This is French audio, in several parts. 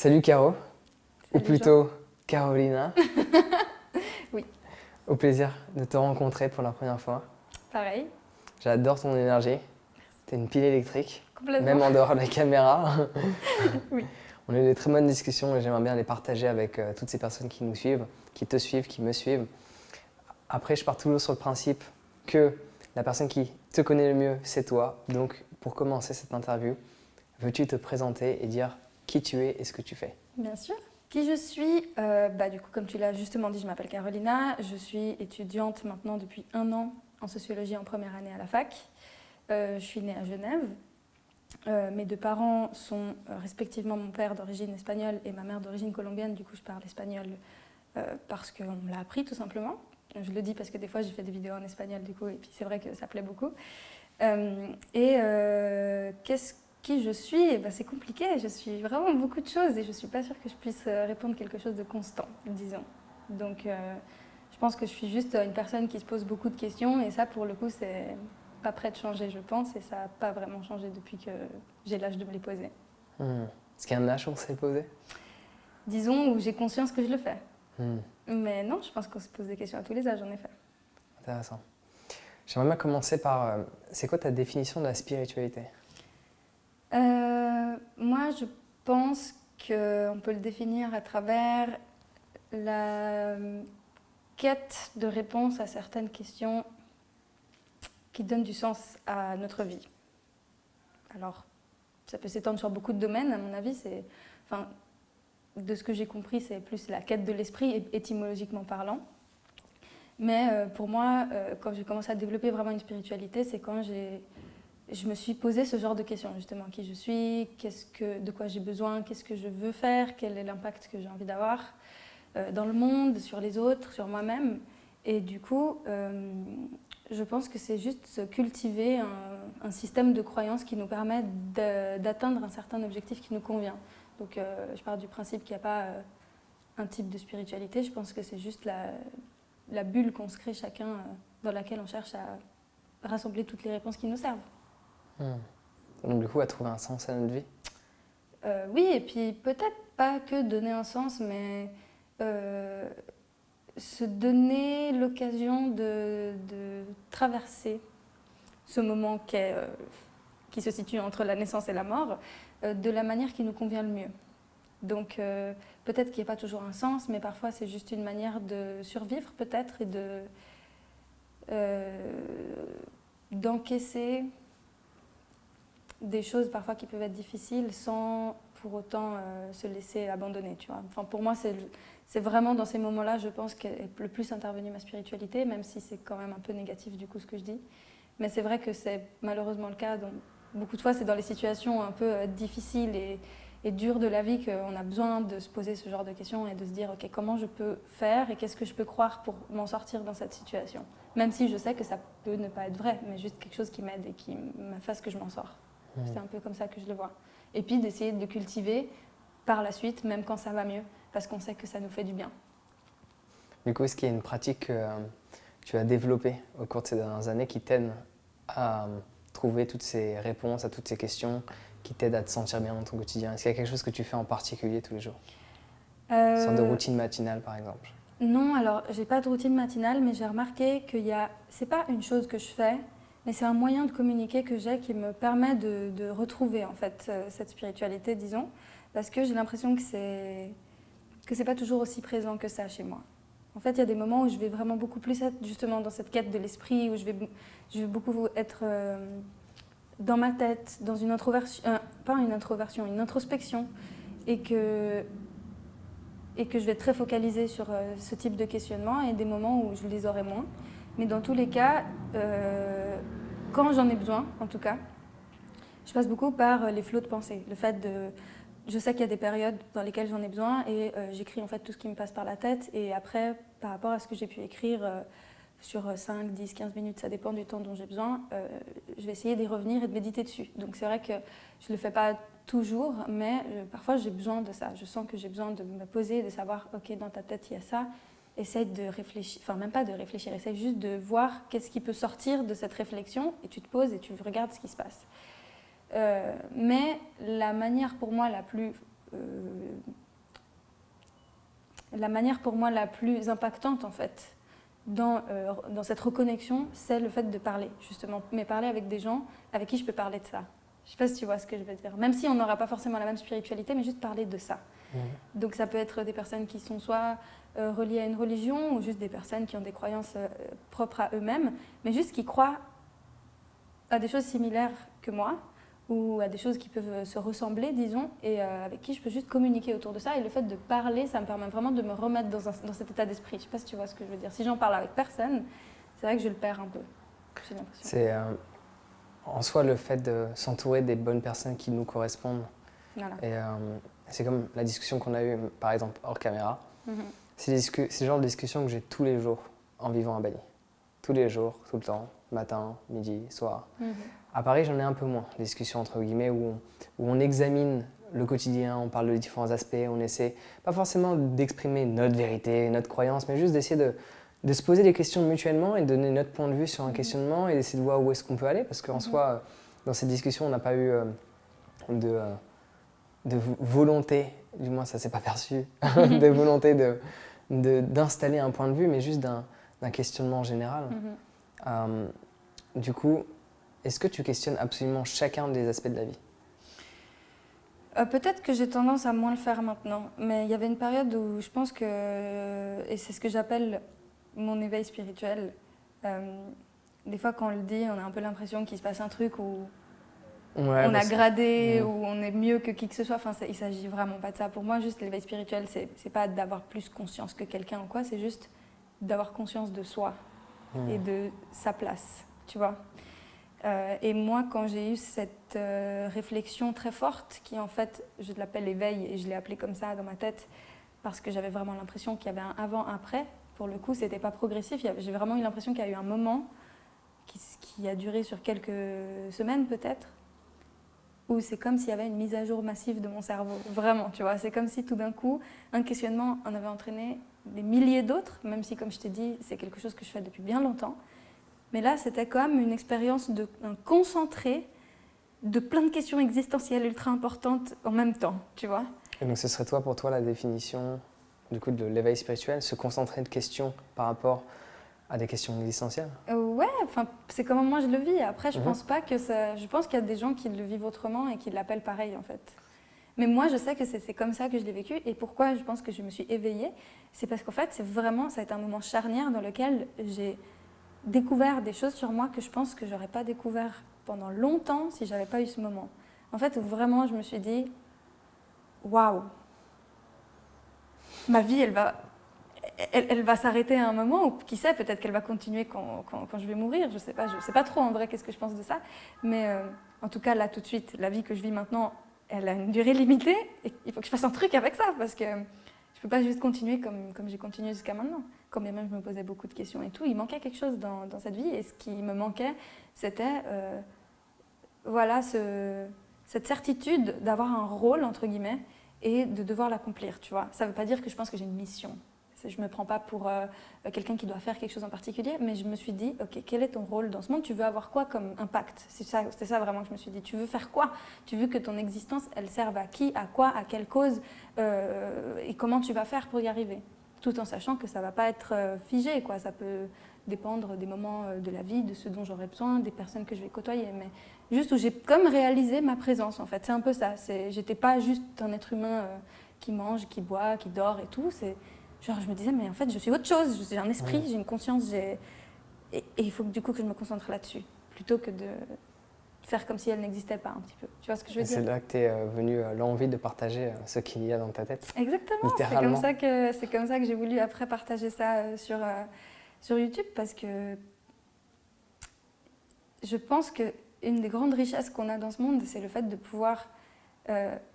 Salut Caro, ou Salut plutôt Carolina. Oui, Au plaisir de te rencontrer pour la première fois. pareil, J'adore ton énergie. T'es une pile électrique, complètement. même en dehors de la caméra. Oui. On a eu des très bonnes discussions et j'aimerais bien les partager avec toutes ces personnes qui nous suivent, qui te suivent, qui me suivent. Après, je pars toujours sur le principe que la personne qui te connaît le mieux, c'est toi. Donc, pour commencer cette interview, veux-tu te présenter et dire qui tu es et ce que tu fais? Bien sûr. Qui je suis Du coup, comme tu l'as justement dit, je m'appelle Carolina. Je suis étudiante maintenant depuis 1 an en sociologie en première année à la fac. Je suis née à Genève. Mes deux parents sont respectivement mon père d'origine espagnole et ma mère d'origine colombienne. Du coup, je parle espagnol parce qu'on me l'a appris tout simplement. Je le dis parce que des fois, j'ai fait des vidéos en espagnol du coup, et puis c'est vrai que ça plaît beaucoup. Qui je suis? C'est compliqué, je suis vraiment beaucoup de choses et je ne suis pas sûre que je puisse répondre quelque chose de constant, disons. Donc je pense que je suis juste une personne qui se pose beaucoup de questions et ça pour le coup c'est pas prêt de changer je pense et ça n'a pas vraiment changé depuis que j'ai l'âge de me les poser. Est-ce qu'il y a un âge où on s'est posé? Disons où j'ai conscience que je le fais. Hmm, Mais non, je pense qu'on se pose des questions à tous les âges en effet. Intéressant. J'aimerais bien commencer par, c'est quoi ta définition de la spiritualité? Moi, je pense qu'on peut le définir à travers la quête de réponse à certaines questions qui donnent du sens à notre vie. Alors, ça peut s'étendre sur beaucoup de domaines, à mon avis. De ce que j'ai compris, c'est plus la quête de l'esprit, étymologiquement parlant. Mais pour moi, quand j'ai commencé à développer vraiment une spiritualité, c'est quand je me suis posé ce genre de questions, justement. Qui je suis, de quoi j'ai besoin, qu'est-ce que je veux faire, quel est l'impact que j'ai envie d'avoir dans le monde, sur les autres, sur moi-même. Et du coup, je pense que c'est juste cultiver un système de croyances qui nous permet d'atteindre un certain objectif qui nous convient. Donc je pars du principe qu'il n'y a pas un type de spiritualité, je pense que c'est juste la bulle qu'on se crée chacun dans laquelle on cherche à rassembler toutes les réponses qui nous servent. Donc du coup, à trouver un sens à notre vie? Oui, et puis peut-être pas que donner un sens, mais se donner l'occasion de traverser ce moment qui se situe entre la naissance et la mort de la manière qui nous convient le mieux. Donc peut-être qu'il n'y a pas toujours un sens, mais parfois c'est juste une manière de survivre peut-être et d'encaisser des choses parfois qui peuvent être difficiles sans pour autant se laisser abandonner. Tu vois. Enfin, pour moi, c'est vraiment dans ces moments-là, je pense, qu'est le plus intervenue ma spiritualité, même si c'est quand même un peu négatif du coup ce que je dis. Mais c'est vrai que c'est malheureusement le cas. Donc, beaucoup de fois, c'est dans les situations un peu difficiles et dures de la vie qu'on a besoin de se poser ce genre de questions et de se dire ok, comment je peux faire et qu'est-ce que je peux croire pour m'en sortir dans cette situation. Même si je sais que ça peut ne pas être vrai, mais juste quelque chose qui m'aide et qui me fasse que je m'en sors. C'est un peu comme ça que je le vois. Et puis d'essayer de le cultiver par la suite, même quand ça va mieux, parce qu'on sait que ça nous fait du bien. Du coup, est-ce qu'il y a une pratique que tu as développée au cours de ces dernières années qui t'aide à trouver toutes ces réponses à toutes ces questions, qui t'aide à te sentir bien dans ton quotidien? Est-ce qu'il y a quelque chose que tu fais en particulier tous les jours? Une sorte de routine matinale, par exemple? Non, alors j'ai pas de routine matinale, mais j'ai remarqué c'est pas une chose que je fais, mais c'est un moyen de communiquer que j'ai qui me permet de retrouver en fait cette spiritualité, disons, parce que j'ai l'impression que c'est pas toujours aussi présent que ça chez moi. En fait, il y a des moments où je vais vraiment beaucoup plus être justement dans cette quête de l'esprit, où je vais beaucoup être dans ma tête, dans une introversion, pas une introversion, une introspection, et que je vais être très focalisée sur ce type de questionnement et des moments où je les aurai moins. Mais dans tous les cas, quand j'en ai besoin, en tout cas, je passe beaucoup par les flots de pensée. Je sais qu'il y a des périodes dans lesquelles j'en ai besoin et j'écris en fait tout ce qui me passe par la tête. Et après, par rapport à ce que j'ai pu écrire sur 5, 10, 15 minutes, ça dépend du temps dont j'ai besoin, je vais essayer d'y revenir et de méditer dessus. Donc c'est vrai que je ne le fais pas toujours, mais parfois j'ai besoin de ça. Je sens que j'ai besoin de me poser et de savoir, ok, dans ta tête il y a ça. Essaye de réfléchir, enfin même pas de réfléchir, essaye juste de voir qu'est-ce qui peut sortir de cette réflexion et tu te poses et tu regardes ce qui se passe. Mais la manière pour moi la plus la manière pour moi la plus impactante en fait dans cette reconnexion, c'est le fait de parler justement, mais parler avec des gens avec qui je peux parler de ça. Je ne sais pas si tu vois ce que je veux dire. Même si on n'aura pas forcément la même spiritualité, mais juste parler de ça. Donc ça peut être des personnes qui sont soit reliées à une religion ou juste des personnes qui ont des croyances propres à eux-mêmes, mais juste qui croient à des choses similaires que moi ou à des choses qui peuvent se ressembler, disons, et avec qui je peux juste communiquer autour de ça. Et le fait de parler, ça me permet vraiment de me remettre dans cet état d'esprit. Je ne sais pas si tu vois ce que je veux dire. Si j'en parle avec personne, c'est vrai que je le perds un peu, j'ai l'impression. C'est en soi le fait de s'entourer des bonnes personnes qui nous correspondent. Voilà. Et c'est comme la discussion qu'on a eue, par exemple, hors caméra. C'est le genre de discussion que j'ai tous les jours en vivant à Bali. Tous les jours, tout le temps, matin, midi, soir. À Paris, j'en ai un peu moins, des discussions entre guillemets, où on examine le quotidien, on parle de différents aspects, on essaie pas forcément d'exprimer notre vérité, notre croyance, mais juste d'essayer de se poser des questions mutuellement et de donner notre point de vue sur un questionnement et d'essayer de voir où est-ce qu'on peut aller. Parce qu'en soi, dans cette discussion, on n'a pas eu de volonté, du moins ça s'est pas perçu, de volonté d'installer un point de vue, mais juste d'un questionnement général. Du coup, est-ce que tu questionnes absolument chacun des aspects de la vie? Peut-être que j'ai tendance à moins le faire maintenant, mais il y avait une période où je pense que, et c'est ce que j'appelle mon éveil spirituel, des fois quand on le dit, on a un peu l'impression qu'il se passe un truc où on a gradé, où on est mieux que qui que ce soit. Enfin, il ne s'agit vraiment pas de ça. Pour moi, juste l'éveil spirituel, c'est pas d'avoir plus conscience que quelqu'un ou quoi, c'est juste d'avoir conscience de soi et de sa place, tu vois. Et moi, quand j'ai eu cette réflexion très forte, qui en fait, je l'appelle éveil, et je l'ai appelée comme ça dans ma tête, parce que j'avais vraiment l'impression qu'il y avait un avant-après. Pour le coup, c'était pas progressif. J'ai vraiment eu l'impression qu'il y a eu un moment qui a duré sur quelques semaines peut-être, où c'est comme s'il y avait une mise à jour massive de mon cerveau. Vraiment, tu vois. C'est comme si tout d'un coup, un questionnement en avait entraîné des milliers d'autres, même si, comme je t'ai dit, c'est quelque chose que je fais depuis bien longtemps. Mais là, c'était comme une expérience un concentré de plein de questions existentielles ultra importantes en même temps, tu vois. Et donc ce serait pour toi la définition du coup de l'éveil spirituel, se concentrer de questions par rapport à des questions existentielles? Ouais, enfin, c'est comment moi je le vis. Après, je pense pas que ça... Je pense qu'il y a des gens qui le vivent autrement et qui l'appellent pareil, en fait. Mais moi, je sais que c'est comme ça que je l'ai vécu. Et pourquoi je pense que je me suis éveillée, c'est parce qu'en fait, ça a été un moment charnière dans lequel j'ai découvert des choses sur moi que je pense que j'aurais pas découvert pendant longtemps si j'avais pas eu ce moment. En fait, vraiment, je me suis dit, waouh, ma vie, elle va s'arrêter à un moment, ou qui sait, peut-être qu'elle va continuer quand je vais mourir. Je sais pas trop en vrai qu'est-ce que je pense de ça, mais en tout cas là tout de suite, la vie que je vis maintenant, elle a une durée limitée et il faut que je fasse un truc avec ça parce que je peux pas juste continuer comme j'ai continué jusqu'à maintenant. Quand bien même je me posais beaucoup de questions et tout, il manquait quelque chose dans cette vie et ce qui me manquait, c'était voilà cette certitude d'avoir un rôle entre guillemets et de devoir l'accomplir, tu vois. Ça veut pas dire que je pense que j'ai une mission. Je ne me prends pas pour quelqu'un qui doit faire quelque chose en particulier, mais je me suis dit, ok, quel est ton rôle dans ce monde? Tu veux avoir quoi comme impact? C'était ça vraiment que je me suis dit. Tu veux faire quoi? Tu veux que ton existence, elle serve à qui? À quoi? À quelle cause? Et comment tu vas faire pour y arriver? Tout en sachant que ça ne va pas être figé, quoi. Ça peut dépendre des moments de la vie, de ce dont j'aurai besoin, des personnes que je vais côtoyer, mais juste où j'ai comme réalisé ma présence, en fait. C'est un peu ça. J'étais pas juste un être humain qui mange, qui boit, qui dort et tout. Genre, je me disais, mais en fait, je suis autre chose. J'ai un esprit, j'ai une conscience, et il faut du coup que je me concentre là-dessus, plutôt que de faire comme si elle n'existait pas un petit peu. Tu vois ce que je veux dire? C'est là que t'es venu l'envie de partager ce qu'il y a dans ta tête. Exactement, c'est comme ça que j'ai voulu après partager ça sur YouTube, parce que je pense qu'une des grandes richesses qu'on a dans ce monde, c'est le fait de pouvoir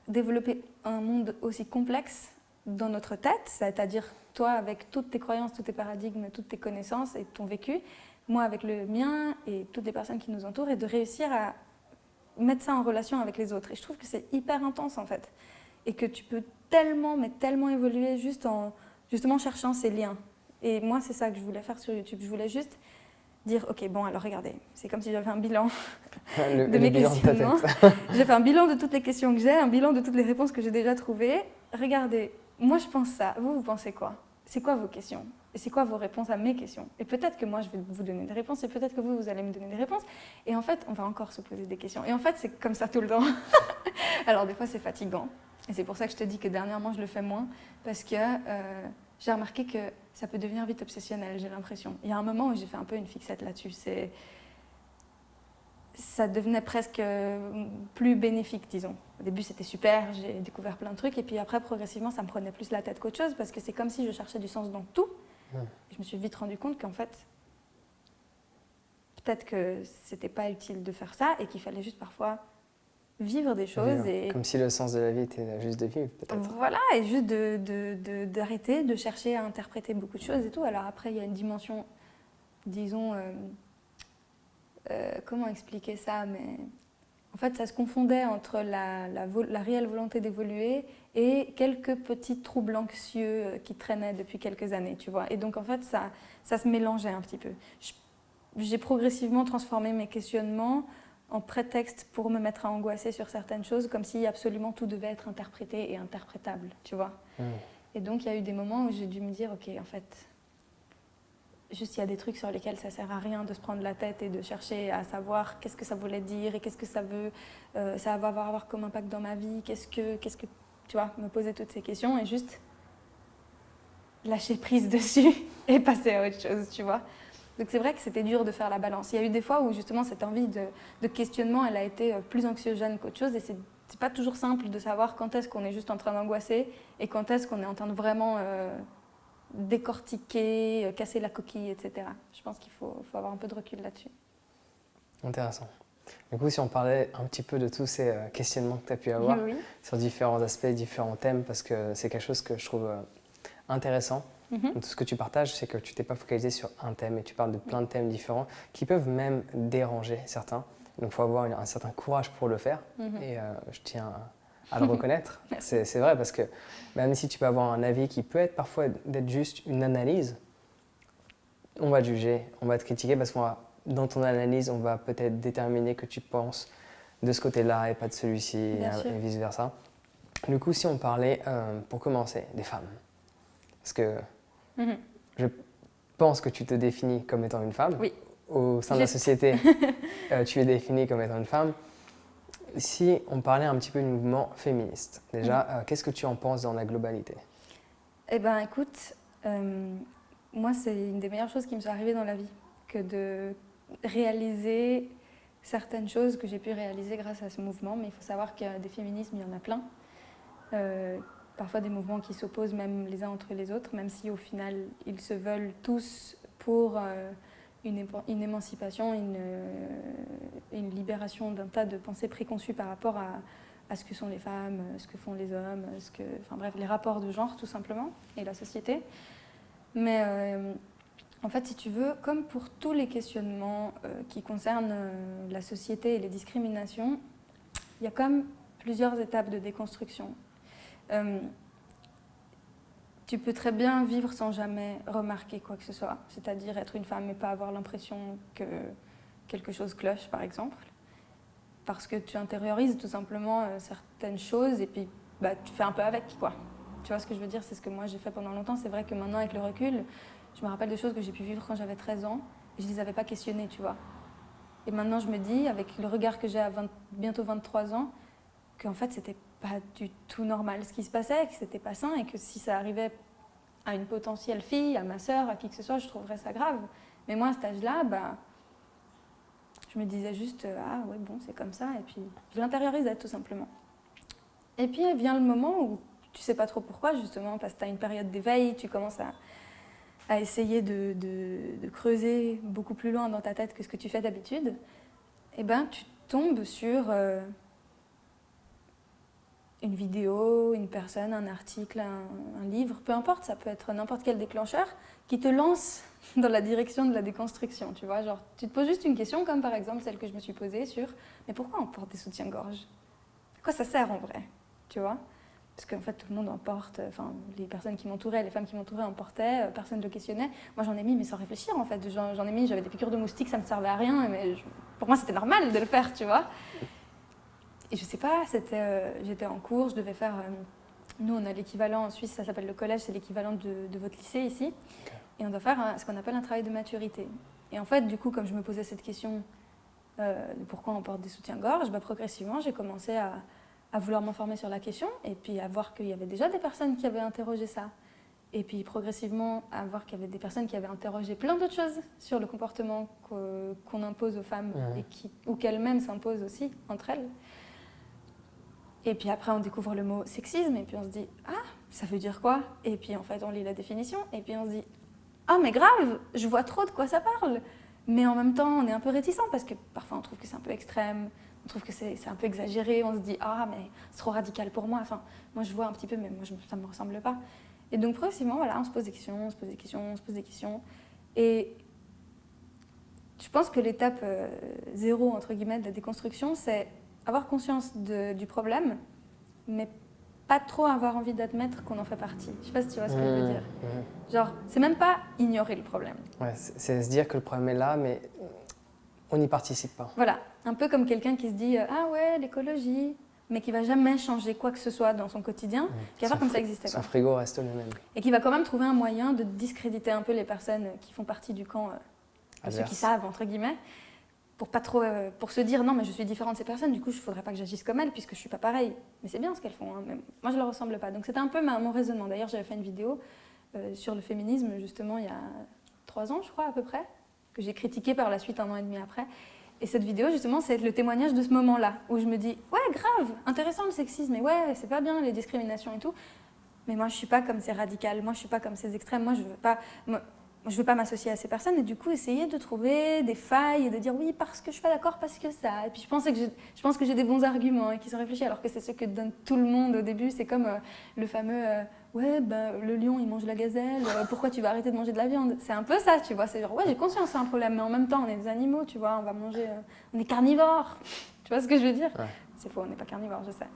développer un monde aussi complexe dans notre tête, c'est-à-dire toi avec toutes tes croyances, tous tes paradigmes, toutes tes connaissances et ton vécu, moi avec le mien et toutes les personnes qui nous entourent, et de réussir à mettre ça en relation avec les autres. Et je trouve que c'est hyper intense en fait, et que tu peux tellement, mais tellement évoluer juste en justement cherchant ces liens. Et moi c'est ça que je voulais faire sur YouTube, je voulais juste dire, ok, bon, alors regardez, c'est comme si j'avais un bilan Le de mes bilan de ta questionnements. tête. J'ai fait un bilan de toutes les questions que j'ai, un bilan de toutes les réponses que j'ai déjà trouvées. Regardez, moi je pense ça, vous pensez quoi? C'est quoi vos questions? Et c'est quoi vos réponses à mes questions? Et peut-être que moi je vais vous donner des réponses, et peut-être que vous allez me donner des réponses. Et en fait, on va encore se poser des questions. Et en fait, c'est comme ça tout le temps. Alors des fois, c'est fatigant. Et c'est pour ça que je te dis que dernièrement, je le fais moins, parce que j'ai remarqué que ça peut devenir vite obsessionnel, j'ai l'impression. Il y a un moment où j'ai fait un peu une fixette là-dessus. Ça devenait presque plus bénéfique, disons. Au début, c'était super, j'ai découvert plein de trucs, et puis après, progressivement, ça me prenait plus la tête qu'autre chose, parce que c'est comme si je cherchais du sens dans tout. Je me suis vite rendu compte qu'en fait, peut-être que c'était pas utile de faire ça, et qu'il fallait juste parfois vivre des choses. Et Comme si le sens de la vie était juste de vivre, peut-être. voilà, et juste d'arrêter de chercher à interpréter beaucoup de choses et tout. Alors après, il y a une dimension, disons, comment expliquer ça, mais en fait, ça se confondait entre la réelle volonté d'évoluer et quelques petits troubles anxieux qui traînaient depuis quelques années, tu vois. Et donc, en fait, ça se mélangeait un petit peu. J'ai progressivement transformé mes questionnements en prétexte pour me mettre à angoisser sur certaines choses, comme si absolument tout devait être interprété et interprétable, tu vois. Et donc, il y a eu des moments où j'ai dû me dire, ok, en fait, juste il y a des trucs sur lesquels ça sert à rien de se prendre la tête et de chercher à savoir qu'est-ce que ça voulait dire et qu'est-ce que ça veut, ça va avoir comme impact dans ma vie, qu'est-ce que, tu vois, me poser toutes ces questions et juste lâcher prise dessus et passer à autre chose, tu vois. Donc c'est vrai que c'était dur de faire la balance. Il y a eu des fois où justement cette envie de questionnement, elle a été plus anxiogène qu'autre chose et c'est pas toujours simple de savoir quand est-ce qu'on est juste en train d'angoisser et quand est-ce qu'on est en train de vraiment décortiquer, casser la coquille, etc. Je pense qu'il faut avoir un peu de recul là-dessus. Intéressant. Du coup, si on parlait un petit peu de tous ces questionnements que tu as pu avoir sur différents aspects, différents thèmes, parce que c'est quelque chose que je trouve intéressant. Donc, tout ce que tu partages, c'est que tu t'es pas focalisé sur un thème et tu parles de plein de thèmes différents qui peuvent même déranger certains. Donc, il faut avoir un certain courage pour le faire et je tiens à le reconnaître. C'est vrai parce que même si tu peux avoir un avis qui peut être parfois d'être juste une analyse, on va te juger, on va te critiquer parce que dans ton analyse, on va peut-être déterminer que tu penses de ce côté-là et pas de celui-ci et vice-versa. Du coup, si on parlait, pour commencer, des femmes, parce que je pense que tu te définis comme étant une femme. Oui. Au sein de la société, tu es définie comme étant une femme. Si on parlait un petit peu du mouvement féministe, déjà, qu'est-ce que tu en penses dans la globalité? Eh bien, écoute, moi, c'est une des meilleures choses qui me sont arrivées dans la vie, que de réaliser certaines choses que j'ai pu réaliser grâce à ce mouvement. Mais il faut savoir qu'il y a des féminismes, il y en a plein. Parfois des mouvements qui s'opposent même les uns entre les autres, même si au final, ils se veulent tous pour une émancipation, une libération d'un tas de pensées préconçues par rapport à ce que sont les femmes, ce que font les hommes, enfin bref, les rapports de genre tout simplement, et la société. Mais en fait, si tu veux, comme pour tous les questionnements qui concernent la société et les discriminations, il y a comme plusieurs étapes de déconstruction. Tu peux très bien vivre sans jamais remarquer quoi que ce soit, c'est-à-dire être une femme et pas avoir l'impression que quelque chose cloche, par exemple, parce que tu intériorises tout simplement certaines choses et puis tu fais un peu avec, quoi. Tu vois ce que je veux dire? C'est ce que moi j'ai fait pendant longtemps. C'est vrai que maintenant, avec le recul, je me rappelle de choses que j'ai pu vivre quand j'avais 13 ans et je ne les avais pas questionnées, tu vois. Et maintenant, je me dis, avec le regard que j'ai à bientôt 23 ans, qu'en fait, c'était pas du tout normal ce qui se passait, que c'était pas sain et que si ça arrivait à une potentielle fille, à ma sœur, à qui que ce soit, je trouverais ça grave. Mais moi, à cet âge-là, je me disais juste ah ouais, bon, c'est comme ça, et puis je l'intériorisais tout simplement. Et puis vient le moment où tu sais pas trop pourquoi, justement, parce que tu as une période d'éveil, tu commences à essayer de creuser beaucoup plus loin dans ta tête que ce que tu fais d'habitude, et tu tombes sur une vidéo, une personne, un article, un livre, peu importe, ça peut être n'importe quel déclencheur qui te lance dans la direction de la déconstruction, tu vois. Genre, tu te poses juste une question, comme par exemple celle que je me suis posée sur « Mais pourquoi on porte des soutiens-gorge? À quoi ça sert en vrai ?» Tu vois. parce qu'en fait, tout le monde en porte. Enfin, les personnes qui m'entouraient, les femmes qui m'entouraient en portaient, personne ne le questionnait. Moi, j'en ai mis, mais sans réfléchir, en fait. J'en ai mis, j'avais des piqûres de moustiques, ça ne me servait à rien, mais pour moi, c'était normal de le faire, tu vois. Et je sais pas, j'étais en cours, je devais faire... nous, on a l'équivalent en Suisse, ça s'appelle le collège, c'est l'équivalent de votre lycée ici. Okay. Et on doit faire ce qu'on appelle un travail de maturité. Et en fait, du coup, comme je me posais cette question de pourquoi on porte des soutiens-gorge, progressivement, j'ai commencé à vouloir m'informer sur la question et puis à voir qu'il y avait déjà des personnes qui avaient interrogé ça. Et puis progressivement, à voir qu'il y avait des personnes qui avaient interrogé plein d'autres choses sur le comportement qu'on impose aux femmes ou qu'elles-mêmes s'imposent aussi entre elles. Et puis après, on découvre le mot sexisme et puis on se dit « Ah, ça veut dire quoi ?» Et puis en fait, on lit la définition et puis on se dit « Ah, mais grave, je vois trop de quoi ça parle !» Mais en même temps, on est un peu réticent parce que parfois on trouve que c'est un peu extrême, on trouve que c'est un peu exagéré, on se dit « Ah, mais c'est trop radical pour moi. » Enfin, moi je vois un petit peu, mais moi ça ne me ressemble pas. Et donc progressivement, voilà, on se pose des questions, on se pose des questions, on se pose des questions. Et je pense que l'étape zéro, entre guillemets, de la déconstruction, c'est avoir conscience du problème, mais pas trop avoir envie d'admettre qu'on en fait partie. Je sais pas si tu vois ce que je veux dire. Genre, c'est même pas ignorer le problème. Ouais, c'est se dire que le problème est là, mais on n'y participe pas. Voilà, un peu comme quelqu'un qui se dit « Ah ouais, l'écologie », mais qui va jamais changer quoi que ce soit dans son quotidien, qui va faire comme ça n'existait pas. Son frigo reste le même. Et qui va quand même trouver un moyen de discréditer un peu les personnes qui font partie du camp, ceux qui savent, entre guillemets, pour pas trop, pour se dire non mais je suis différente de ces personnes, du coup il ne faudrait pas que j'agisse comme elles puisque je suis pas pareille. Mais c'est bien ce qu'elles font, hein, mais moi je leur ressemble pas. Donc c'était un peu mon raisonnement. D'ailleurs j'avais fait une vidéo sur le féminisme justement il y a 3 ans je crois à peu près, que j'ai critiqué par la suite 1 an et demi après. Et cette vidéo justement c'est le témoignage de ce moment-là où je me dis ouais grave, intéressant le sexisme, mais ouais c'est pas bien les discriminations et tout. Mais moi je suis pas comme ces radicales, moi je suis pas comme ces extrêmes, moi je veux pas m'associer à ces personnes et du coup essayer de trouver des failles et de dire oui parce que je suis pas d'accord, parce que ça. Et puis je pense que j'ai des bons arguments et qui sont réfléchis alors que c'est ce que donne tout le monde au début. C'est comme le fameux ouais le lion il mange la gazelle, pourquoi tu vas arrêter de manger de la viande? C'est un peu ça, tu vois. C'est genre ouais j'ai conscience c'est un problème mais en même temps on est des animaux, tu vois, on va manger, on est carnivores. Tu vois ce que je veux dire? Ouais. C'est faux, on n'est pas carnivores, je sais.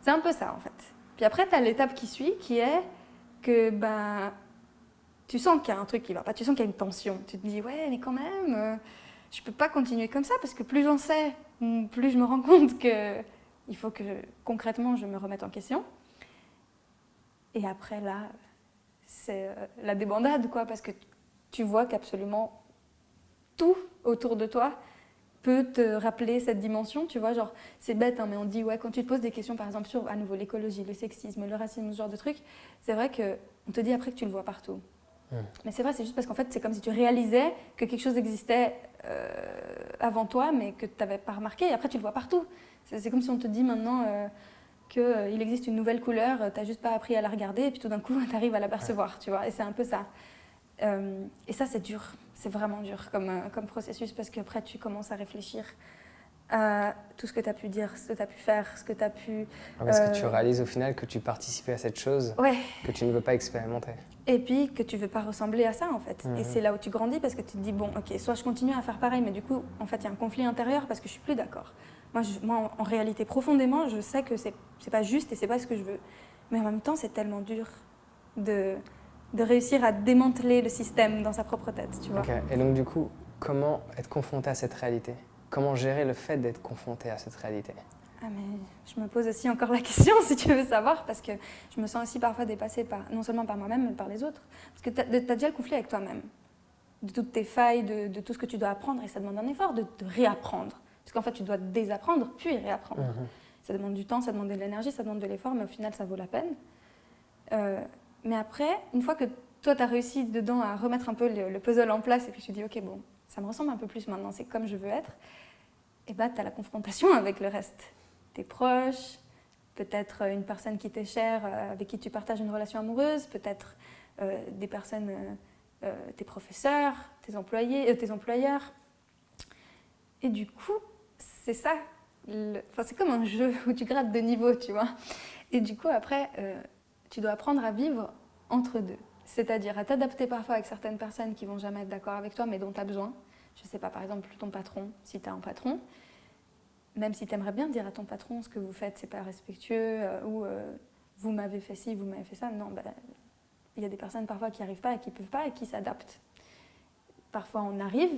C'est un peu ça en fait. Puis après tu as l'étape qui suit qui est que tu sens qu'il y a un truc qui ne va pas, tu sens qu'il y a une tension. Tu te dis, ouais, mais quand même, je ne peux pas continuer comme ça parce que plus j'en sais, plus je me rends compte qu'il faut que concrètement je me remette en question. Et après, là, c'est la débandade, quoi, parce que tu vois qu'absolument tout autour de toi peut te rappeler cette dimension, tu vois, genre, c'est bête, hein, mais on dit, ouais, quand tu te poses des questions, par exemple, sur, à nouveau, l'écologie, le sexisme, le racisme, ce genre de trucs, c'est vrai qu'on te dit après que tu le vois partout. Mais c'est vrai, c'est juste parce qu'en fait, c'est comme si tu réalisais que quelque chose existait avant toi, mais que tu n'avais pas remarqué, et après tu le vois partout. C'est comme si on te dit maintenant qu'il existe une nouvelle couleur, tu n'as juste pas appris à la regarder, et puis tout d'un coup, tu arrives à l'apercevoir, tu vois, et c'est un peu ça. Et ça, c'est dur, c'est vraiment dur comme processus, parce qu'après, tu commences à réfléchir à tout ce que tu as pu dire, ce que tu as pu faire, ce que tu as pu... Parce que tu réalises au final que tu participais à cette chose que tu ne veux pas expérimenter. Et puis que tu ne veux pas ressembler à ça en fait. Et c'est là où tu grandis parce que tu te dis, bon ok, soit je continue à faire pareil, mais du coup, en fait, il y a un conflit intérieur parce que je ne suis plus d'accord. Moi, en réalité, profondément, je sais que c'est pas juste et c'est pas ce que je veux. Mais en même temps, c'est tellement dur de réussir à démanteler le système dans sa propre tête, tu vois. Et donc du coup, comment être confronté à cette réalité? Comment gérer le fait d'être confronté à cette réalité? Ah mais je me pose aussi encore la question si tu veux savoir parce que je me sens aussi parfois dépassée non seulement par moi-même mais par les autres. Parce que tu as déjà le conflit avec toi-même, de toutes tes failles, de tout ce que tu dois apprendre et ça demande un effort de réapprendre. Parce qu'en fait tu dois désapprendre puis réapprendre. Ça demande du temps, ça demande de l'énergie, ça demande de l'effort mais au final ça vaut la peine. Mais après, une fois que toi tu as réussi dedans à remettre un peu le puzzle en place et puis tu te dis ok bon, ça me ressemble un peu plus maintenant, c'est comme je veux être, et bah tu as la confrontation avec le reste. Tes proches, peut-être une personne qui t'est chère, avec qui tu partages une relation amoureuse, peut-être des personnes, tes professeurs, tes employés, tes employeurs. Et du coup, c'est ça. C'est comme un jeu où tu grattes de niveau, tu vois. Et du coup, après, tu dois apprendre à vivre entre deux. C'est-à-dire à t'adapter parfois avec certaines personnes qui ne vont jamais être d'accord avec toi, mais dont tu as besoin. Je ne sais pas, par exemple, ton patron, si tu as un patron. Même si tu aimerais bien dire à ton patron ce que vous faites, c'est pas respectueux, ou vous m'avez fait ci, vous m'avez fait ça. Non, ben, il y a des personnes parfois qui n'arrivent pas et qui ne peuvent pas et qui s'adaptent. Parfois on arrive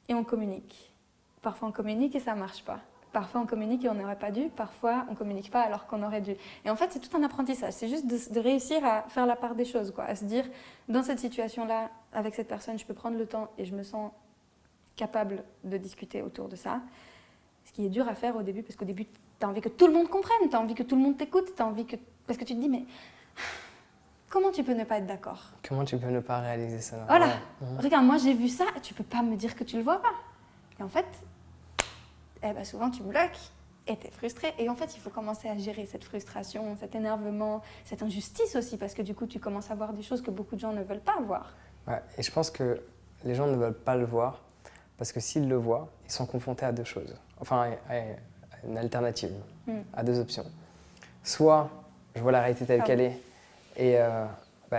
et on communique. Parfois on communique et ça ne marche pas. Parfois on communique et on n'aurait pas dû. Parfois on ne communique pas alors qu'on aurait dû. Et en fait c'est tout un apprentissage. C'est juste de réussir à faire la part des choses, quoi. À se dire, dans cette situation-là, avec cette personne, je peux prendre le temps et je me sens capable de discuter autour de ça. Ce qui est dur à faire au début, parce qu'au début, tu as envie que tout le monde comprenne, tu as envie que tout le monde t'écoute, parce que tu te dis, mais comment tu peux ne pas être d'accord ? Comment tu peux ne pas réaliser ça ? Voilà, Ouais. regarde, moi j'ai vu ça, tu peux pas me dire que tu le vois pas. Et en fait, souvent tu bloques et tu es frustré. Et en fait, il faut commencer à gérer cette frustration, cet énervement, cette injustice aussi, parce que du coup, tu commences à voir des choses que beaucoup de gens ne veulent pas voir. Ouais, et je pense que les gens ne veulent pas le voir parce que s'ils le voient, ils sont confrontés à deux choses. Enfin, à une alternative, à deux options. Soit je vois la réalité telle qu'elle est et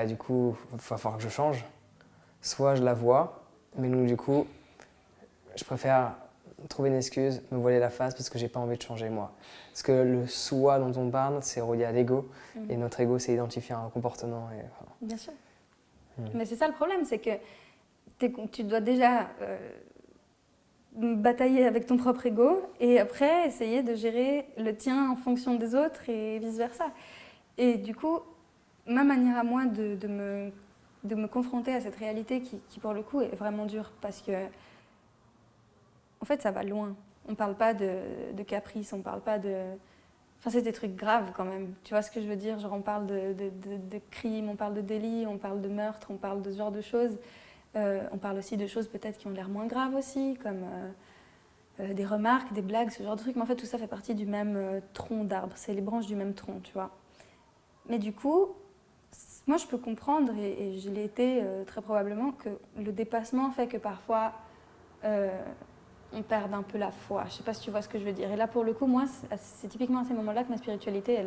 du coup, il va falloir que je change. Soit je la vois, mais donc du coup, je préfère trouver une excuse, me voiler la face parce que j'ai pas envie de changer moi. Parce que le soi dont on parle, c'est relié à l'ego. Et notre ego, c'est identifier un comportement. Et, enfin. Bien sûr. Mais c'est ça le problème, c'est que tu dois déjà batailler avec ton propre ego et après essayer de gérer le tien en fonction des autres et vice-versa. Et du coup, ma manière à moi de me confronter à cette réalité qui pour le coup est vraiment dure parce que en fait ça va loin. On ne parle pas de caprice, on ne parle pas de... Enfin c'est des trucs graves quand même, tu vois ce que je veux dire ? Genre on parle de crimes, on parle de délits, on parle de meurtres, on parle de ce genre de choses. On parle aussi de choses peut-être qui ont l'air moins graves aussi, comme des remarques, des blagues, ce genre de trucs. Mais en fait tout ça fait partie du même tronc d'arbre, c'est les branches du même tronc, tu vois. Mais du coup, moi je peux comprendre, et je l'ai été très probablement, que le dépassement fait que parfois on perd un peu la foi. Je sais pas si tu vois ce que je veux dire. Et là pour le coup, moi c'est typiquement à ces moments-là que ma spiritualité,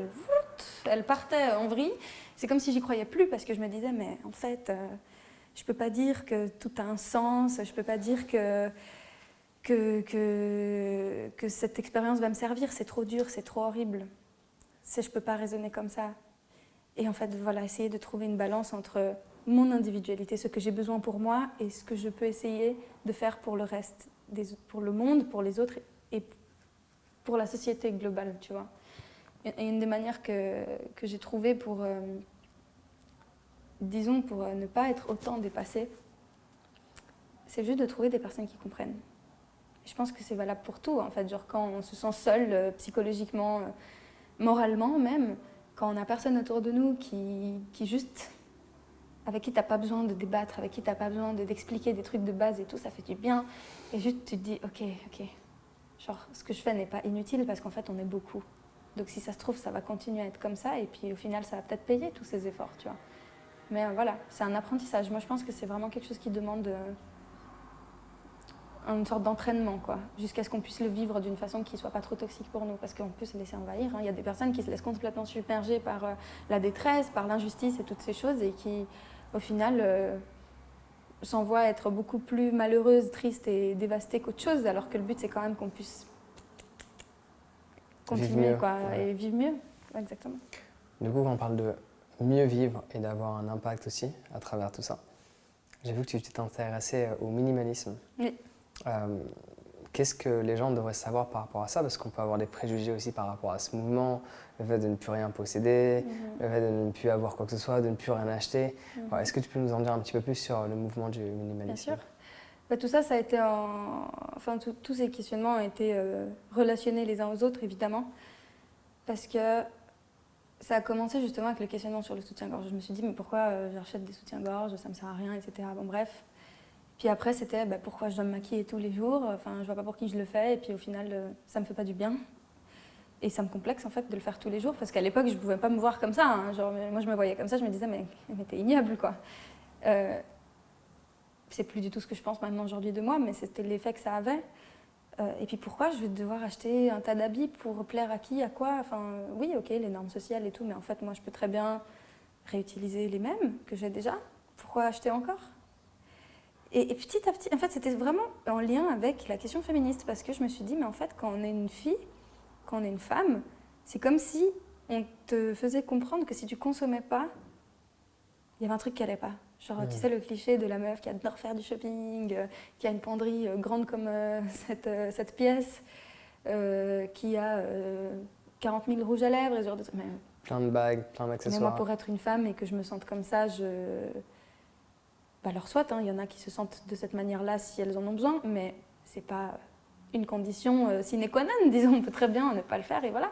elle partait en vrille. C'est comme si j'y croyais plus parce que je me disais, mais en fait, je peux pas dire que tout a un sens, je peux pas dire que cette expérience va me servir, c'est trop dur, c'est trop horrible. Je peux pas raisonner comme ça. Et en fait, voilà, essayer de trouver une balance entre mon individualité, ce que j'ai besoin pour moi, et ce que je peux essayer de faire pour le reste, pour le monde, pour les autres et pour la société globale, tu vois. Et une des manières que j'ai trouvées pour, disons, pour ne pas être autant dépassée, c'est juste de trouver des personnes qui comprennent. Je pense que c'est valable pour tout, en fait. Genre quand on se sent seul, psychologiquement, moralement même, quand on n'a personne autour de nous qui juste, avec qui t'as pas besoin de débattre, avec qui t'as pas besoin d'expliquer des trucs de base et tout, ça fait du bien. Et juste tu te dis, ok, genre ce que je fais n'est pas inutile parce qu'en fait on est beaucoup. Donc si ça se trouve, ça va continuer à être comme ça et puis au final ça va peut-être payer tous ces efforts, tu vois. Mais voilà, c'est un apprentissage. Moi je pense que c'est vraiment quelque chose qui demande une sorte d'entraînement, quoi, jusqu'à ce qu'on puisse le vivre d'une façon qui ne soit pas trop toxique pour nous, parce qu'on peut se laisser envahir. Il y a des personnes qui se laissent complètement submerger par la détresse, par l'injustice et toutes ces choses, et qui, au final, s'envoient être beaucoup plus malheureuses, tristes et dévastées qu'autre chose, alors que le but, c'est quand même qu'on puisse continuer, quoi, et vivre mieux. Ouais, exactement. Du coup, quand on parle de mieux vivre et d'avoir un impact aussi à travers tout ça, j'ai vu que tu t'es intéressée au minimalisme. Oui. Qu'est-ce que les gens devraient savoir par rapport à ça ? Parce qu'on peut avoir des préjugés aussi par rapport à ce mouvement, le fait de ne plus rien posséder, le fait de ne plus avoir quoi que ce soit, de ne plus rien acheter. Alors, est-ce que tu peux nous en dire un petit peu plus sur le mouvement du minimalisme ? Bien sûr. Tout ça, ça a été enfin, tous ces questionnements ont été relationnés les uns aux autres, évidemment, parce que ça a commencé justement avec le questionnement sur le soutien-gorge. Je me suis dit, mais pourquoi j'achète des soutiens-gorge, ça ne me sert à rien, etc. Bon, bref. Puis après, c'était pourquoi je dois me maquiller tous les jours. Enfin, je vois pas pour qui je le fais. Et puis au final, ça me fait pas du bien. Et ça me complexe en fait de le faire tous les jours. Parce qu'à l'époque, je pouvais pas me voir comme ça. Hein. Genre, moi, je me voyais comme ça. Je me disais, mais t'es ignoble, quoi. C'est plus du tout ce que je pense maintenant aujourd'hui de moi, mais c'était l'effet que ça avait. Et puis pourquoi je vais devoir acheter un tas d'habits pour plaire à qui, à quoi ? Enfin, oui, ok, les normes sociales et tout, mais en fait, moi, je peux très bien réutiliser les mêmes que j'ai déjà. Pourquoi acheter encore ? Et petit à petit, en fait, c'était vraiment en lien avec la question féministe, parce que je me suis dit, mais en fait, quand on est une fille, quand on est une femme, c'est comme si on te faisait comprendre que si tu consommais pas, il y avait un truc qui allait pas. Genre, tu sais, le cliché de la meuf qui adore faire du shopping, qui a une penderie grande comme cette pièce, qui a 40 000 rouges à lèvres, et ce genre de trucs. Plein de bagues, plein Mais d'accessoires. moi, pour être une femme et que je me sente comme ça, alors soit, il y en a qui se sentent de cette manière-là si elles en ont besoin, mais c'est pas une condition sine qua non, disons, on peut très bien ne pas le faire, et voilà.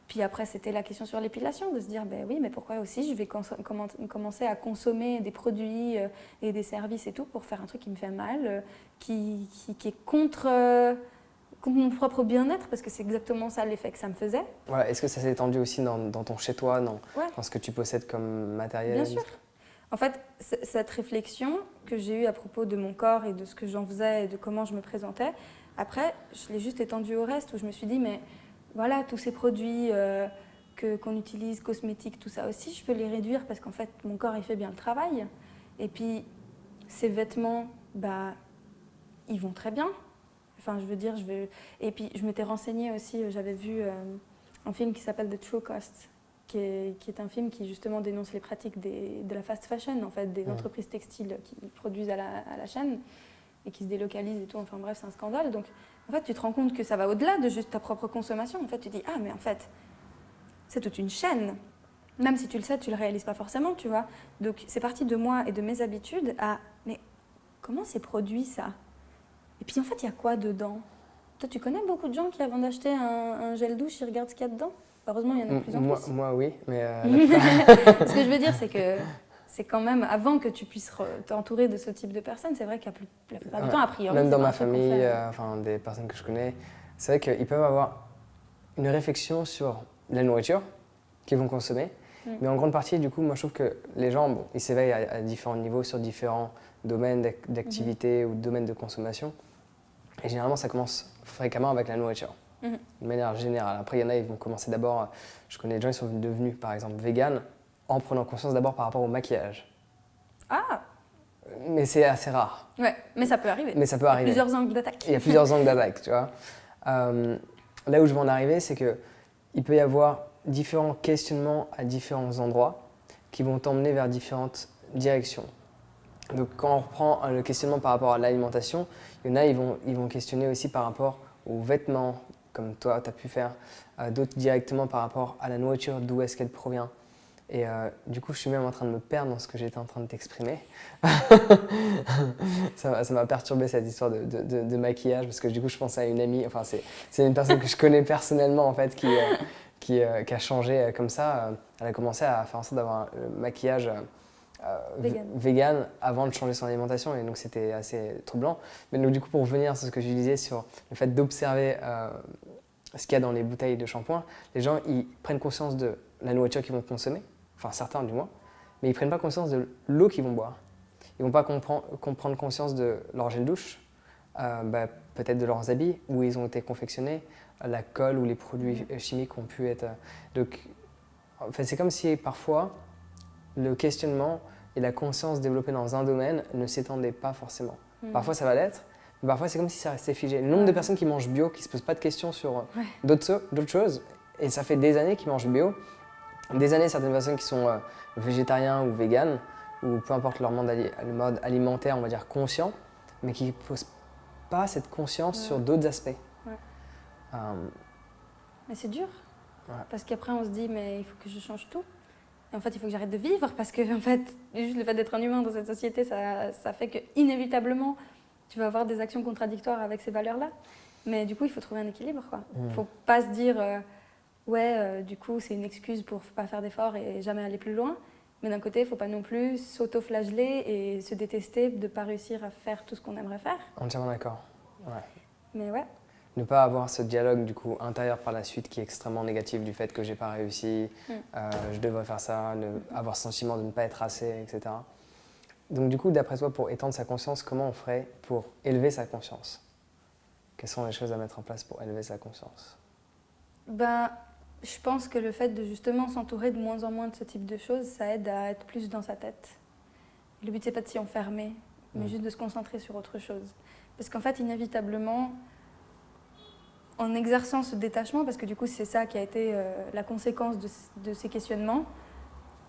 Puis après, c'était la question sur l'épilation, de se dire, ben oui, mais pourquoi aussi je vais commencer à consommer des produits et des services et tout pour faire un truc qui me fait mal, qui est contre mon propre bien-être, parce que c'est exactement ça l'effet que ça me faisait. Voilà. Est-ce que ça s'est étendu aussi dans ton chez-toi, dans Ouais. ce que tu possèdes comme matériel? Bien sûr. En fait, cette réflexion que j'ai eue à propos de mon corps et de ce que j'en faisais et de comment je me présentais, après, je l'ai juste étendue au reste, où je me suis dit, mais voilà, tous ces produits qu'on utilise, cosmétiques, tout ça aussi, je peux les réduire parce qu'en fait, mon corps, il fait bien le travail. Et puis, ces vêtements, ils vont très bien. Enfin, je veux dire, Et puis, je m'étais renseignée aussi, j'avais vu un film qui s'appelle The True Cost, qui est un film qui justement dénonce les pratiques de la fast fashion, en fait, des entreprises textiles qui produisent à la chaîne et qui se délocalisent et tout. Enfin bref, c'est un scandale. Donc, en fait, tu te rends compte que ça va au-delà de juste ta propre consommation. En fait, tu te dis, ah, mais en fait, c'est toute une chaîne. Même si tu le sais, tu le réalises pas forcément, tu vois. Donc, c'est parti de moi et de mes habitudes à, mais comment c'est produit ça? Et puis, en fait, il y a quoi dedans? Toi, tu connais beaucoup de gens qui, avant d'acheter un gel douche, ils regardent ce qu'il y a dedans? Heureusement, il y en a de plus en plus. Moi, oui, mais Ce que je veux dire, c'est que c'est quand même, avant que tu puisses t'entourer de ce type de personnes, c'est vrai que la plupart du temps, a priori, même c'est dans pas ma un truc qu'on famille, fait. enfin des personnes que je connais, c'est vrai qu'ils peuvent avoir une réflexion sur la nourriture qu'ils vont consommer, mais en grande partie, du coup, moi je trouve que les gens, bon, ils s'éveillent à différents niveaux sur différents domaines d'activité ou domaines de consommation, et généralement ça commence fréquemment avec la nourriture. De manière générale. Après, il y en a, ils vont commencer d'abord, je connais des gens qui sont devenus, par exemple, véganes, en prenant conscience d'abord par rapport au maquillage. Ah! Mais c'est assez rare. Ouais, mais ça peut arriver. Mais ça peut arriver. Il y a plusieurs angles d'attaque. Il y a plusieurs angles d'attaque, tu vois. Là où je veux en arriver, c'est qu'il peut y avoir différents questionnements à différents endroits qui vont t'emmener vers différentes directions. Donc, quand on reprend le questionnement par rapport à l'alimentation, il y en a, ils vont questionner aussi par rapport aux vêtements, comme toi, tu as pu faire, d'autres directement par rapport à la nourriture, d'où est-ce qu'elle provient. Et du coup, je suis même en train de me perdre dans ce que j'étais en train de t'exprimer. Ça m'a perturbé cette histoire de maquillage, parce que du coup, je pensais à une amie, enfin, c'est une personne que je connais personnellement, en fait, qui a changé comme ça. Elle a commencé à faire en sorte d'avoir un maquillage vegan avant de changer son alimentation, et donc c'était assez troublant. Mais donc, du coup, pour revenir sur ce que je disais sur le fait d'observer ce qu'il y a dans les bouteilles de shampoing, les gens ils prennent conscience de la nourriture qu'ils vont consommer, enfin certains du moins, mais ils ne prennent pas conscience de l'eau qu'ils vont boire. Ils ne vont pas prendre conscience de leur gel douche, peut-être de leurs habits, où ils ont été confectionnés, la colle ou les produits chimiques ont pu être... Donc, en fait, c'est comme si parfois le questionnement et la conscience développée dans un domaine ne s'étendaient pas forcément. Parfois ça va l'être, mais parfois c'est comme si ça restait figé. Le nombre de personnes qui mangent bio, qui ne se posent pas de questions sur d'autres choses, et ça fait des années qu'ils mangent bio, des années certaines personnes qui sont végétariens ou véganes, ou peu importe leur mode alimentaire, on va dire conscient, mais qui ne posent pas cette conscience sur d'autres aspects. Mais c'est dur, parce qu'après on se dit, mais il faut que je change tout. Et en fait, il faut que j'arrête de vivre parce que en fait, juste le fait d'être un humain dans cette société, ça fait que inévitablement, tu vas avoir des actions contradictoires avec ces valeurs-là. Mais du coup, il faut trouver un équilibre, quoi. Il faut pas se dire, du coup, c'est une excuse pour pas faire d'efforts et jamais aller plus loin. Mais d'un côté, il faut pas non plus s'auto-flageller et se détester de pas réussir à faire tout ce qu'on aimerait faire. Entièrement d'accord. Ouais. Mais ouais. Ne pas avoir ce dialogue du coup intérieur par la suite qui est extrêmement négatif du fait que j'ai pas réussi, je devrais faire ça, avoir ce sentiment de ne pas être assez, etc. Donc du coup, d'après toi, pour étendre sa conscience, comment on ferait pour élever sa conscience? Quelles sont les choses à mettre en place pour élever sa conscience? Je pense que le fait de justement s'entourer de moins en moins de ce type de choses, ça aide à être plus dans sa tête. Le but, c'est pas de s'y enfermer, mais juste de se concentrer sur autre chose. Parce qu'en fait, inévitablement, en exerçant ce détachement, parce que du coup c'est ça qui a été la conséquence de ces questionnements,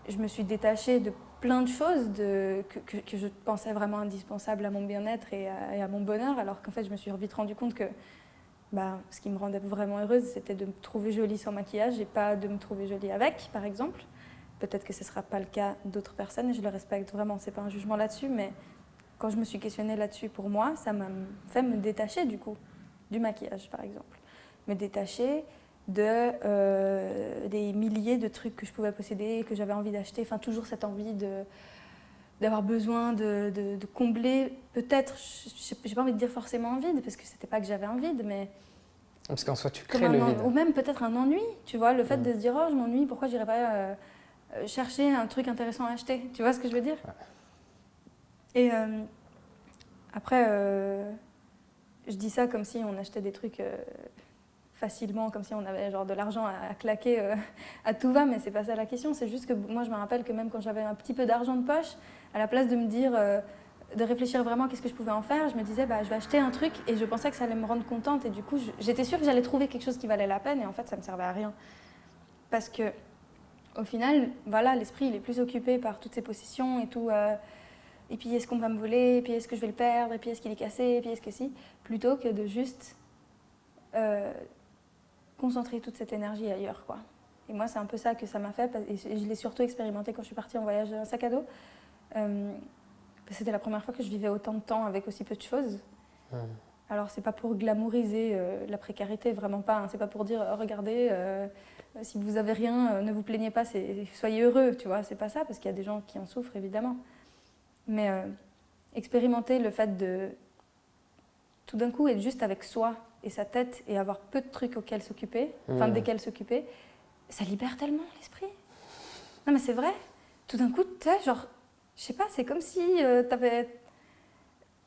je me suis détachée de plein de choses que je pensais vraiment indispensables à mon bien-être et à mon bonheur, alors qu'en fait je me suis vite rendu compte que ce qui me rendait vraiment heureuse, c'était de me trouver jolie sans maquillage et pas de me trouver jolie avec, par exemple. Peut-être que ce ne sera pas le cas d'autres personnes et je le respecte vraiment, c'est pas un jugement là-dessus, mais quand je me suis questionnée là-dessus pour moi, ça m'a fait me détacher du coup, du maquillage par exemple. Me détacher des milliers de trucs que je pouvais posséder, que j'avais envie d'acheter, enfin toujours cette envie d'avoir besoin de combler, peut-être, j'ai pas envie de dire forcément un vide, parce que c'était pas que j'avais un vide, mais... Parce qu'en soi, tu crées le vide. Ou même peut-être un ennui, tu vois, le fait de se dire, oh je m'ennuie, pourquoi j'irais pas chercher un truc intéressant à acheter, tu vois ce que je veux dire? Ouais. Et après, je dis ça comme si on achetait des trucs facilement, comme si on avait genre de l'argent à claquer à tout va, mais c'est pas ça la question. C'est juste que moi je me rappelle que même quand j'avais un petit peu d'argent de poche, à la place de me dire, de réfléchir vraiment à qu'est-ce que je pouvais en faire, je me disais je vais acheter un truc et je pensais que ça allait me rendre contente et du coup j'étais sûre que j'allais trouver quelque chose qui valait la peine et en fait ça me servait à rien. Parce que au final, voilà, l'esprit il est plus occupé par toutes ces possessions et tout. Et puis est-ce qu'on va me voler, et puis est-ce que je vais le perdre, et puis est-ce qu'il est cassé, et puis est-ce que si, plutôt que de juste concentrer toute cette énergie ailleurs, quoi. Et moi, c'est un peu ça que ça m'a fait, et je l'ai surtout expérimenté quand je suis partie en voyage en sac à dos. C'était la première fois que je vivais autant de temps avec aussi peu de choses. Alors, c'est pas pour glamouriser la précarité, vraiment pas. Hein. C'est pas pour dire, regardez, si vous avez rien, ne vous plaignez pas, soyez heureux, tu vois. C'est pas ça, parce qu'il y a des gens qui en souffrent, évidemment. Mais expérimenter le fait de tout d'un coup être juste avec soi et sa tête et avoir peu de trucs auxquels s'occuper, desquels s'occuper, ça libère tellement l'esprit. Non mais c'est vrai. Tout d'un coup, tu sais, genre, je sais pas, c'est comme si t'avais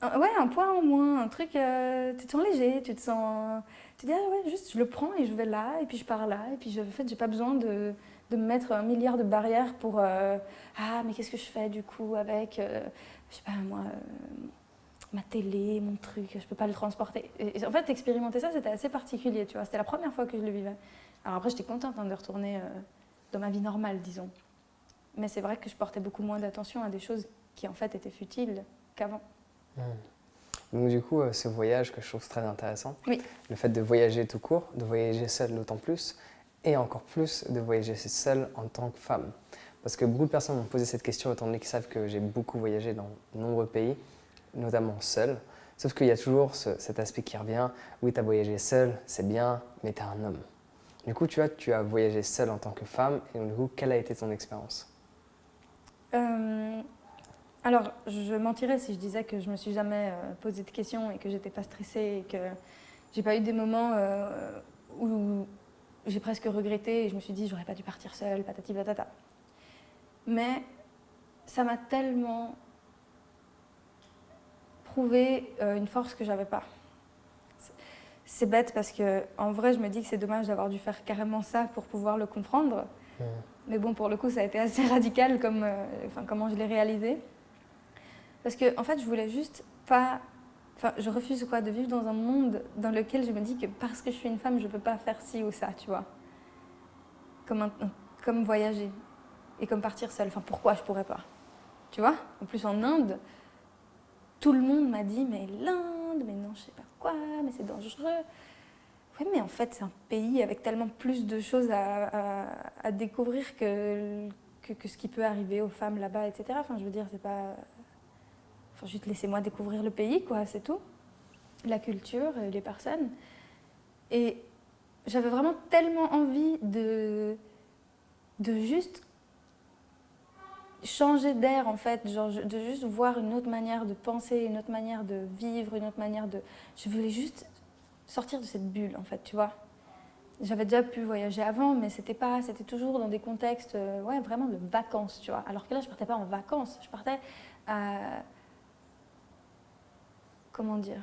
un poids en moins, un truc, tu te sens léger, tu te sens... Tu te dis, ah ouais, juste je le prends et je vais là, et puis je pars là, et puis en fait, j'ai pas besoin de me mettre un milliard de barrières pour... ah, mais qu'est-ce que je fais du coup avec, je sais pas moi... ma télé, mon truc, je peux pas le transporter. Et en fait, expérimenter ça, c'était assez particulier, tu vois. C'était la première fois que je le vivais. Alors après, j'étais contente de retourner dans ma vie normale, disons. Mais c'est vrai que je portais beaucoup moins d'attention à des choses qui, en fait, étaient futiles qu'avant. Donc du coup, ce voyage que je trouve très intéressant, oui. Le fait de voyager tout court, de voyager seule d'autant plus, et encore plus de voyager seule en tant que femme. Parce que beaucoup de personnes m'ont posé cette question, étant donné qu'ils savent que j'ai beaucoup voyagé dans de nombreux pays, notamment seul. Sauf qu'il y a toujours cet aspect qui revient. Oui, tu as voyagé seul, c'est bien, mais tu es un homme. Du coup, tu as voyagé seul en tant que femme. Et donc, du coup, quelle a été ton expérience? Alors, je mentirais si je disais que je me suis jamais posé de questions et que j'étais pas stressée et que j'ai pas eu des moments où j'ai presque regretté et je me suis dit j'aurais pas dû partir seule, patati patata. Mais ça m'a tellement prouvé une force que j'avais pas. C'est bête parce que en vrai, je me dis que c'est dommage d'avoir dû faire carrément ça pour pouvoir le comprendre. Mais bon, pour le coup, ça a été assez radical comment je l'ai réalisé. Parce que en fait, je voulais juste pas... Enfin, je refuse de vivre dans un monde dans lequel je me dis que parce que je suis une femme, je peux pas faire ci ou ça, tu vois. Comme voyager et comme partir seule. Enfin, pourquoi je pourrais pas? Tu vois? En plus, en Inde, tout le monde m'a dit, mais l'Inde, mais non, je sais pas quoi, mais c'est dangereux. Oui, mais en fait, c'est un pays avec tellement plus de choses à découvrir que ce qui peut arriver aux femmes là-bas, etc. Enfin, je veux dire, c'est pas... Enfin, juste laissez-moi découvrir le pays, quoi, c'est tout. La culture, les personnes. Et j'avais vraiment tellement envie de juste changer d'air, en fait, genre de juste voir une autre manière de penser, une autre manière de vivre, une autre manière de... Je voulais juste sortir de cette bulle, en fait, tu vois. J'avais déjà pu voyager avant, mais c'était toujours dans des contextes, vraiment de vacances, tu vois. Alors que là, je partais pas en vacances, je partais à... Comment dire?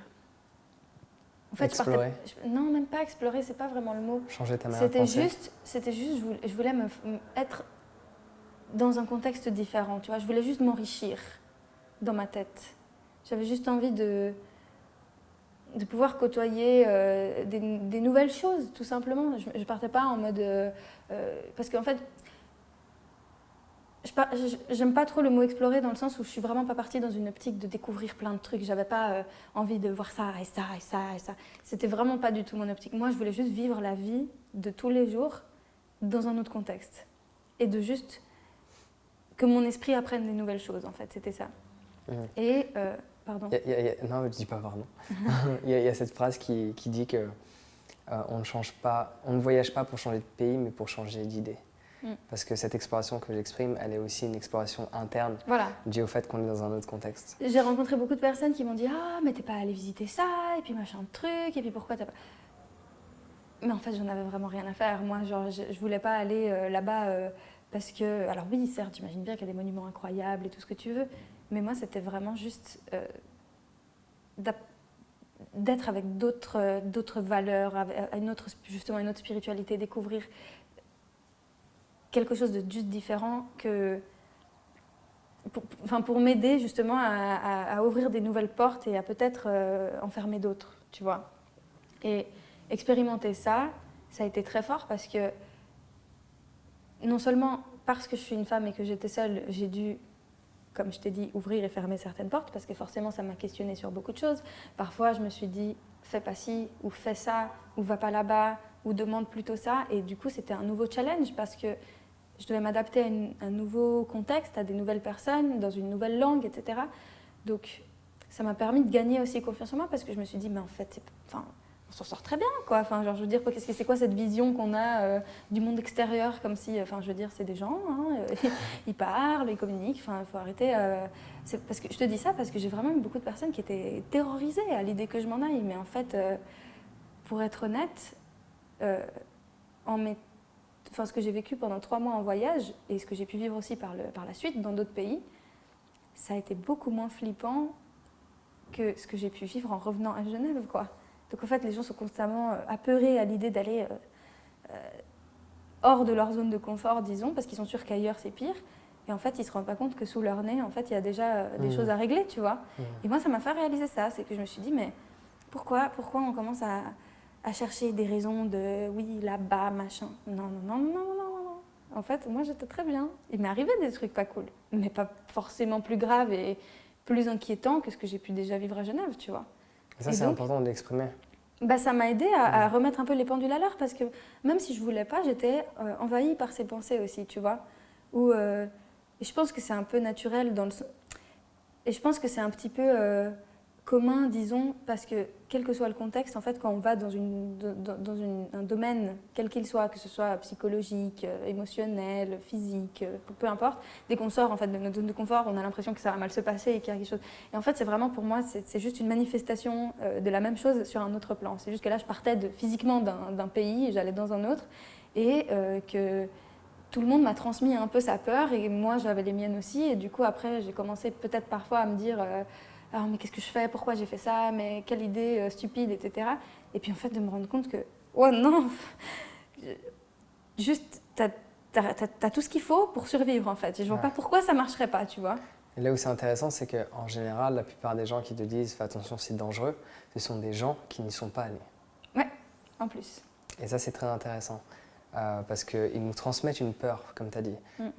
En fait, explorer. Non, même pas explorer, c'est pas vraiment le mot. Changer ta manière de penser. C'était juste, je voulais être dans un contexte différent, tu vois. Je voulais juste m'enrichir dans ma tête. J'avais juste envie de de pouvoir côtoyer des nouvelles choses, tout simplement. Je ne partais pas en mode... parce qu'en fait, j'aime pas trop le mot explorer dans le sens où je suis vraiment pas partie dans une optique de découvrir plein de trucs. J'avais pas envie de voir ça et ça et ça et ça. C'était vraiment pas du tout mon optique. Moi, je voulais juste vivre la vie de tous les jours dans un autre contexte. Et de juste que mon esprit apprenne des nouvelles choses, en fait. C'était ça. Et... pardon. Non, je dis pas pardon. Il y a cette phrase qui dit que on ne voyage pas pour changer de pays, mais pour changer d'idée. Parce que cette exploration que j'exprime, elle est aussi une exploration interne, due au fait qu'on est dans un autre contexte. J'ai rencontré beaucoup de personnes qui m'ont dit « Ah, mais t'es pas allé visiter ça, et puis machin de truc, et puis pourquoi t'as pas... » Mais en fait, j'en avais vraiment rien à faire. Moi, genre, je voulais pas aller là-bas parce que... Alors oui, certes, j'imagine bien qu'il y a des monuments incroyables et tout ce que tu veux, mais moi, c'était vraiment juste d'être avec d'autres valeurs, justement une autre spiritualité, découvrir quelque chose de juste différent que... pour m'aider justement à ouvrir des nouvelles portes et à peut-être en fermer d'autres, tu vois. Et expérimenter ça, ça a été très fort parce que non seulement parce que je suis une femme et que j'étais seule, j'ai dû, comme je t'ai dit, ouvrir et fermer certaines portes parce que forcément ça m'a questionnée sur beaucoup de choses. Parfois je me suis dit fais pas ci ou fais ça ou va pas là-bas ou demande plutôt ça, et du coup c'était un nouveau challenge parce que je devais m'adapter à un nouveau contexte, à des nouvelles personnes, dans une nouvelle langue, etc. Donc ça m'a permis de gagner aussi confiance en moi parce que je me suis dit mais en fait on s'en sort très bien, quoi. Enfin, genre, je veux dire, c'est quoi cette vision qu'on a du monde extérieur, comme si, enfin, je veux dire, c'est des gens, hein, ils parlent, ils communiquent, enfin, il faut arrêter. Parce que je te dis ça parce que j'ai vraiment eu beaucoup de personnes qui étaient terrorisées à l'idée que je m'en aille, mais en fait, pour être honnête, ce que j'ai vécu pendant 3 mois en voyage et ce que j'ai pu vivre aussi par la suite dans d'autres pays, ça a été beaucoup moins flippant que ce que j'ai pu vivre en revenant à Genève, quoi. Donc en fait, les gens sont constamment apeurés à l'idée d'aller hors de leur zone de confort, disons, parce qu'ils sont sûrs qu'ailleurs c'est pire. Et en fait, ils ne se rendent pas compte que sous leur nez, en fait, il y a déjà des choses à régler, tu vois. Et moi, ça m'a fait réaliser ça. C'est que je me suis dit, mais pourquoi on commence à chercher des raisons de oui, là-bas, machin. Non. En fait, moi, j'étais très bien. Il m'est arrivé des trucs pas cool, mais pas forcément plus graves et plus inquiétants que ce que j'ai pu déjà vivre à Genève, tu vois. Ça, c'est important de l'exprimer. Ça m'a aidé à remettre un peu les pendules à l'heure parce que même si je voulais pas, j'étais envahie par ces pensées aussi, tu vois. Et je pense que c'est un peu naturel et je pense que c'est un petit peu commun, disons, parce que quel que soit le contexte, en fait, quand on va dans un domaine, quel qu'il soit, que ce soit psychologique, émotionnel, physique, peu importe, dès qu'on sort en fait, de notre zone de confort, on a l'impression que ça va mal se passer et qu'il y a quelque chose. Et en fait, c'est vraiment pour moi, c'est juste une manifestation de la même chose sur un autre plan. C'est juste que là, je partais physiquement d'un pays et j'allais dans un autre, et que tout le monde m'a transmis un peu sa peur et moi, j'avais les miennes aussi. Et du coup, après, j'ai commencé peut-être parfois à me dire alors, mais qu'est-ce que je fais, pourquoi j'ai fait ça, mais quelle idée stupide, etc. Et puis en fait, de me rendre compte que, oh non, juste, t'as tout ce qu'il faut pour survivre, en fait. Et je vois pas pourquoi ça marcherait pas, tu vois. Et là où c'est intéressant, c'est qu'en général, la plupart des gens qui te disent « fais attention, c'est dangereux », ce sont des gens qui n'y sont pas allés. Ouais, en plus. Et ça, c'est très intéressant. Parce qu'ils nous transmettent une peur, comme tu as dit,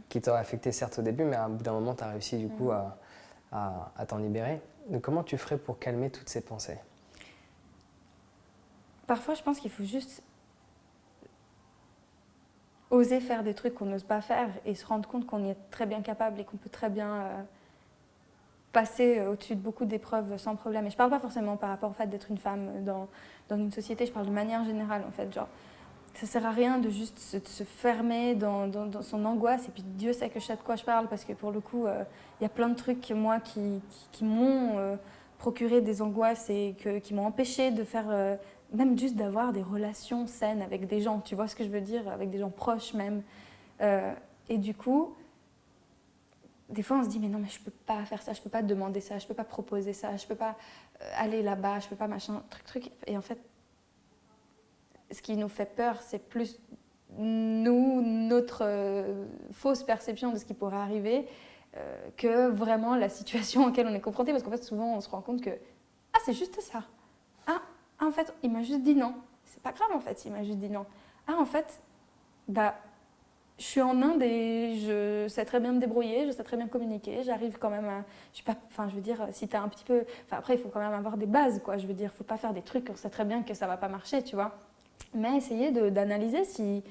qui t'aurait affecté certes au début, mais à bout d'un moment, tu as réussi du coup à t'en libérer. Donc, comment tu ferais pour calmer toutes ces pensées ? Parfois, je pense qu'il faut juste oser faire des trucs qu'on n'ose pas faire et se rendre compte qu'on y est très bien capable et qu'on peut très bien passer au-dessus de beaucoup d'épreuves sans problème. Et je ne parle pas forcément par rapport au fait d'être une femme dans une société, je parle de manière générale, en fait, genre. Ça ne sert à rien de juste se fermer dans son angoisse. Et puis Dieu sait que je sais de quoi je parle parce que pour le coup, y a plein de trucs moi qui m'ont procuré des angoisses et qui m'ont empêché de faire, même juste d'avoir des relations saines avec des gens. Tu vois ce que je veux dire? Avec des gens proches même. Et du coup, des fois on se dit mais non mais je peux pas faire ça, je peux pas demander ça, je peux pas proposer ça, je peux pas aller là-bas, je peux pas machin, truc. Et en fait, ce qui nous fait peur, c'est plus notre fausse perception de ce qui pourrait arriver que vraiment la situation auquel on est confronté. Parce qu'en fait, souvent, on se rend compte que « Ah, c'est juste ça. Ah, en fait, il m'a juste dit non. C'est pas grave en fait, il m'a juste dit non. Ah en fait, bah, je suis en Inde et je sais très bien me débrouiller, je sais très bien communiquer, j'arrive quand même à... Je suis pas, enfin, je veux dire, si t'as un petit peu... Enfin, après, il faut quand même avoir des bases, quoi. Je veux dire, faut pas faire des trucs, on sait très bien que ça va pas marcher, tu vois. Mais essayer d'analyser si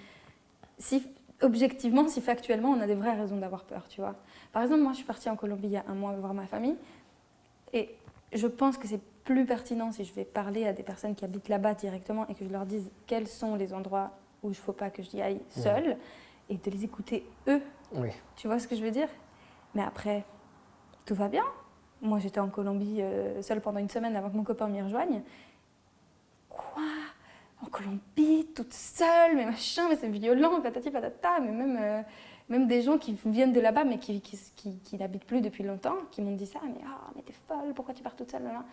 objectivement, si factuellement, on a des vraies raisons d'avoir peur, tu vois. Par exemple, moi, je suis partie en Colombie il y a un mois voir ma famille et je pense que c'est plus pertinent si je vais parler à des personnes qui habitent là-bas directement et que je leur dise quels sont les endroits où il ne faut pas que j'y aille seule et de les écouter eux. Oui. Tu vois ce que je veux dire? Mais après, tout va bien. Moi, j'étais en Colombie seule pendant une semaine avant que mon copain m'y rejoigne. Quoi? En Colombie, toute seule, mais machin, mais c'est violent, patati patata. Mais même des gens qui viennent de là-bas, mais qui n'habitent plus depuis longtemps, qui m'ont dit ça. Mais t'es folle, pourquoi tu pars toute seule là?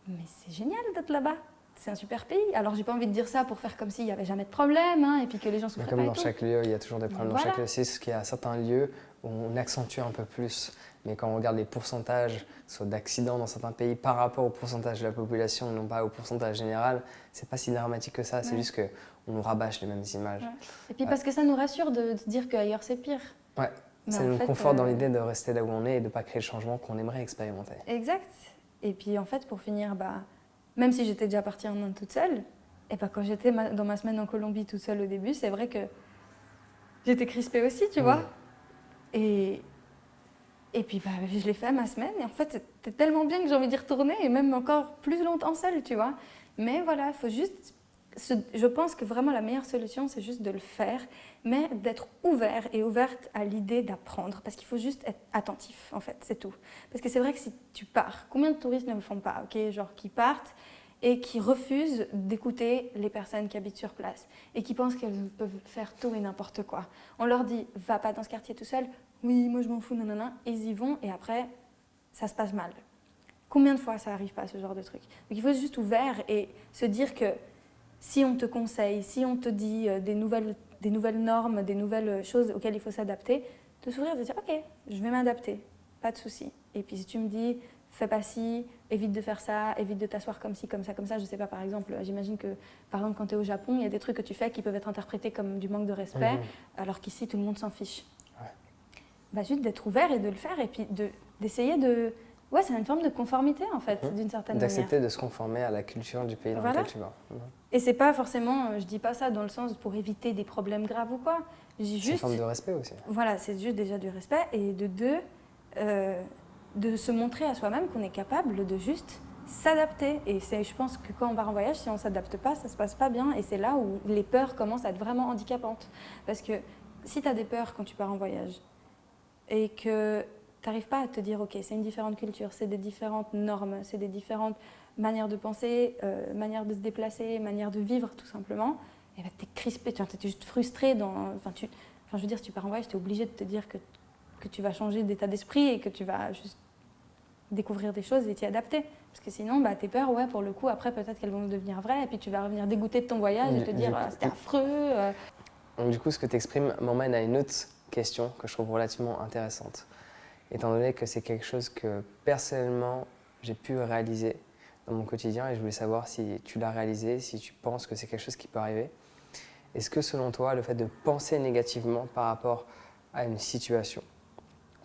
Mais c'est génial d'être là-bas. C'est un super pays. Alors, j'ai pas envie de dire ça pour faire comme s'il n'y avait jamais de problème, hein, et puis que les gens souffraient pas. Comme dans chaque lieu, il y a toujours des problèmes. Voilà. Dans chaque lieu, c'est ce qu'il y a certains lieux où on accentue un peu plus. Mais quand on regarde les pourcentages, soit d'accidents dans certains pays par rapport au pourcentage de la population, non pas au pourcentage général, c'est pas si dramatique que ça. C'est juste qu'on nous rabâche les mêmes images. Ouais. Et puis parce que ça nous rassure de dire qu'ailleurs c'est pire. Ouais. Mais ça en nous fait, conforte dans l'idée de rester là où on est et de ne pas créer le changement qu'on aimerait expérimenter. Exact. Et puis en fait, pour finir, même si j'étais déjà partie en Inde toute seule, et quand j'étais dans ma semaine en Colombie toute seule au début, c'est vrai que j'étais crispée aussi, tu vois. Et puis je l'ai fait ma semaine, et en fait c'était tellement bien que j'ai envie d'y retourner, et même encore plus longtemps seule, tu vois. Mais voilà, il faut juste... Je pense que vraiment la meilleure solution, c'est juste de le faire, mais d'être ouvert et ouverte à l'idée d'apprendre, parce qu'il faut juste être attentif, en fait, c'est tout. Parce que c'est vrai que si tu pars, combien de touristes ne le font pas, ok, genre qui partent et qui refusent d'écouter les personnes qui habitent sur place et qui pensent qu'elles peuvent faire tout et n'importe quoi. On leur dit, va pas dans ce quartier tout seul, oui, moi je m'en fous, nanana, et ils y vont, et après, ça se passe mal. Combien de fois ça n'arrive pas, ce genre de truc? Donc il faut être juste ouvert et se dire que si on te conseille, si on te dit des nouvelles normes, des nouvelles choses auxquelles il faut s'adapter, de s'ouvrir, de dire ok, je vais m'adapter, pas de souci. Et puis si tu me dis fais pas ci, évite de faire ça, évite de t'asseoir comme ci, comme ça, je sais pas, par exemple, j'imagine que par exemple quand tu es au Japon, il y a des trucs que tu fais qui peuvent être interprétés comme du manque de respect, alors qu'ici tout le monde s'en fiche. Ouais. Juste d'être ouvert et de le faire et puis d'essayer de... Ouais, c'est une forme de conformité en fait, d'une certaine manière. D'accepter de se conformer à la culture du pays dans lequel tu vas. Et c'est pas forcément, je dis pas ça dans le sens pour éviter des problèmes graves ou quoi. Je dis juste... C'est une forme de respect aussi. Voilà, c'est juste déjà du respect et de deux, de se montrer à soi-même qu'on est capable de juste s'adapter. Et je pense que quand on part en voyage, si on s'adapte pas, ça se passe pas bien. Et c'est là où les peurs commencent à être vraiment handicapantes. Parce que si tu as des peurs quand tu pars en voyage et que tu n'arrives pas à te dire, ok, c'est une différente culture, c'est des différentes normes, c'est des différentes manières de penser, manières de se déplacer, manières de vivre tout simplement, et tu es crispé, tu es juste frustré. Je veux dire, si tu pars en voyage, tu es obligé de te dire que tu vas changer d'état d'esprit et que tu vas juste découvrir des choses et t'y adapter. Parce que sinon, tes peurs, ouais, pour le coup, après, peut-être qu'elles vont devenir vraies, et puis tu vas revenir dégoûté de ton voyage et te dire, c'était affreux. Donc, du coup, ce que tu exprimes m'emmène à une autre question que je trouve relativement intéressante. Étant donné que c'est quelque chose que personnellement j'ai pu réaliser dans mon quotidien et je voulais savoir si tu l'as réalisé, si tu penses que c'est quelque chose qui peut arriver. Est-ce que selon toi, le fait de penser négativement par rapport à une situation,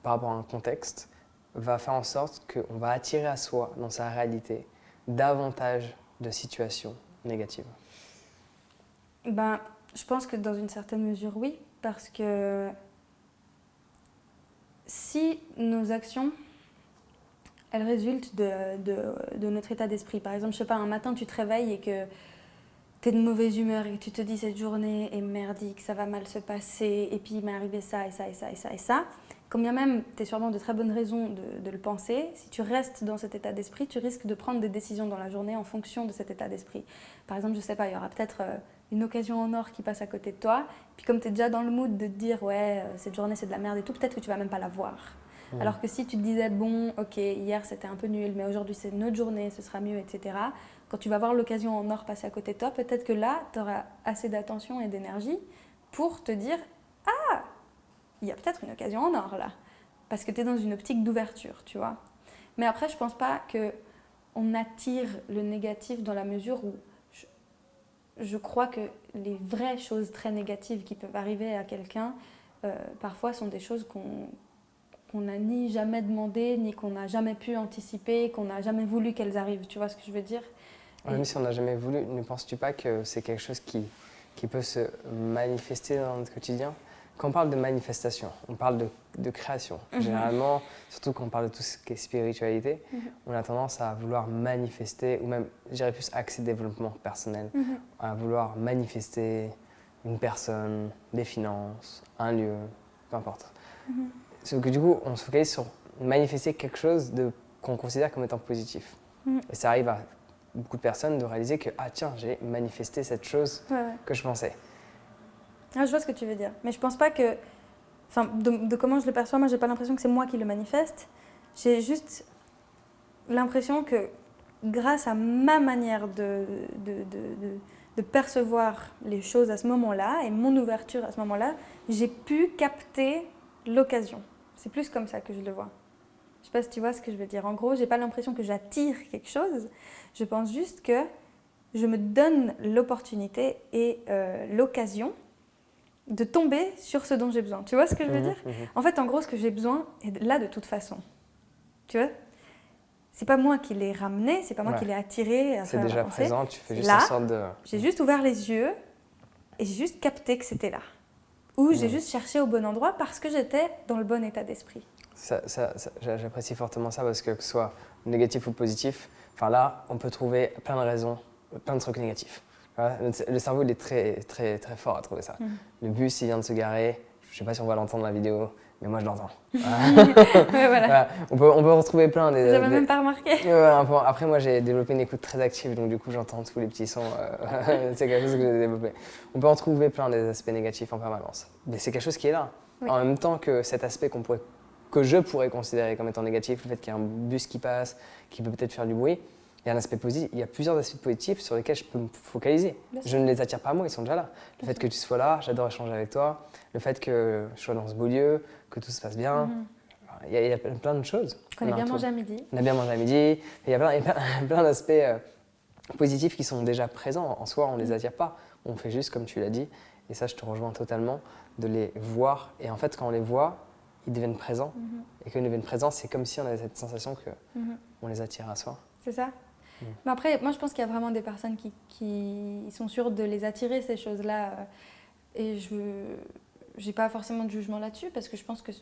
par rapport à un contexte, va faire en sorte qu'on va attirer à soi, dans sa réalité, davantage de situations négatives? Je pense que dans une certaine mesure, oui, parce que si nos actions, elles résultent de notre état d'esprit. Par exemple, je sais pas, un matin, tu te réveilles et que tu es de mauvaise humeur et que tu te dis cette journée est merdique, ça va mal se passer, et puis il m'est arrivé ça et ça et ça et ça et ça. Quand bien même tu as sûrement de très bonnes raisons de le penser, si tu restes dans cet état d'esprit, tu risques de prendre des décisions dans la journée en fonction de cet état d'esprit. Par exemple, je sais pas, il y aura peut-être une occasion en or qui passe à côté de toi, puis comme tu es déjà dans le mood de te dire ouais, cette journée c'est de la merde et tout, peut-être que tu vas même pas la voir. Alors que si tu te disais bon, ok, hier c'était un peu nul, mais aujourd'hui c'est une autre journée, ce sera mieux, etc. Quand tu vas voir l'occasion en or passer à côté de toi, peut-être que là, tu auras assez d'attention et d'énergie pour te dire « Ah, il y a peut-être une occasion en or là ». Parce que tu es dans une optique d'ouverture, tu vois. Mais après, je pense pas que on attire le négatif dans la mesure où je crois que les vraies choses très négatives qui peuvent arriver à quelqu'un, parfois sont des choses qu'on n'a ni jamais demandé, ni qu'on n'a jamais pu anticiper, qu'on n'a jamais voulu qu'elles arrivent. Tu vois ce que je veux dire? Même si on n'a jamais voulu, ne penses-tu pas que c'est quelque chose qui peut se manifester dans notre quotidien? Quand on parle de manifestation, on parle de création. Généralement, surtout quand on parle de tout ce qui est spiritualité, on a tendance à vouloir manifester, ou même, je dirais plus accès développement personnel, à vouloir manifester une personne, des finances, un lieu, peu importe. Sauf que du coup, on se focalise sur manifester quelque chose qu'on considère comme étant positif. Et ça arrive à beaucoup de personnes de réaliser que, ah tiens, j'ai manifesté cette chose que je pensais. Ah, je vois ce que tu veux dire. Mais je pense pas que... Enfin, de comment je le perçois, moi, j'ai pas l'impression que c'est moi qui le manifeste. J'ai juste l'impression que grâce à ma manière de percevoir les choses à ce moment-là et mon ouverture à ce moment-là, j'ai pu capter l'occasion. C'est plus comme ça que je le vois. Je sais pas si tu vois ce que je veux dire. En gros, j'ai pas l'impression que j'attire quelque chose. Je pense juste que je me donne l'opportunité et l'occasion de tomber sur ce dont j'ai besoin. Tu vois ce que je veux dire? En fait, en gros, ce que j'ai besoin est là de toute façon. Tu vois? C'est pas moi qui l'ai ramené, c'est pas moi qui l'ai attiré. C'est déjà présent, tu fais juste là, en sorte de... J'ai juste ouvert les yeux et j'ai juste capté que c'était là. Ou j'ai juste cherché au bon endroit parce que j'étais dans le bon état d'esprit. J'apprécie fortement ça parce que ce soit négatif ou positif, enfin là, on peut trouver plein de raisons, plein de trucs négatifs. Le cerveau, il est très, très, très fort à trouver ça. Le bus, il vient de se garer. Je ne sais pas si on va l'entendre dans la vidéo, mais moi, je l'entends. Voilà. On peut retrouver plein des... J'avais même pas remarqué. Après, moi, j'ai développé une écoute très active, donc du coup, j'entends tous les petits sons. C'est quelque chose que j'ai développé. On peut en trouver plein des aspects négatifs en permanence. Mais c'est quelque chose qui est là. Oui. En même temps que cet aspect que je pourrais considérer comme étant négatif, le fait qu'il y ait un bus qui passe, qui peut peut-être faire du bruit, il y a un aspect positif, il y a plusieurs aspects positifs sur lesquels je peux me focaliser. Je ne les attire pas à moi, ils sont déjà là. Le fait que tu sois là, j'adore échanger avec toi. Le fait que je sois dans ce beau lieu, que tout se passe bien. Il y a plein de choses. Qu'on ait bien mangé à midi. On a bien mangé à midi. Il y a plein d'aspects positifs qui sont déjà présents. En soi, on ne les attire pas. On fait juste comme tu l'as dit. Et ça, je te rejoins totalement, de les voir. Et en fait, quand on les voit, ils deviennent présents. Et quand ils deviennent présents, c'est comme si on avait cette sensation qu'on les attire à soi. C'est ça. Mais après, moi je pense qu'il y a vraiment des personnes qui sont sûres de les attirer, ces choses-là. Et je n'ai pas forcément de jugement là-dessus, parce que je pense que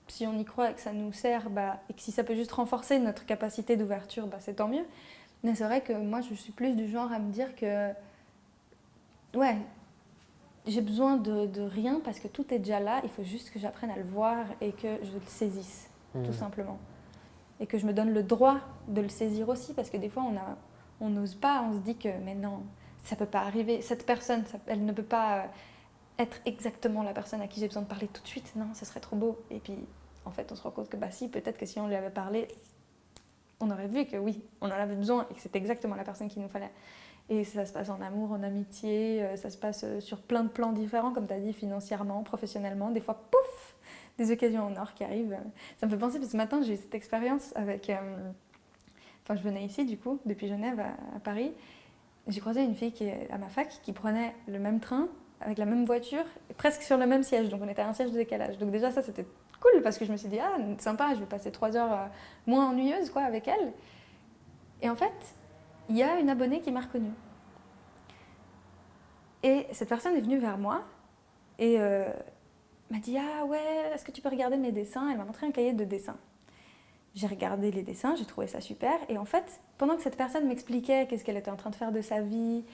si on y croit et que ça nous sert, et que si ça peut juste renforcer notre capacité d'ouverture, c'est tant mieux. Mais c'est vrai que moi je suis plus du genre à me dire que ouais, j'ai besoin de rien parce que tout est déjà là, il faut juste que j'apprenne à le voir et que je le saisisse, tout simplement. Et que je me donne le droit de le saisir aussi, parce que des fois on n'ose pas, on se dit que mais non, ça peut pas arriver, cette personne, elle ne peut pas être exactement la personne à qui j'ai besoin de parler tout de suite, non, ce serait trop beau. Et puis en fait on se rend compte que si, peut-être que si on lui avait parlé, on aurait vu que oui, on en avait besoin et que c'était exactement la personne qu'il nous fallait. Et ça se passe en amour, en amitié, ça se passe sur plein de plans différents, comme tu as dit, financièrement, professionnellement, des fois, pouf, des occasions en or qui arrivent. Ça me fait penser, parce que ce matin, j'ai eu cette expérience avec... je venais ici, du coup, depuis Genève à Paris. J'ai croisé une fille qui est à ma fac qui prenait le même train, avec la même voiture, presque sur le même siège. Donc, on était à un siège de décalage. Donc, déjà, ça, c'était cool, parce que je me suis dit, ah, sympa, je vais passer 3 heures moins ennuyeuses, quoi, avec elle. Et en fait, il y a une abonnée qui m'a reconnue. Et cette personne est venue vers moi et... m'a dit « Ah ouais, est-ce que tu peux regarder mes dessins ?» Elle m'a montré un cahier de dessins. J'ai regardé les dessins, j'ai trouvé ça super. Et en fait, pendant que cette personne m'expliquait qu'est-ce qu'elle était en train de faire de sa vie,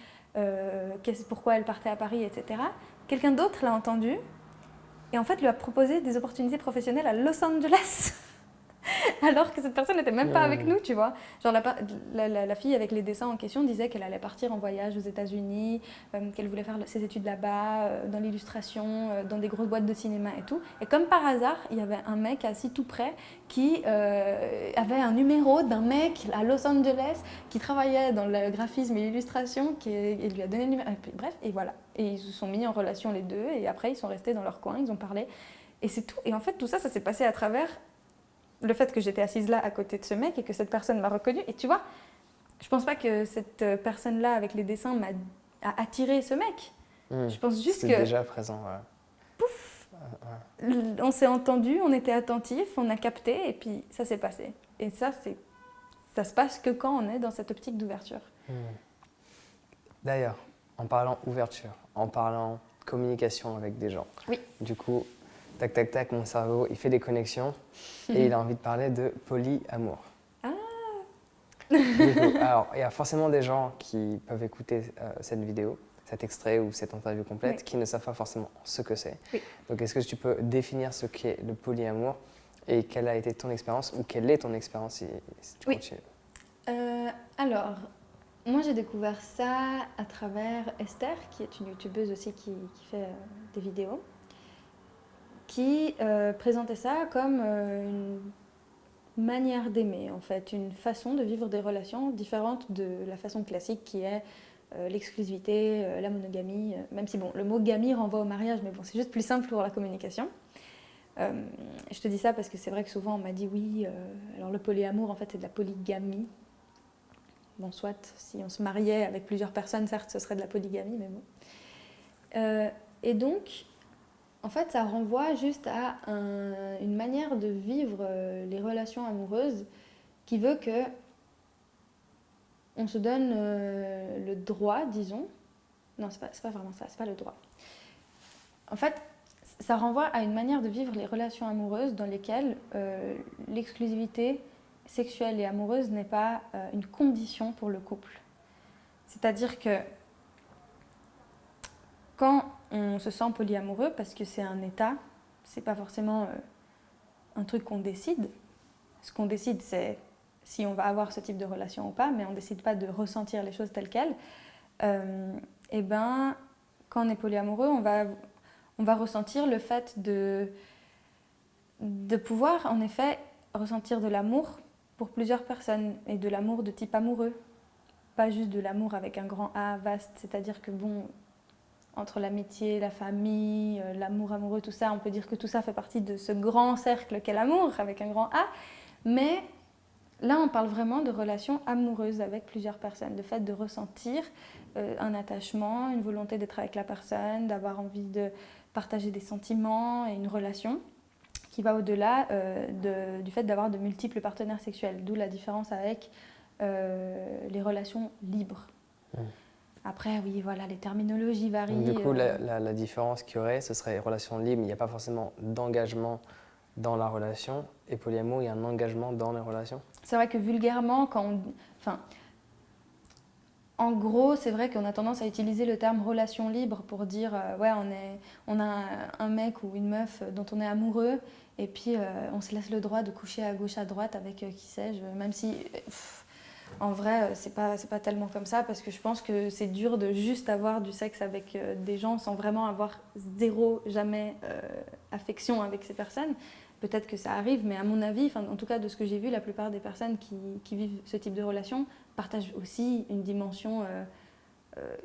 pourquoi elle partait à Paris, etc., quelqu'un d'autre l'a entendu et en fait lui a proposé des opportunités professionnelles à Los Angeles. Alors que cette personne n'était même pas avec nous, tu vois. Genre la fille avec les dessins en question disait qu'elle allait partir en voyage aux États-Unis, qu'elle voulait faire ses études là-bas, dans l'illustration, dans des grosses boîtes de cinéma et tout. Et comme par hasard, il y avait un mec assis tout près qui avait un numéro d'un mec à Los Angeles qui travaillait dans le graphisme et l'illustration, et lui a donné le numéro. Et puis, bref, et voilà. Et ils se sont mis en relation les deux, et après ils sont restés dans leur coin, ils ont parlé. Et c'est tout. Et en fait, tout ça, ça s'est passé à travers le fait que j'étais assise là à côté de ce mec et que cette personne m'a reconnue. Et tu vois, je pense pas que cette personne-là avec les dessins a attiré ce mec. Je pense juste c'est que déjà présent. on s'est entendu, on était attentifs, on a capté et puis ça s'est passé. Et ça se passe que quand on est dans cette optique d'ouverture. D'ailleurs, en parlant ouverture, en parlant communication avec des gens, oui. Du coup, tac, tac, tac, mon cerveau, il fait des connexions et il a envie de parler de polyamour. Ah. Du coup, alors, il y a forcément des gens qui peuvent écouter cette vidéo, cet extrait ou cette interview complète, oui. qui ne savent pas forcément ce que c'est. Oui. Donc, est-ce que tu peux définir ce qu'est le polyamour et quelle a été ton expérience ou quelle est ton expérience si tu continues? Alors, moi j'ai découvert ça à travers Esther, qui est une youtubeuse aussi qui fait des vidéos, qui présentait ça comme une manière d'aimer, en fait, une façon de vivre des relations différentes de la façon classique qui est l'exclusivité, la monogamie, même si bon, le mot gamie renvoie au mariage, mais bon, c'est juste plus simple pour la communication. Je te dis ça parce que c'est vrai que souvent on m'a dit oui, alors le polyamour en fait c'est de la polygamie. Bon, soit si on se mariait avec plusieurs personnes, certes ce serait de la polygamie, mais bon. Et donc, en fait, ça renvoie juste à une manière de vivre les relations amoureuses qui veut que on se donne le droit, disons. Non, c'est pas vraiment ça, c'est pas le droit. En fait, ça renvoie à une manière de vivre les relations amoureuses dans lesquelles l'exclusivité sexuelle et amoureuse n'est pas une condition pour le couple. C'est-à-dire que quand on se sent polyamoureux, parce que c'est un état, c'est pas forcément un truc qu'on décide. Ce qu'on décide, c'est si on va avoir ce type de relation ou pas, mais on décide pas de ressentir les choses telles quelles. Et ben, quand on est polyamoureux, on va ressentir le fait de pouvoir, en effet, ressentir de l'amour pour plusieurs personnes et de l'amour de type amoureux. Pas juste de l'amour avec un grand A vaste, c'est-à-dire que bon, entre l'amitié, la famille, l'amour amoureux, tout ça, on peut dire que tout ça fait partie de ce grand cercle qu'est l'amour avec un grand A. Mais là, on parle vraiment de relations amoureuses avec plusieurs personnes, le fait de ressentir un attachement, une volonté d'être avec la personne, d'avoir envie de partager des sentiments et une relation qui va au-delà du fait d'avoir de multiples partenaires sexuels, d'où la différence avec les relations libres. Après, oui, voilà, les terminologies varient. Donc, du coup, la différence qu'il y aurait, ce serait relations libres, il n'y a pas forcément d'engagement dans la relation, et polyamour, il y a un engagement dans les relations. C'est vrai que vulgairement, en gros, c'est vrai qu'on a tendance à utiliser le terme relation libre pour dire ouais, on a un mec ou une meuf dont on est amoureux et puis on se laisse le droit de coucher à gauche, à droite avec qui sais-je, même si en vrai c'est pas tellement comme ça parce que je pense que c'est dur de juste avoir du sexe avec des gens sans vraiment avoir jamais affection avec ces personnes. Peut-être que ça arrive, mais à mon avis, en tout cas de ce que j'ai vu, la plupart des personnes qui vivent ce type de relation partagent aussi une dimension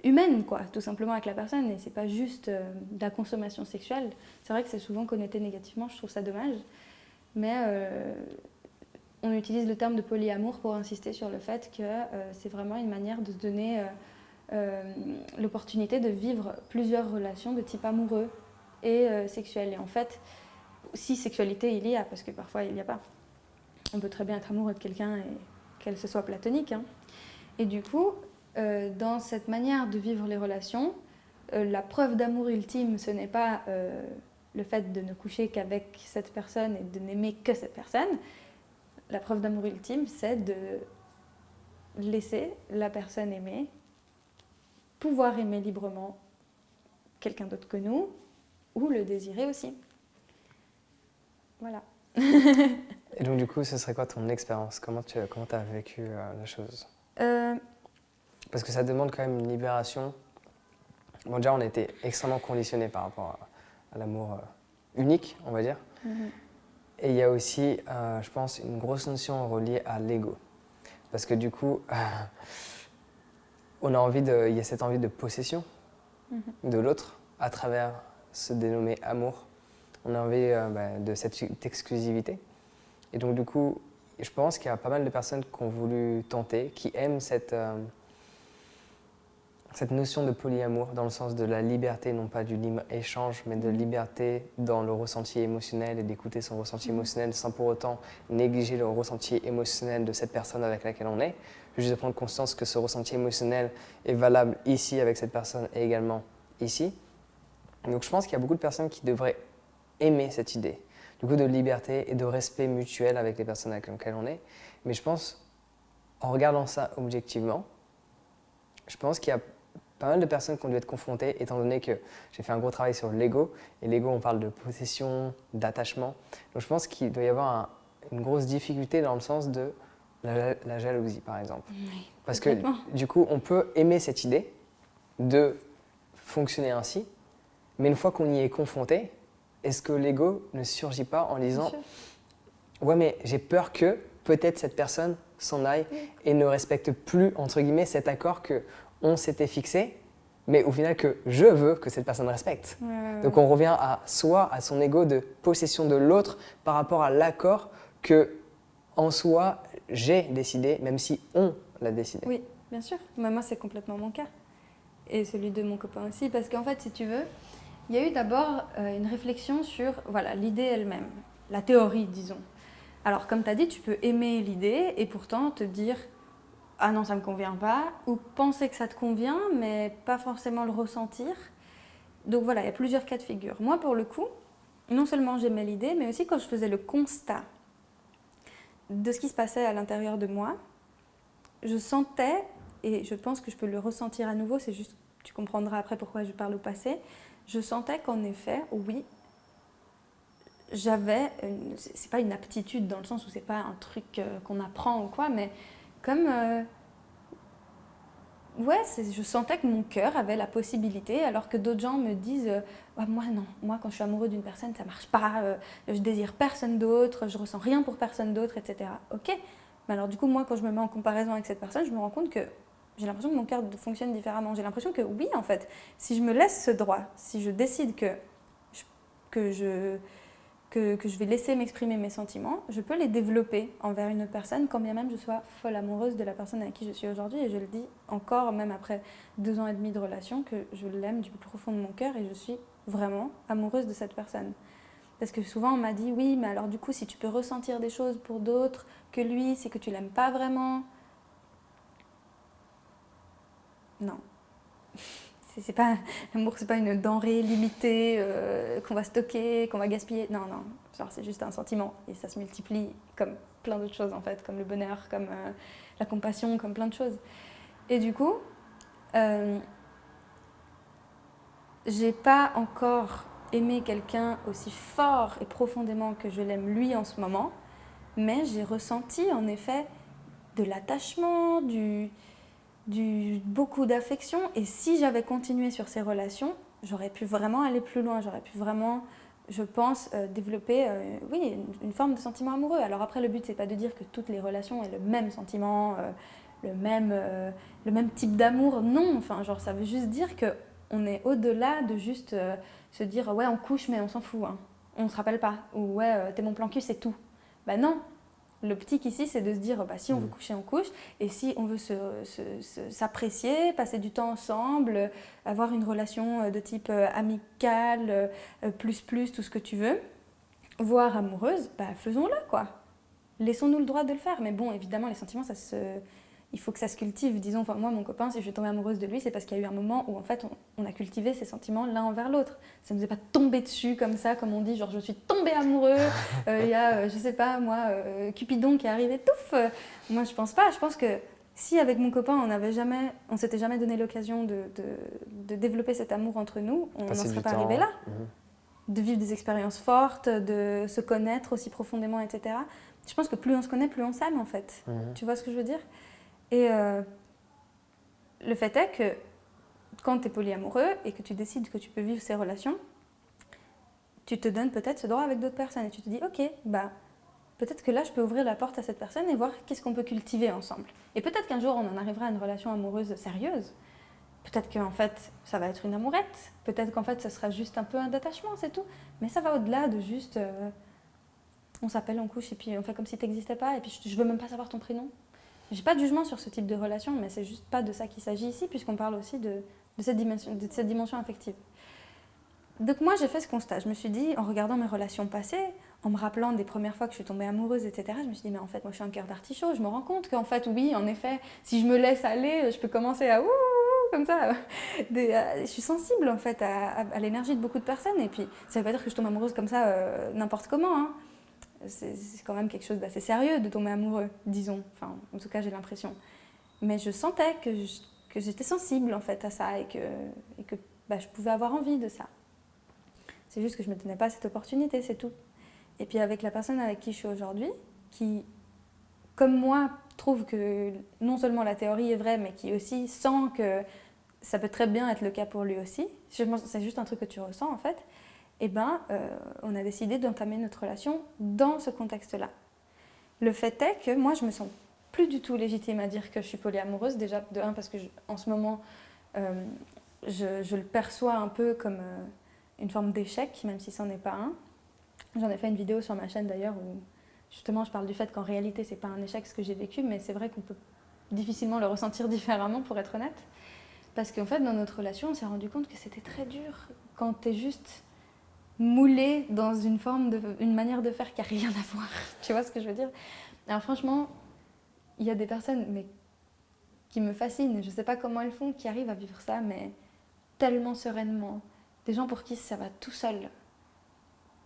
humaine, quoi, tout simplement avec la personne. Et c'est pas juste de la consommation sexuelle. C'est vrai que c'est souvent connoté négativement, je trouve ça dommage. Mais on utilise le terme de polyamour pour insister sur le fait que c'est vraiment une manière de se donner l'opportunité de vivre plusieurs relations de type amoureux et sexuel. Et en fait, si sexualité il y a, parce que parfois il n'y a pas. On peut très bien être amoureux de quelqu'un et qu'elle se soit platonique. Hein. Et du coup, dans cette manière de vivre les relations, la preuve d'amour ultime, ce n'est pas le fait de ne coucher qu'avec cette personne et de n'aimer que cette personne. La preuve d'amour ultime, c'est de laisser la personne aimer, pouvoir aimer librement quelqu'un d'autre que nous, ou le désirer aussi. Voilà. Et donc, du coup, ce serait quoi ton expérience? Comment tu as vécu la chose? Parce que ça demande quand même une libération. Bon, déjà, on a été extrêmement conditionnés par rapport à l'amour unique, on va dire. Et il y a aussi, je pense, une grosse notion reliée à l'ego. Parce que du coup, il y a cette envie de possession de l'autre à travers ce dénommé amour. On a envie de cette exclusivité. Et donc, du coup, je pense qu'il y a pas mal de personnes qui ont voulu tenter, qui aiment cette notion de polyamour dans le sens de la liberté, non pas du libre échange, mais de liberté dans le ressenti émotionnel et d'écouter son ressenti émotionnel sans pour autant négliger le ressenti émotionnel de cette personne avec laquelle on est. Juste de prendre conscience que ce ressenti émotionnel est valable ici avec cette personne et également ici. Donc je pense qu'il y a beaucoup de personnes qui devraient aimer cette idée, du coup de liberté et de respect mutuel avec les personnes avec lesquelles on est. Mais je pense, en regardant ça objectivement, je pense qu'il y a pas mal de personnes qui ont dû être confrontées, étant donné que j'ai fait un gros travail sur l'ego. Et l'ego, on parle de possession, d'attachement. Donc je pense qu'il doit y avoir une grosse difficulté dans le sens de la jalousie, par exemple. Oui, parce que du coup, on peut aimer cette idée de fonctionner ainsi, mais une fois qu'on y est confronté, est-ce que l'ego ne surgit pas en disant « Ouais, mais j'ai peur que peut-être cette personne s'en aille et ne respecte plus, entre guillemets, cet accord qu'on s'était fixé, mais au final que je veux que cette personne respecte. » Donc on revient à soi, à son ego de possession de l'autre par rapport à l'accord que, en soi, j'ai décidé, même si on l'a décidé. Oui, bien sûr. Mais moi, c'est complètement mon cas. Et celui de mon copain aussi. Parce qu'en fait, si tu veux, il y a eu d'abord une réflexion sur l'idée elle-même, la théorie, disons. Alors, comme tu as dit, tu peux aimer l'idée et pourtant te dire « Ah non, ça ne me convient pas » ou penser que ça te convient, mais pas forcément le ressentir. Donc voilà, il y a plusieurs cas de figure. Moi, pour le coup, non seulement j'aimais l'idée, mais aussi quand je faisais le constat de ce qui se passait à l'intérieur de moi, je sentais, et je pense que je peux le ressentir à nouveau, c'est juste, tu comprendras après pourquoi je parle au passé, je sentais qu'en effet, oui, j'avais, c'est pas une aptitude dans le sens où c'est pas un truc qu'on apprend ou quoi, mais comme, je sentais que mon cœur avait la possibilité, alors que d'autres gens me disent, moi non, moi quand je suis amoureux d'une personne, ça marche pas, je désire personne d'autre, je ressens rien pour personne d'autre, etc. Ok, mais alors du coup, moi quand je me mets en comparaison avec cette personne, je me rends compte que j'ai l'impression que mon cœur fonctionne différemment. J'ai l'impression que oui, en fait, si je me laisse ce droit, si je décide que je vais laisser m'exprimer mes sentiments, je peux les développer envers une autre personne, quand bien même je sois folle amoureuse de la personne avec qui je suis aujourd'hui. Et je le dis encore, même après 2 ans et demi de relation, que je l'aime du plus profond de mon cœur et je suis vraiment amoureuse de cette personne. Parce que souvent on m'a dit, oui, mais alors du coup, si tu peux ressentir des choses pour d'autres que lui, c'est que tu l'aimes pas vraiment. Non. C'est pas, l'amour, c'est pas une denrée limitée qu'on va stocker, qu'on va gaspiller. Non, non. Genre, c'est juste un sentiment et ça se multiplie comme plein d'autres choses en fait, comme le bonheur, comme la compassion, comme plein de choses. Et du coup, j'ai pas encore aimé quelqu'un aussi fort et profondément que je l'aime lui en ce moment, mais j'ai ressenti en effet de l'attachement, beaucoup d'affection, et si j'avais continué sur ces relations, j'aurais pu vraiment aller plus loin, j'aurais pu vraiment, je pense, développer une forme de sentiment amoureux. Alors après, le but, c'est pas de dire que toutes les relations aient le même sentiment, le même type d'amour, non, enfin, genre, ça veut juste dire qu'on est au-delà de juste se dire, ouais, on couche, mais on s'en fout, hein. On se rappelle pas, ou ouais, t'es mon plan cul, c'est tout. Bah non. L'optique ici, c'est de se dire, si on veut coucher, on couche. Et si on veut s'apprécier, passer du temps ensemble, avoir une relation de type amical, plus, tout ce que tu veux, voire amoureuse, faisons-le, quoi. Laissons-nous le droit de le faire. Mais bon, évidemment, les sentiments, il faut que ça se cultive. Disons, moi, mon copain, si je suis tombée amoureuse de lui, c'est parce qu'il y a eu un moment où, en fait, on a cultivé ces sentiments l'un envers l'autre. Ça ne nous est pas tombé dessus comme ça, comme on dit, genre je suis tombée amoureux, il y a, je sais pas, moi, Cupidon qui est arrivé, touf. Moi, je pense pas. Je pense que si, avec mon copain, on s'était jamais donné l'occasion de développer cet amour entre nous, on n'en serait pas arrivé là. De vivre des expériences fortes, de se connaître aussi profondément, etc. Je pense que plus on se connaît, plus on s'aime, en fait. Tu vois ce que je veux dire ? Et le fait est que quand tu es polyamoureux et que tu décides que tu peux vivre ces relations, tu te donnes peut-être ce droit avec d'autres personnes et tu te dis, ok, peut-être que là je peux ouvrir la porte à cette personne et voir qu'est-ce qu'on peut cultiver ensemble. Et peut-être qu'un jour on en arrivera à une relation amoureuse sérieuse. Peut-être qu'en fait ça va être une amourette. Peut-être qu'en fait ça sera juste un peu un attachement, c'est tout. Mais ça va au-delà de juste on s'appelle, on couche et puis on fait comme si tu n'existais pas et puis je veux même pas savoir ton prénom. J'ai pas de jugement sur ce type de relation, mais c'est juste pas de ça qu'il s'agit ici, puisqu'on parle aussi de cette dimension affective. Donc moi, j'ai fait ce constat. Je me suis dit, en regardant mes relations passées, en me rappelant des premières fois que je suis tombée amoureuse, etc., je me suis dit, mais en fait, moi, je suis un cœur d'artichaut. Je me rends compte qu'en fait, oui, en effet, si je me laisse aller, je peux commencer à ouh, comme ça. Je suis sensible, en fait, à l'énergie de beaucoup de personnes. Et puis, ça veut pas dire que je tombe amoureuse comme ça, n'importe comment, hein. C'est quand même quelque chose d'assez sérieux de tomber amoureux, disons. Enfin, en tout cas, j'ai l'impression. Mais je sentais que j'étais sensible, en fait, à ça et que je pouvais avoir envie de ça. C'est juste que je ne me donnais pas cette opportunité, c'est tout. Et puis avec la personne avec qui je suis aujourd'hui, qui, comme moi, trouve que non seulement la théorie est vraie, mais qui aussi sent que ça peut très bien être le cas pour lui aussi, c'est juste un truc que tu ressens en fait, et on a décidé d'entamer notre relation dans ce contexte-là. Le fait est que moi, je me sens plus du tout légitime à dire que je suis polyamoureuse, déjà de un parce que en ce moment, je le perçois un peu comme une forme d'échec, même si c'en est pas un. J'en ai fait une vidéo sur ma chaîne d'ailleurs où justement je parle du fait qu'en réalité c'est pas un échec ce que j'ai vécu, mais c'est vrai qu'on peut difficilement le ressentir différemment pour être honnête. Parce qu'en fait dans notre relation on s'est rendu compte que c'était très dur quand t'es juste moulé dans une manière de faire qui n'a rien à voir. Tu vois ce que je veux dire? Alors franchement, il y a des personnes qui me fascinent, je sais pas comment elles font, qui arrivent à vivre ça, mais tellement sereinement. Des gens pour qui ça va tout seul.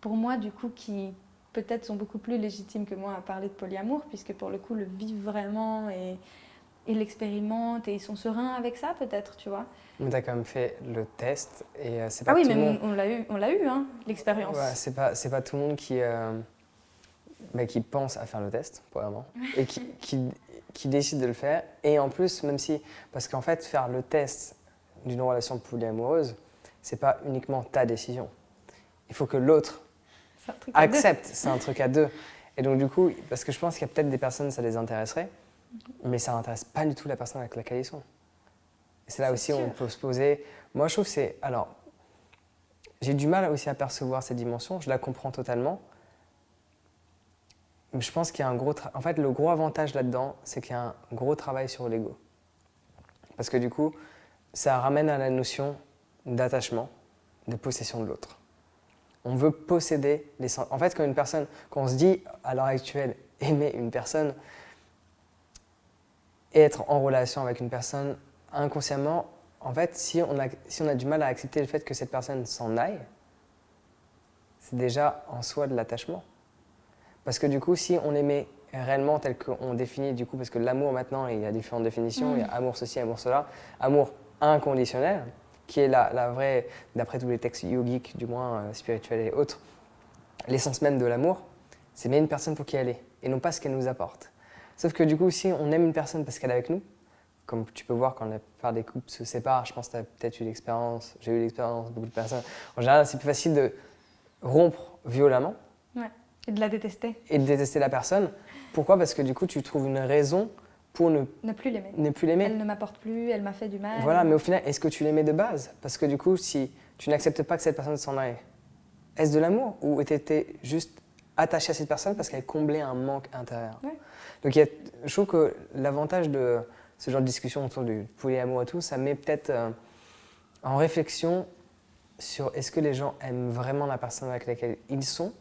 Pour moi, du coup, qui peut-être sont beaucoup plus légitimes que moi à parler de polyamour, puisque pour le coup, le vivent vraiment et l'expérimentent et ils sont sereins avec ça, peut-être, tu vois. Mais t'as quand même fait le test et c'est pas Ah oui, tout le mais monde. on l'a eu, hein, l'expérience. Ouais, c'est pas tout le monde qui pense à faire le test, probablement, et qui décide de le faire. Et en plus, même si. Parce qu'en fait, faire le test d'une relation polyamoureuse, c'est pas uniquement ta décision. Il faut que l'autre accepte, c'est un truc à deux. Et donc, du coup, parce que je pense qu'il y a peut-être des personnes, ça les intéresserait, mais ça n'intéresse pas du tout la personne avec laquelle ils sont. Et c'est là aussi où on peut se poser. Moi, je trouve que c'est. Alors, j'ai du mal aussi à percevoir cette dimension, je la comprends totalement. Mais je pense qu'il y a un gros. En fait, le gros avantage là-dedans, c'est qu'il y a un gros travail sur l'ego. Parce que du coup, ça ramène à la notion d'attachement, de possession de l'autre. On veut posséder les sentiments. En fait, quand on se dit à l'heure actuelle aimer une personne et être en relation avec une personne inconsciemment, en fait, si on a du mal à accepter le fait que cette personne s'en aille, c'est déjà en soi de l'attachement. Parce que du coup, si on aimait réellement tel qu'on définit, du coup, parce que l'amour maintenant, il y a différentes définitions, il y a amour ceci, amour cela, amour inconditionnel, qui est la vraie, d'après tous les textes yogiques, du moins spirituels et autres, l'essence même de l'amour, c'est aimer une personne pour qui elle est, et non pas ce qu'elle nous apporte. Sauf que du coup, si on aime une personne parce qu'elle est avec nous, comme tu peux voir quand la plupart des couples se séparent, je pense que tu as peut-être eu l'expérience, j'ai eu l'expérience, beaucoup de personnes, en général, c'est plus facile de rompre violemment. Ouais. Et de la détester. Et de détester la personne. Pourquoi? Parce que du coup, tu trouves une raison pour ne plus l'aimer. Elle ne m'apporte plus, elle m'a fait du mal. Voilà, mais au final, est-ce que tu l'aimais de base? Parce que du coup, si tu n'acceptes pas que cette personne s'en aille, est-ce de l'amour? Ou étais juste attaché à cette personne parce qu'elle comblait un manque intérieur? Ouais. Donc je trouve que l'avantage de ce genre de discussion autour du polyamour et tout, ça met peut-être en réflexion sur est-ce que les gens aiment vraiment la personne avec laquelle ils sont,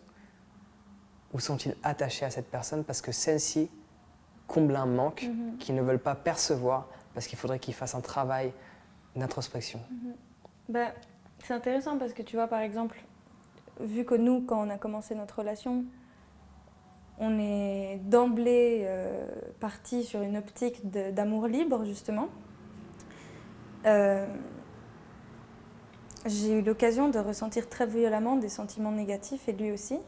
ou sont-ils attachés à cette personne parce que celle-ci comble un manque qu'ils ne veulent pas percevoir parce qu'il faudrait qu'ils fassent un travail d'introspection. C'est intéressant parce que tu vois, par exemple, vu que nous, quand on a commencé notre relation, on est d'emblée parti sur une optique d'amour libre, justement. J'ai eu l'occasion de ressentir très violemment des sentiments négatifs, et lui aussi.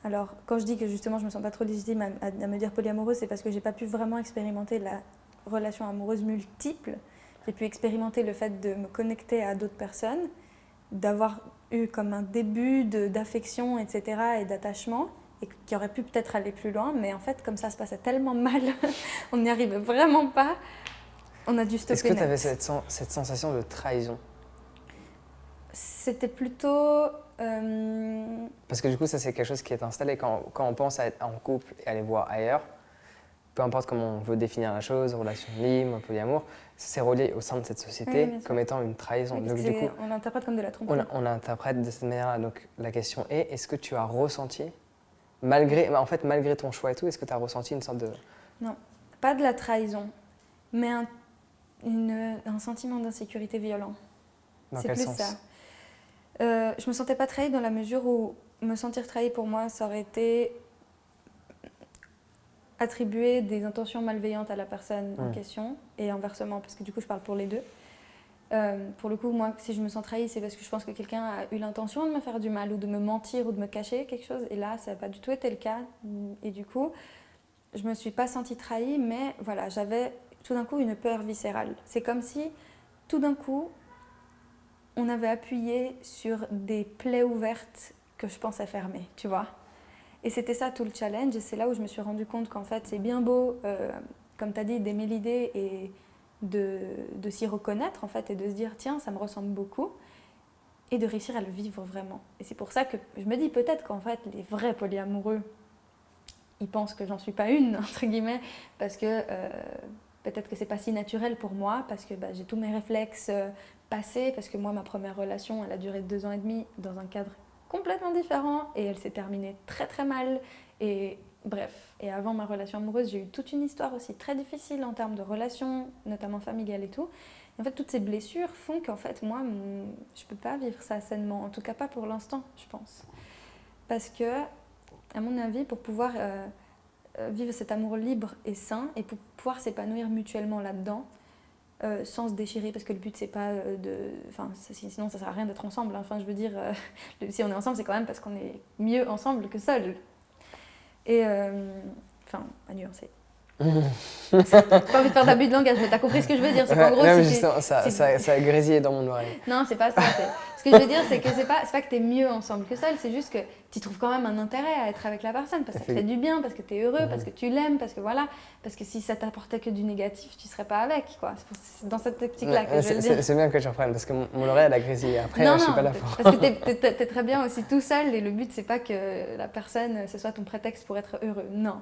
Alors, quand je dis que justement je ne me sens pas trop légitime à me dire polyamoureuse, c'est parce que je n'ai pas pu vraiment expérimenter la relation amoureuse multiple. J'ai pu expérimenter le fait de me connecter à d'autres personnes, d'avoir eu comme un début d'affection, etc., et d'attachement, et qui aurait pu peut-être aller plus loin, mais en fait, comme ça se passait tellement mal, on n'y arrivait vraiment pas, on a dû stopper. Est-ce que tu avais cette sensation de trahison? C'était plutôt... Parce que du coup, ça c'est quelque chose qui est installé quand on pense à être en couple et aller voir ailleurs, peu importe comment on veut définir la chose, relation libre, polyamour, c'est relié au sein de cette société Oui, comme étant une trahison. oui, Donc du coup, on l'interprète comme de la tromperie. on l'interprète de cette manière-là. Donc la question est, est-ce que tu as ressenti, malgré ton choix et tout, est-ce que tu as ressenti une sorte de... Non, pas de la trahison, mais un sentiment d'insécurité violent. Dans C'est quel plus sens? ça. Je me sentais pas trahie dans la mesure où me sentir trahie pour moi, ça aurait été attribuer des intentions malveillantes à la personne en question et inversement, parce que du coup je parle pour les deux. Pour le coup, moi, si je me sens trahie, c'est parce que je pense que quelqu'un a eu l'intention de me faire du mal ou de me mentir ou de me cacher quelque chose. Et là, ça n'a pas du tout été le cas. Et du coup, je me suis pas sentie trahie, mais voilà, j'avais tout d'un coup une peur viscérale. C'est comme si tout d'un coup, on avait appuyé sur des plaies ouvertes que je pensais fermer, tu vois. Et c'était ça tout le challenge. Et c'est là où je me suis rendu compte qu'en fait, c'est bien beau, comme tu as dit, d'aimer l'idée et de s'y reconnaître en fait et de se dire tiens, ça me ressemble beaucoup et de réussir à le vivre vraiment. Et c'est pour ça que je me dis peut-être qu'en fait, les vrais polyamoureux, ils pensent que j'en suis pas une, entre guillemets, parce que peut-être que c'est pas si naturel pour moi, parce que j'ai tous mes réflexes passés, parce que moi, ma première relation, elle a duré 2 ans et demi dans un cadre complètement différent et elle s'est terminée très très mal. Et bref, et avant ma relation amoureuse, j'ai eu toute une histoire aussi très difficile en termes de relations, notamment familiales et tout. Et en fait, toutes ces blessures font qu'en fait, moi, je peux pas vivre ça sainement, en tout cas pas pour l'instant, je pense. Parce que, à mon avis, pour pouvoir vivre cet amour libre et sain et pour pouvoir s'épanouir mutuellement là-dedans, sans se déchirer, parce que le but c'est pas de... Enfin, sinon ça sert à rien d'être ensemble. Hein. Enfin, je veux dire, si on est ensemble, c'est quand même parce qu'on est mieux ensemble que seul. Et... Enfin, à nuancer. J'ai pas envie de faire d'abus de langage, mais t'as compris ce que je veux dire. C'est qu'en gros, non, mais si justement, ça a grésillé dans mon oreille. Non, c'est pas ça. Ce que je veux dire, c'est que c'est pas que t'es mieux ensemble que seul, c'est juste que tu trouves quand même un intérêt à être avec la personne, parce que ça te fait du bien, parce que t'es heureux, parce que tu l'aimes, parce que voilà. Parce que si ça t'apportait que du négatif, tu serais pas avec, quoi. C'est dans cette optique-là que je veux le dire. C'est bien que je reprenne, parce que mon oreille, elle a grésillé. Après, Non, je suis pas là pour... parce que t'es très bien aussi tout seul, et le but, c'est pas que la personne, ce soit ton prétexte pour être heureux. Non.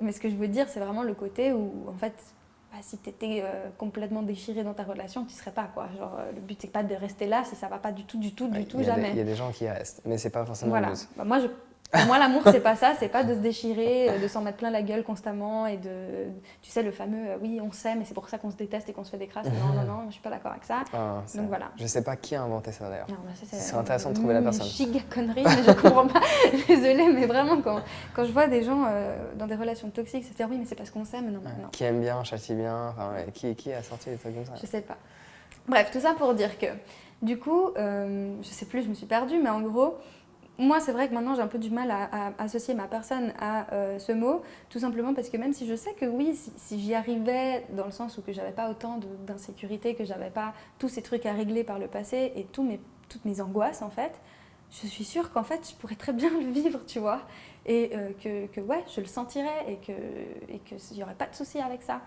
Mais ce que je veux dire, c'est vraiment le côté où, en fait, si tu étais complètement déchiré dans ta relation, tu ne serais pas, quoi. Genre, le but, c'est pas de rester là si ça va pas du tout, jamais. Il y a des gens qui restent, mais c'est pas forcément le but. Moi, l'amour, c'est pas ça, c'est pas de se déchirer, de s'en mettre plein la gueule constamment et de, tu sais, le fameux oui, on s'aime et c'est pour ça qu'on se déteste et qu'on se fait des crasses. Non, je suis pas d'accord avec ça. Donc voilà. Je sais pas qui a inventé ça d'ailleurs. C'est intéressant de trouver la personne. Giga connerie, mais je comprends pas. Désolée, mais vraiment, quand je vois des gens dans des relations toxiques se dire oui, mais c'est parce qu'on s'aime, non. Qui aime bien, châtie bien, qui a sorti des trucs comme ça? Je sais pas. Bref, tout ça pour dire que, du coup, je sais plus, je me suis perdue, mais en gros, moi, c'est vrai que maintenant, j'ai un peu du mal à associer ma personne à ce mot, tout simplement parce que même si je sais que oui, si j'y arrivais, dans le sens où que j'avais pas autant d'insécurité, que j'avais pas tous ces trucs à régler par le passé et toutes mes angoisses, en fait, je suis sûre qu'en fait, je pourrais très bien le vivre, tu vois, et que ouais, je le sentirais et qu'il n'y aurait pas de souci avec ça.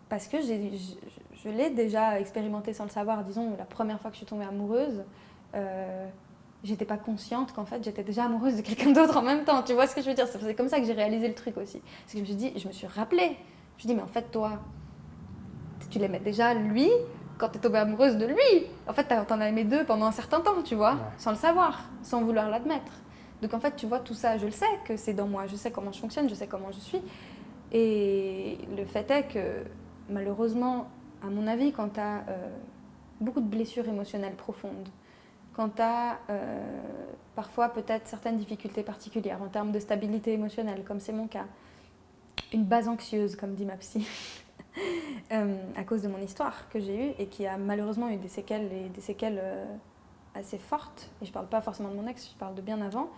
Parce que je l'ai déjà expérimenté sans le savoir. Disons, la première fois que je suis tombée amoureuse, j'étais pas consciente qu'en fait j'étais déjà amoureuse de quelqu'un d'autre en même temps. Tu vois ce que je veux dire? C'est comme ça que j'ai réalisé le truc aussi. Parce que je me suis rappelée. Je me suis dit, mais en fait, toi, tu l'aimais déjà lui quand t'es tombée amoureuse de lui. En fait, t'en as aimé deux pendant un certain temps, tu vois, sans le savoir, sans vouloir l'admettre. Donc en fait, tu vois, tout ça, je le sais que c'est dans moi. Je sais comment je fonctionne, je sais comment je suis. Et le fait est que, malheureusement, à mon avis, quand t'as beaucoup de blessures émotionnelles profondes, quand tu as parfois peut-être certaines difficultés particulières en termes de stabilité émotionnelle, comme c'est mon cas, une base anxieuse, comme dit ma psy, à cause de mon histoire que j'ai eue et qui a malheureusement eu des séquelles assez fortes, et je parle pas forcément de mon ex, je parle de bien avant,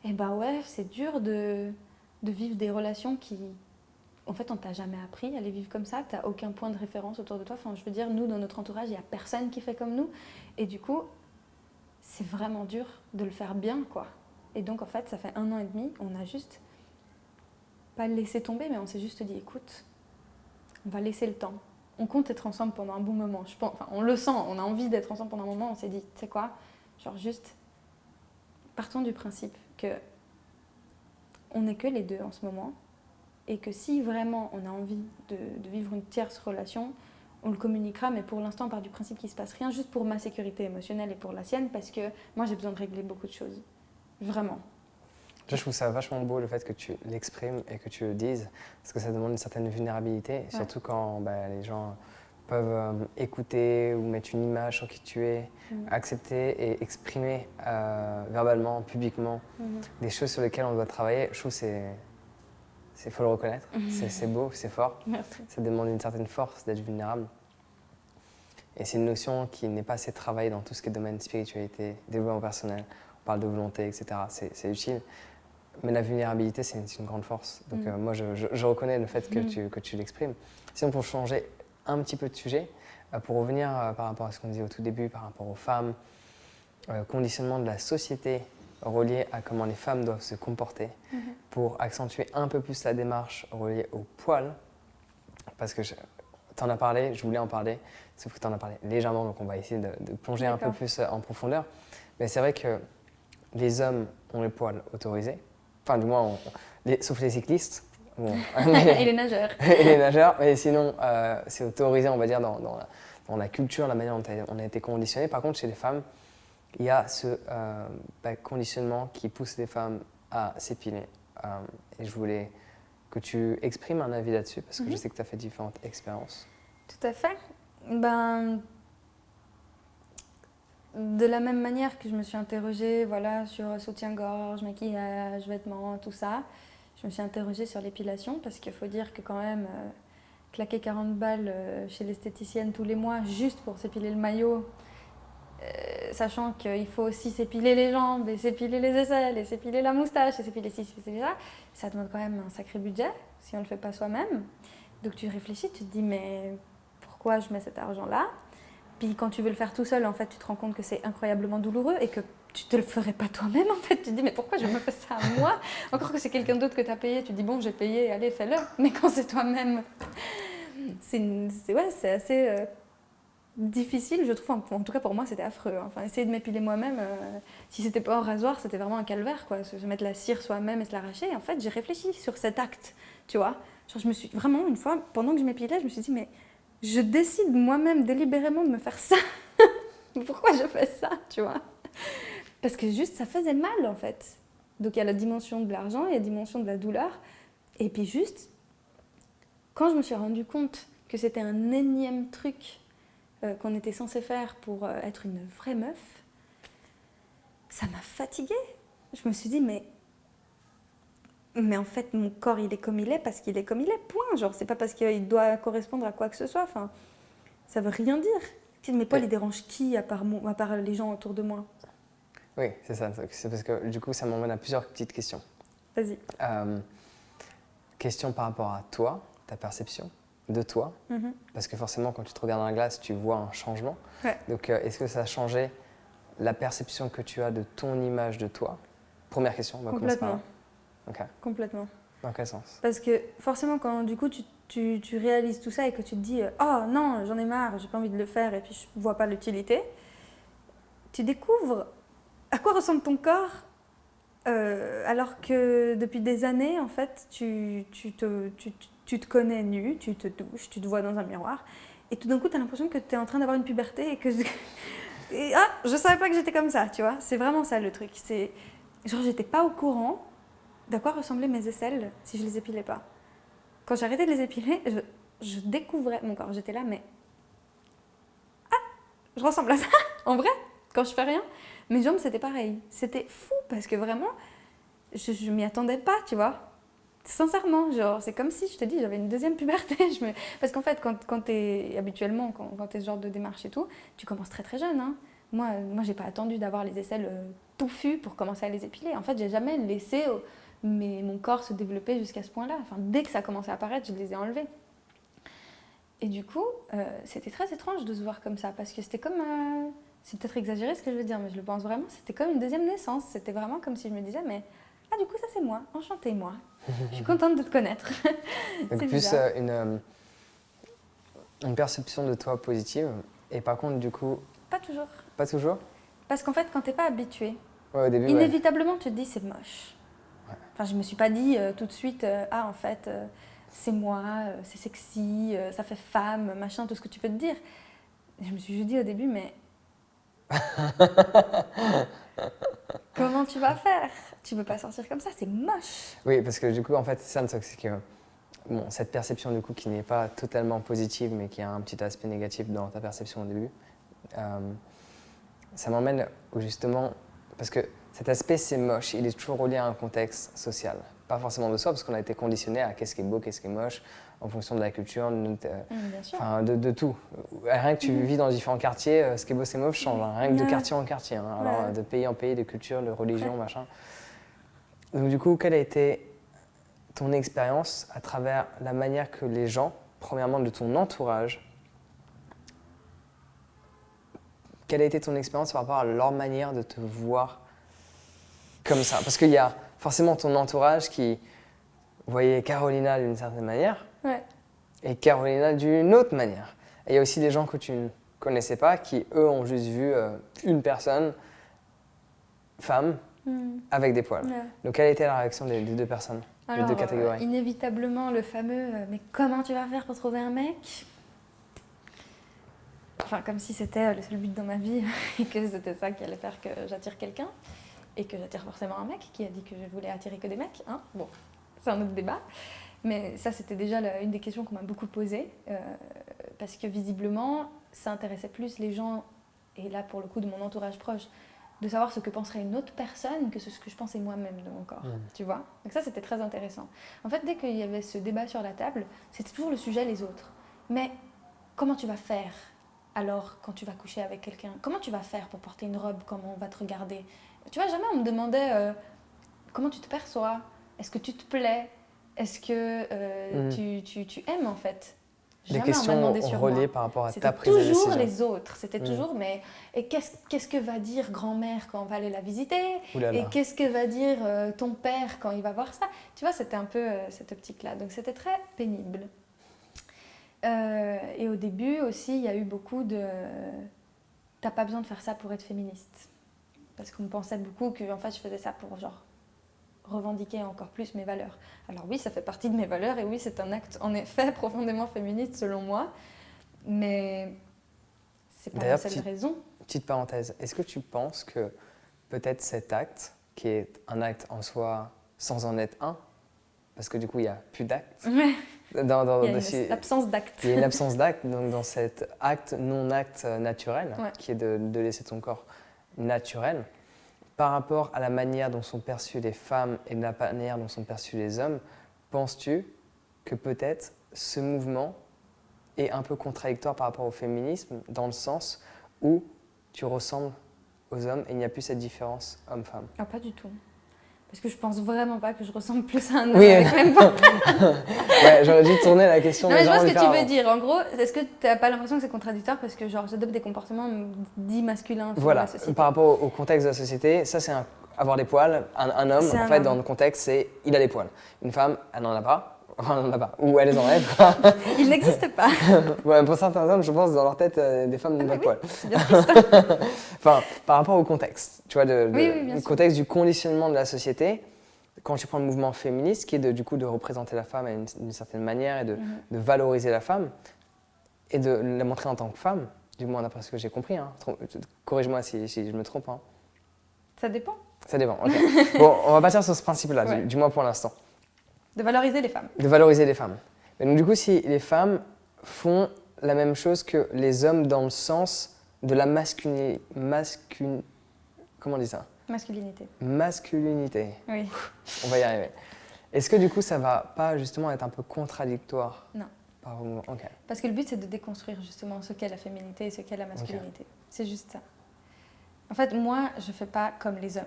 et bah ouais, c'est dur de vivre des relations qui, en fait, on t'a jamais appris à les vivre comme ça, t'as aucun point de référence autour de toi, enfin je veux dire, nous, dans notre entourage, il y a personne qui fait comme nous, et du coup, c'est vraiment dur de le faire bien, quoi. Et donc, en fait, ça fait 1 an et demi, on a juste pas laissé tomber, mais on s'est juste dit, écoute, on va laisser le temps. On compte être ensemble pendant un bon moment. On le sent, on a envie d'être ensemble pendant un moment. On s'est dit, tu sais quoi, Genre juste, partons du principe que on n'est que les deux en ce moment et que si vraiment on a envie de vivre une tierce relation, on le communiquera, mais pour l'instant, on part du principe qu'il ne se passe rien, juste pour ma sécurité émotionnelle et pour la sienne, parce que moi, j'ai besoin de régler beaucoup de choses. Vraiment. Je trouve ça vachement beau le fait que tu l'exprimes et que tu le dises, parce que ça demande une certaine vulnérabilité, surtout quand les gens peuvent écouter ou mettre une image sur qui tu es, accepter et exprimer verbalement, publiquement, des choses sur lesquelles on doit travailler. Je trouve que faut le reconnaître, c'est beau, c'est fort. Merci. Ça demande une certaine force d'être vulnérable. Et c'est une notion qui n'est pas assez travaillée dans tout ce qui est domaine spiritualité, développement personnel. On parle de volonté, etc. C'est utile. Mais la vulnérabilité, c'est une grande force. Donc moi, je reconnais le fait que tu l'exprimes. Sinon, pour changer un petit peu de sujet, pour revenir par rapport à ce qu'on disait au tout début, par rapport aux femmes, conditionnement de la société relié à comment les femmes doivent se comporter, pour accentuer un peu plus la démarche reliée au poil, parce que tu en as parlé, je voulais en parler, sauf que tu en as parlé légèrement, donc on va essayer de plonger un peu plus en profondeur. Mais c'est vrai que les hommes ont les poils autorisés, enfin du moins, sauf les cyclistes. Bon, et les nageurs. Et les nageurs, mais sinon c'est autorisé, on va dire, dans la culture, la manière dont on a été conditionné. Par contre, chez les femmes, il y a ce conditionnement qui pousse les femmes à s'épiler. Et je voulais que tu exprimes un avis là-dessus, parce que je sais que tu as fait différentes expériences. Tout à fait. De la même manière que je me suis interrogée sur soutien-gorge, maquillage, vêtements, tout ça, je me suis interrogée sur l'épilation, parce qu'il faut dire que quand même, claquer 40 balles chez l'esthéticienne tous les mois juste pour s'épiler le maillot, sachant qu'il faut aussi s'épiler les jambes, et s'épiler les aisselles, et s'épiler la moustache, et s'épiler ci, s'épiler ça, ça demande quand même un sacré budget si on ne le fait pas soi-même. Donc tu réfléchis, tu te dis mais pourquoi je mets cet argent-là? Puis quand tu veux le faire tout seul, en fait, tu te rends compte que c'est incroyablement douloureux et que tu te le ferais pas toi-même, en fait. Tu te dis mais pourquoi je me fais ça à moi? Encore que c'est quelqu'un d'autre que tu as payé, tu te dis bon j'ai payé, allez fais-le. Mais quand c'est toi-même, c'est assez... difficile, je trouve, en tout cas pour moi c'était affreux. Enfin, essayer de m'épiler moi-même, si c'était pas au rasoir, c'était vraiment un calvaire, quoi. Se mettre la cire soi-même et se l'arracher. Et en fait, j'ai réfléchi sur cet acte, tu vois. Genre, je me suis vraiment, une fois, pendant que je m'épilais, je me suis dit, mais je décide moi-même délibérément de me faire ça. Pourquoi je fais ça, tu vois? Parce que juste, ça faisait mal, en fait. Donc, il y a la dimension de l'argent, il y a la dimension de la douleur. Et puis juste, quand je me suis rendu compte que c'était un énième truc qu'on était censé faire pour être une vraie meuf, ça m'a fatiguée. Je me suis dit, mais en fait, mon corps, il est comme il est parce qu'il est comme il est, point. Genre, c'est pas parce qu'il doit correspondre à quoi que ce soit. Enfin, ça veut rien dire. Mes poils, ils dérangent qui à part les gens autour de moi? Oui, c'est ça. C'est parce que du coup, ça m'emmène à plusieurs petites questions. Vas-y. Question par rapport à toi, ta perception de toi, parce que forcément quand tu te regardes dans la glace, tu vois un changement. Ouais. Donc est-ce que ça a changé la perception que tu as de ton image de toi? Première question, on va commencer par là. Okay. Complètement. Dans quel sens? Parce que forcément quand du coup tu réalises tout ça et que tu te dis oh non, j'en ai marre, j'ai pas envie de le faire et puis je vois pas l'utilité, tu découvres à quoi ressemble ton corps alors que depuis des années en fait tu te connais nu, tu te douches, tu te vois dans un miroir et tout d'un coup tu as l'impression que tu es en train d'avoir une puberté et que je savais pas que j'étais comme ça, tu vois. C'est vraiment ça le truc, c'est genre j'étais pas au courant d'à quoi ressemblaient mes aisselles si je les épilais pas. Quand j'ai arrêté de les épiler, je découvrais mon corps, j'étais là mais je ressemble à ça en vrai quand je fais rien. Mes jambes c'était pareil, c'était fou parce que vraiment je m'y attendais pas, tu vois. Sincèrement, genre, c'est comme si, je te dis, j'avais une deuxième puberté. Parce qu'en fait, quand t'es habituellement, quand t'es ce genre de démarche et tout, tu commences très très jeune. Hein. Moi, j'ai pas attendu d'avoir les aisselles touffus pour commencer à les épiler. En fait, j'ai jamais laissé mon corps se développer jusqu'à ce point-là. Enfin, dès que ça a commencé à apparaître, je les ai enlevés. Et du coup, c'était très étrange de se voir comme ça, parce que c'était comme... c'est peut-être exagéré ce que je veux dire, mais je le pense vraiment. C'était comme une deuxième naissance. C'était vraiment comme si je me disais, mais... Ah, du coup, ça c'est moi. Enchantée, moi. Je suis contente de te connaître. Donc plus une perception de toi positive. Et par contre, du coup... Pas toujours. Pas toujours? Parce qu'en fait, quand t'es pas habitué, Ouais, au début, ouais. inévitablement, tu te dis c'est moche. Ouais. Enfin, je me suis pas dit tout de suite, ah en fait, c'est moi, c'est sexy, ça fait femme, machin, tout ce que tu peux te dire. Et je me suis juste dit au début, mais comment tu vas faire? Tu peux pas sortir comme ça, c'est moche. Oui, parce que du coup, en fait, c'est ça le truc, c'est que bon, cette perception du coup qui n'est pas totalement positive, mais qui a un petit aspect négatif dans ta perception au début, ça m'emmène où justement, parce que cet aspect c'est moche, il est toujours relié à un contexte social. Pas forcément de soi, parce qu'on a été conditionné à qu'est-ce qui est beau, qu'est-ce qui est moche, en fonction de la culture, Bien sûr. de tout. Rien que tu vis dans différents quartiers, ce qui est beau, c'est moche change, hein. Rien que de quartier en quartier, hein. Alors de pays en pays, de culture, de religion, machin. Donc du coup, quelle a été ton expérience à travers la manière que les gens, premièrement de ton entourage, quelle a été ton expérience par rapport à leur manière de te voir comme ça? Parce qu'il y a forcément ton entourage qui voyait Carolina d'une certaine manière et Carolina d'une autre manière. Et il y a aussi des gens que tu ne connaissais pas qui, eux, ont juste vu une personne, femme, avec des poils. Donc, quelle était la réaction des deux personnes, des deux catégories? Inévitablement, le fameux mais comment tu vas faire pour trouver un mec? Enfin, comme si c'était le seul but dans ma vie et que c'était ça qui allait faire que j'attire quelqu'un et que j'attire forcément un mec qui a dit que je voulais attirer que des mecs. Hein, bon, c'est un autre débat. Mais ça, c'était déjà une des questions qu'on m'a beaucoup posées parce que visiblement, ça intéressait plus les gens, et là pour le coup de mon entourage proche, de savoir ce que penserait une autre personne que ce que je pensais moi-même de mon corps, tu vois. Donc ça, c'était très intéressant. En fait, dès qu'il y avait ce débat sur la table, c'était toujours le sujet les autres. Mais comment tu vas faire alors quand tu vas coucher avec quelqu'un? Comment tu vas faire pour porter une robe? Comment on va te regarder? Tu vois, jamais on me demandait comment tu te perçois? Est-ce que tu te plais? Est-ce que tu aimes en fait? Des questions reliées par rapport à ta prise de décision. C'était toujours les autres. C'était toujours, mais et qu'est-ce que va dire grand-mère quand on va aller la visiter? Et qu'est-ce que va dire ton père quand il va voir ça? Tu vois, c'était un peu cette optique-là. Donc c'était très pénible. Et au début aussi, il y a eu beaucoup de « t'as pas besoin de faire ça pour être féministe ». Parce qu'on pensait beaucoup que en fait, je faisais ça pour genre revendiquer encore plus mes valeurs. Alors oui, ça fait partie de mes valeurs et oui, c'est un acte en effet profondément féministe selon moi, mais c'est pas la seule raison. Petite parenthèse, est-ce que tu penses que peut-être cet acte, qui est un acte en soi sans en être un, parce que du coup il n'y a plus d'acte, il y a une absence d'acte. Il y a une absence d'acte, donc dans cet acte, non-acte naturel, qui est de laisser ton corps naturel, par rapport à la manière dont sont perçues les femmes et de la manière dont sont perçus les hommes, penses-tu que peut-être ce mouvement est un peu contradictoire par rapport au féminisme, dans le sens où tu ressembles aux hommes et il n'y a plus cette différence homme-femme? Ah, pas du tout. Parce que je pense vraiment pas que je ressemble plus à un homme. Oui, même pas. Ouais, j'aurais dû tourner la question. Non, mais je vois ce que tu veux dire. En gros, est-ce que tu n'as pas l'impression que c'est contradictoire parce que genre j'adopte des comportements dits masculins dans la société? Par rapport au contexte de la société, ça c'est avoir des poils. Un homme, en fait, dans le contexte, c'est il a des poils. Une femme, elle n'en a pas. Enfin, elle n'en a pas. Ou elle les enlève. Il n'existe pas. Ouais, pour certains hommes, je pense, dans leur tête, des femmes n'ont pas de poils. C'est bien triste. Enfin, par rapport au contexte, tu vois, le contexte du conditionnement de la société, quand tu prends le mouvement féministe, qui est du coup de représenter la femme d'une certaine manière et de valoriser la femme et de la montrer en tant que femme, du moins d'après ce que j'ai compris, hein. Corrige-moi si je me trompe. Hein. Ça dépend. Ça dépend, ok. Bon, on va partir sur ce principe-là, du moins pour l'instant. De valoriser les femmes. De valoriser les femmes. Mais donc du coup, si les femmes font la même chose que les hommes dans le sens de la comment on dit ça? Masculinité. Masculinité. Oui. On va y arriver. Est-ce que du coup, ça va pas justement être un peu contradictoire? Non. Okay. Parce que le but, c'est de déconstruire justement ce qu'est la féminité et ce qu'est la masculinité. Okay. C'est juste ça. En fait, moi, je fais pas comme les hommes.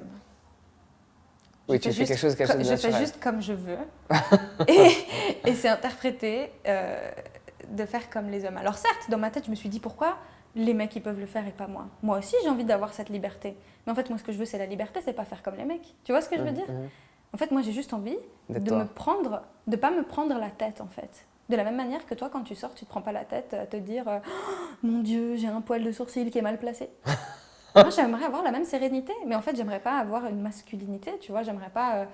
Oui, tu fais quelque chose de naturel. Je fais juste comme je veux. et c'est interprété de faire comme les hommes. Alors certes, dans ma tête, je me suis dit pourquoi les mecs, ils peuvent le faire et pas moi. Moi aussi, j'ai envie d'avoir cette liberté. Mais en fait, moi, ce que je veux, c'est la liberté, c'est pas faire comme les mecs. Tu vois ce que je veux dire? En fait, moi, j'ai juste envie de pas me prendre la tête, en fait. De la même manière que toi, quand tu sors, tu te prends pas la tête à te dire « Oh, mon Dieu, j'ai un poil de sourcil qui est mal placé. » Moi, j'aimerais avoir la même sérénité, mais en fait, j'aimerais pas avoir une masculinité, tu vois, j'aimerais pas...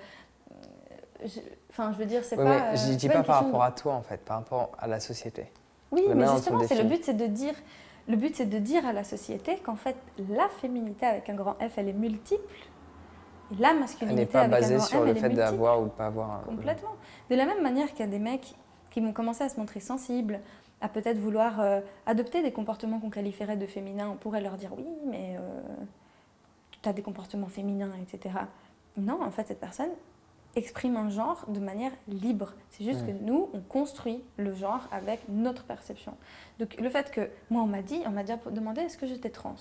Enfin, je veux dire, c'est Oui, pas... mais je dis pas pas une par question rapport à toi, en fait, par rapport à la société. Oui, La mais manière dont on justement, c'est le définit. but, c'est de dire... Le but, c'est de dire à la société qu'en fait, la féminité avec un grand F, elle est multiple, et la Elle n'est masculinité pas avec un basée grand sur M, le elle est fait multiple. d'avoir ou de pas avoir Complètement. De la même manière qu'il y a des mecs qui vont commencer à se montrer sensibles, à peut-être vouloir adopter des comportements qu'on qualifierait de féminins, on pourrait leur dire oui, mais tu as des comportements féminins, etc. Non, en fait, cette personne exprime un genre de manière libre. C'est juste que nous, on construit le genre avec notre perception. Donc le fait que, moi, on m'a déjà demandé est-ce que j'étais trans.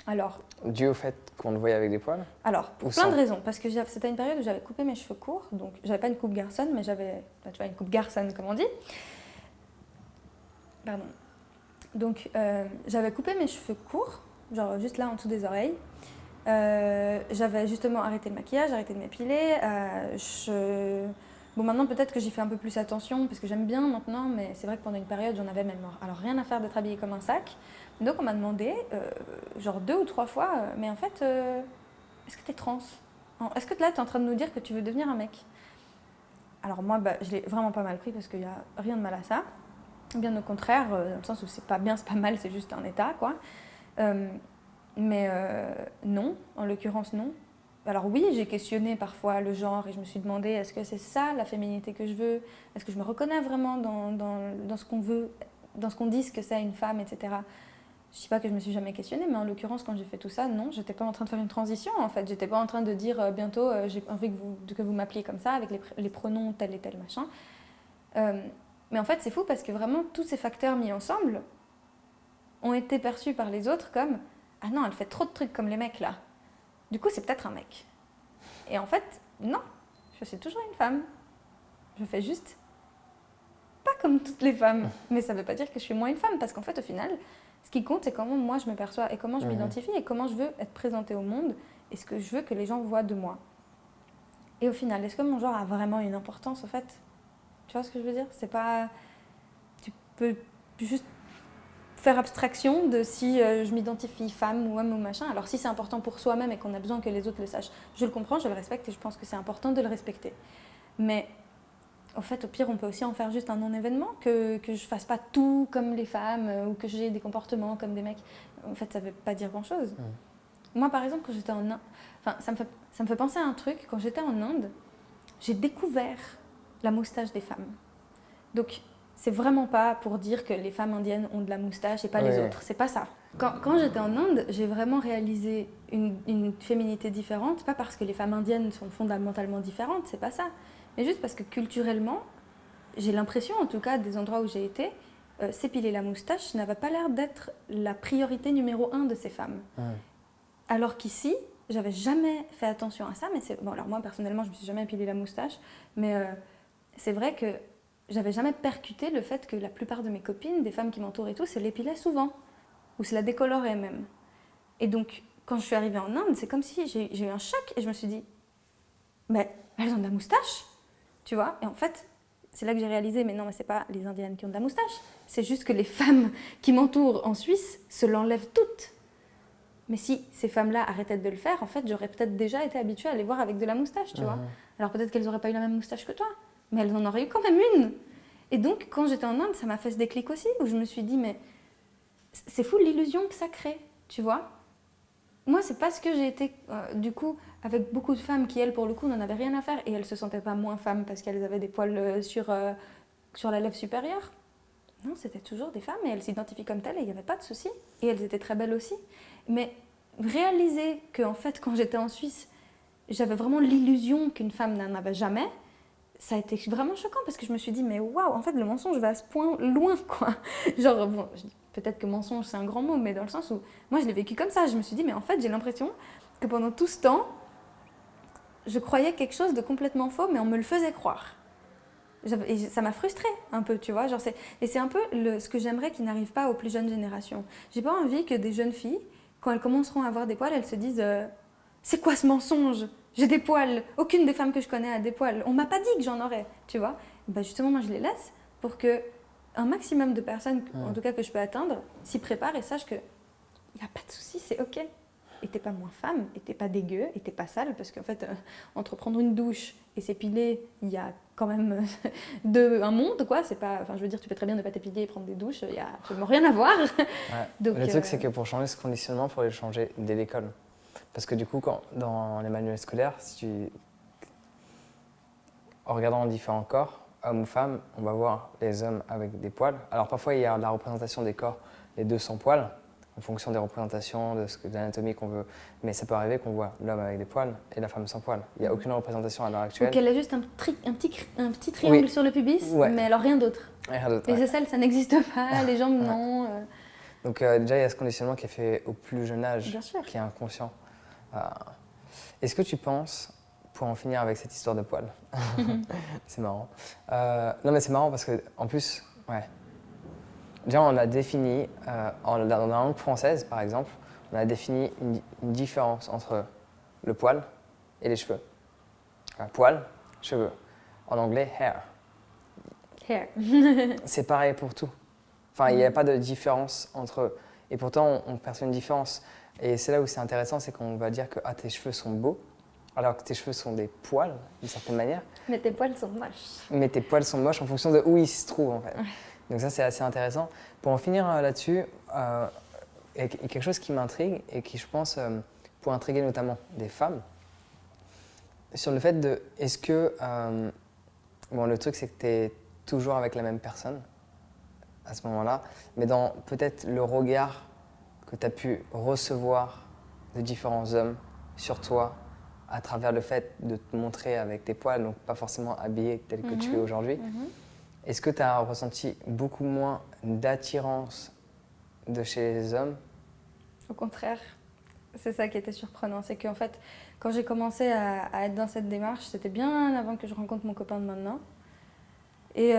Alors, dû au fait qu'on le voyait avec des poils. pour Ou plein sans. de raisons. Parce que c'était une période où j'avais coupé mes cheveux courts. Donc, j'avais pas une coupe garçonne, mais j'avais, tu vois, une coupe garçonne, comme on dit. Pardon. Donc, j'avais coupé mes cheveux courts, genre juste là en dessous des oreilles. J'avais justement arrêté le maquillage, arrêté de m'épiler. Bon, maintenant peut-être que j'y fais un peu plus attention parce que j'aime bien maintenant, mais c'est vrai que pendant une période j'en avais même alors rien à faire d'être habillée comme un sac. Donc on m'a demandé, genre 2 ou 3 fois, mais en fait, est-ce que t'es trans? Est-ce que là t'es en train de nous dire que tu veux devenir un mec? Alors moi, je l'ai vraiment pas mal pris parce qu'il n'y a rien de mal à ça. Bien au contraire, dans le sens où c'est pas bien, c'est pas mal, c'est juste un état, quoi. Mais non, en l'occurrence non. Alors oui, j'ai questionné parfois le genre et je me suis demandé est-ce que c'est ça la féminité que je veux? Est-ce que je me reconnais vraiment dans ce qu'on veut, dans ce qu'on dit que c'est une femme, etc. Je ne dis pas que je me suis jamais questionnée, mais en l'occurrence, quand j'ai fait tout ça, non, j'étais pas en train de faire une transition en fait. J'étais pas en train de dire bientôt j'ai envie que vous m'appeliez comme ça, avec les pronoms tel et tel machin. Mais en fait, c'est fou parce que vraiment, tous ces facteurs mis ensemble ont été perçus par les autres comme ah non, elle fait trop de trucs comme les mecs là. Du coup, c'est peut-être un mec. Et en fait, non, je suis toujours une femme. Je fais juste pas comme toutes les femmes. Mais ça veut pas dire que je suis moins une femme parce qu'en fait, au final, ce qui compte, c'est comment moi je me perçois et comment je m'identifie et comment je veux être présentée au monde et ce que je veux que les gens voient de moi. Et au final, est-ce que mon genre a vraiment une importance au fait? Tu vois ce que je veux dire? C'est pas... Tu peux juste faire abstraction de si je m'identifie femme ou homme ou machin. Alors si c'est important pour soi-même et qu'on a besoin que les autres le sachent, je le comprends, je le respecte et je pense que c'est important de le respecter. Mais en fait, au pire, on peut aussi en faire juste un non-événement, que je fasse pas tout comme les femmes ou que j'ai des comportements comme des mecs. En fait, ça veut pas dire grand-chose. Moi, par exemple, quand j'étais en Inde, enfin, ça me fait penser à un truc. Quand j'étais en Inde, j'ai découvert la moustache des femmes. Donc, c'est vraiment pas pour dire que les femmes indiennes ont de la moustache et pas les autres. C'est pas ça. Quand j'étais en Inde, j'ai vraiment réalisé une féminité différente, pas parce que les femmes indiennes sont fondamentalement différentes, c'est pas ça. Mais juste parce que culturellement, j'ai l'impression, en tout cas, des endroits où j'ai été, s'épiler la moustache n'avait pas l'air d'être la priorité numéro 1 de ces femmes. Alors qu'ici, j'avais jamais fait attention à ça, mais bon, alors moi personnellement, je me suis jamais épilé la moustache, mais c'est vrai que j'avais jamais percuté le fait que la plupart de mes copines, des femmes qui m'entourent et tout, se l'épilaient souvent, ou se la décoloraient même. Et donc, quand je suis arrivée en Inde, c'est comme si j'ai eu un choc et je me suis dit, mais elles ont de la moustache, tu vois. Et en fait, c'est là que j'ai réalisé, mais non, mais c'est pas les Indiennes qui ont de la moustache, c'est juste que les femmes qui m'entourent en Suisse se l'enlèvent toutes. Mais si ces femmes-là arrêtaient de le faire, en fait, j'aurais peut-être déjà été habituée à les voir avec de la moustache, tu vois. Alors peut-être qu'elles n'auraient pas eu la même moustache que toi, mais elles en auraient eu quand même une. Et donc, quand j'étais en Inde, ça m'a fait ce déclic aussi, où je me suis dit, mais c'est fou l'illusion que ça crée, tu vois. Moi, c'est parce que j'ai été, du coup, avec beaucoup de femmes qui, elles, pour le coup, n'en avaient rien à faire, et elles se sentaient pas moins femmes parce qu'elles avaient des poils sur la lèvre supérieure. Non, c'était toujours des femmes, et elles s'identifient comme telles, et il n'y avait pas de souci. Et elles étaient très belles aussi. Mais réaliser qu'en fait, quand j'étais en Suisse, j'avais vraiment l'illusion qu'une femme n'en avait jamais, ça a été vraiment choquant parce que je me suis dit, mais waouh, en fait, le mensonge va à ce point loin, quoi. Genre, bon, peut-être que mensonge, c'est un grand mot, mais dans le sens où moi, je l'ai vécu comme ça. Je me suis dit, mais en fait, j'ai l'impression que pendant tout ce temps, je croyais quelque chose de complètement faux, mais on me le faisait croire. Et ça m'a frustrée un peu, tu vois. Genre et c'est un peu ce que j'aimerais qui n'arrive pas aux plus jeunes générations. J'ai pas envie que des jeunes filles, quand elles commenceront à avoir des poils, elles se disent c'est quoi ce mensonge? J'ai des poils. Aucune des femmes que je connais a des poils. On m'a pas dit que j'en aurais, tu vois. Ben justement, moi, je les laisse pour que un maximum de personnes, en tout cas que je peux atteindre, s'y préparent et sachent que y a pas de souci, c'est ok. et t'es pas moins femme, et t'es pas dégueu, et t'es pas sale, parce qu'en fait, entre prendre une douche et s'épiler, il y a quand même un monde, quoi. C'est pas, enfin, je veux dire, tu peux très bien ne pas t'épiler et prendre des douches, il y a absolument rien à voir. Ouais. Donc, Le truc, c'est que pour changer ce conditionnement, il faut le changer dès l'école. Parce que du coup, dans les manuels scolaires, en regardant différents corps, hommes ou femmes, on va voir les hommes avec des poils. Alors parfois, il y a la représentation des corps, les deux sans poils, en fonction des représentations, de l'anatomie qu'on veut. Mais ça peut arriver qu'on voit l'homme avec des poils et la femme sans poils. Il n'y a aucune représentation à l'heure actuelle. Donc elle a juste un petit triangle sur le pubis, mais alors rien d'autre. Rien d'autre. Les aisselles, ça n'existe pas, les jambes, non. Donc déjà, il y a ce conditionnement qui est fait au plus jeune âge, Bien sûr. qui est inconscient. Est-ce que tu penses, pour en finir avec cette histoire de poils, c'est marrant. Non mais c'est marrant parce qu'en plus, déjà on a défini, dans la langue française par exemple, on a défini une différence entre le poil et les cheveux. Poil, cheveux. En anglais, hair. Hair. C'est pareil pour tout. Enfin, il n'y a pas de différence entre eux. Et pourtant, on perçoit une différence. Et c'est là où c'est intéressant, c'est qu'on va dire que tes cheveux sont beaux, alors que tes cheveux sont des poils, d'une certaine manière. Mais tes poils sont moches. Mais tes poils sont moches en fonction de où ils se trouvent, en fait. Donc ça, c'est assez intéressant. Pour en finir là-dessus, il y a quelque chose qui m'intrigue et qui, je pense, pour intriguer notamment des femmes, sur le fait de, est-ce que, bon, le truc, c'est que tu es toujours avec la même personne à ce moment-là, mais dans peut-être le regard que tu as pu recevoir de différents hommes sur toi à travers le fait de te montrer avec tes poils, donc pas forcément habillé tel que tu es aujourd'hui. Est-ce que tu as ressenti beaucoup moins d'attirance de chez les hommes? Au contraire, c'est ça qui était surprenant, c'est qu'en fait, quand j'ai commencé à être dans cette démarche, c'était bien avant que je rencontre mon copain de maintenant. Et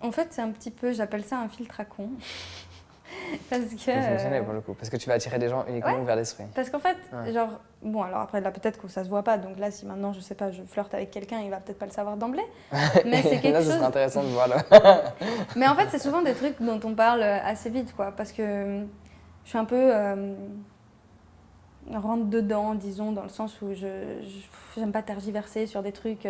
en fait, c'est un petit peu, j'appelle ça un filtre à con. Parce que... Ça peut fonctionner pour le coup, parce que tu vas attirer des gens uniquement vers l'esprit. Parce qu'en fait, genre, bon, alors après, là, peut-être que ça se voit pas, donc là, si maintenant, je sais pas, je flirte avec quelqu'un, il va peut-être pas le savoir d'emblée. Mais c'est quelque là, chose... ce serait intéressant de voir là. Mais en fait, c'est souvent des trucs dont on parle assez vite, quoi, parce que je suis un peu rentre dedans, disons, dans le sens où j'aime pas tergiverser sur des trucs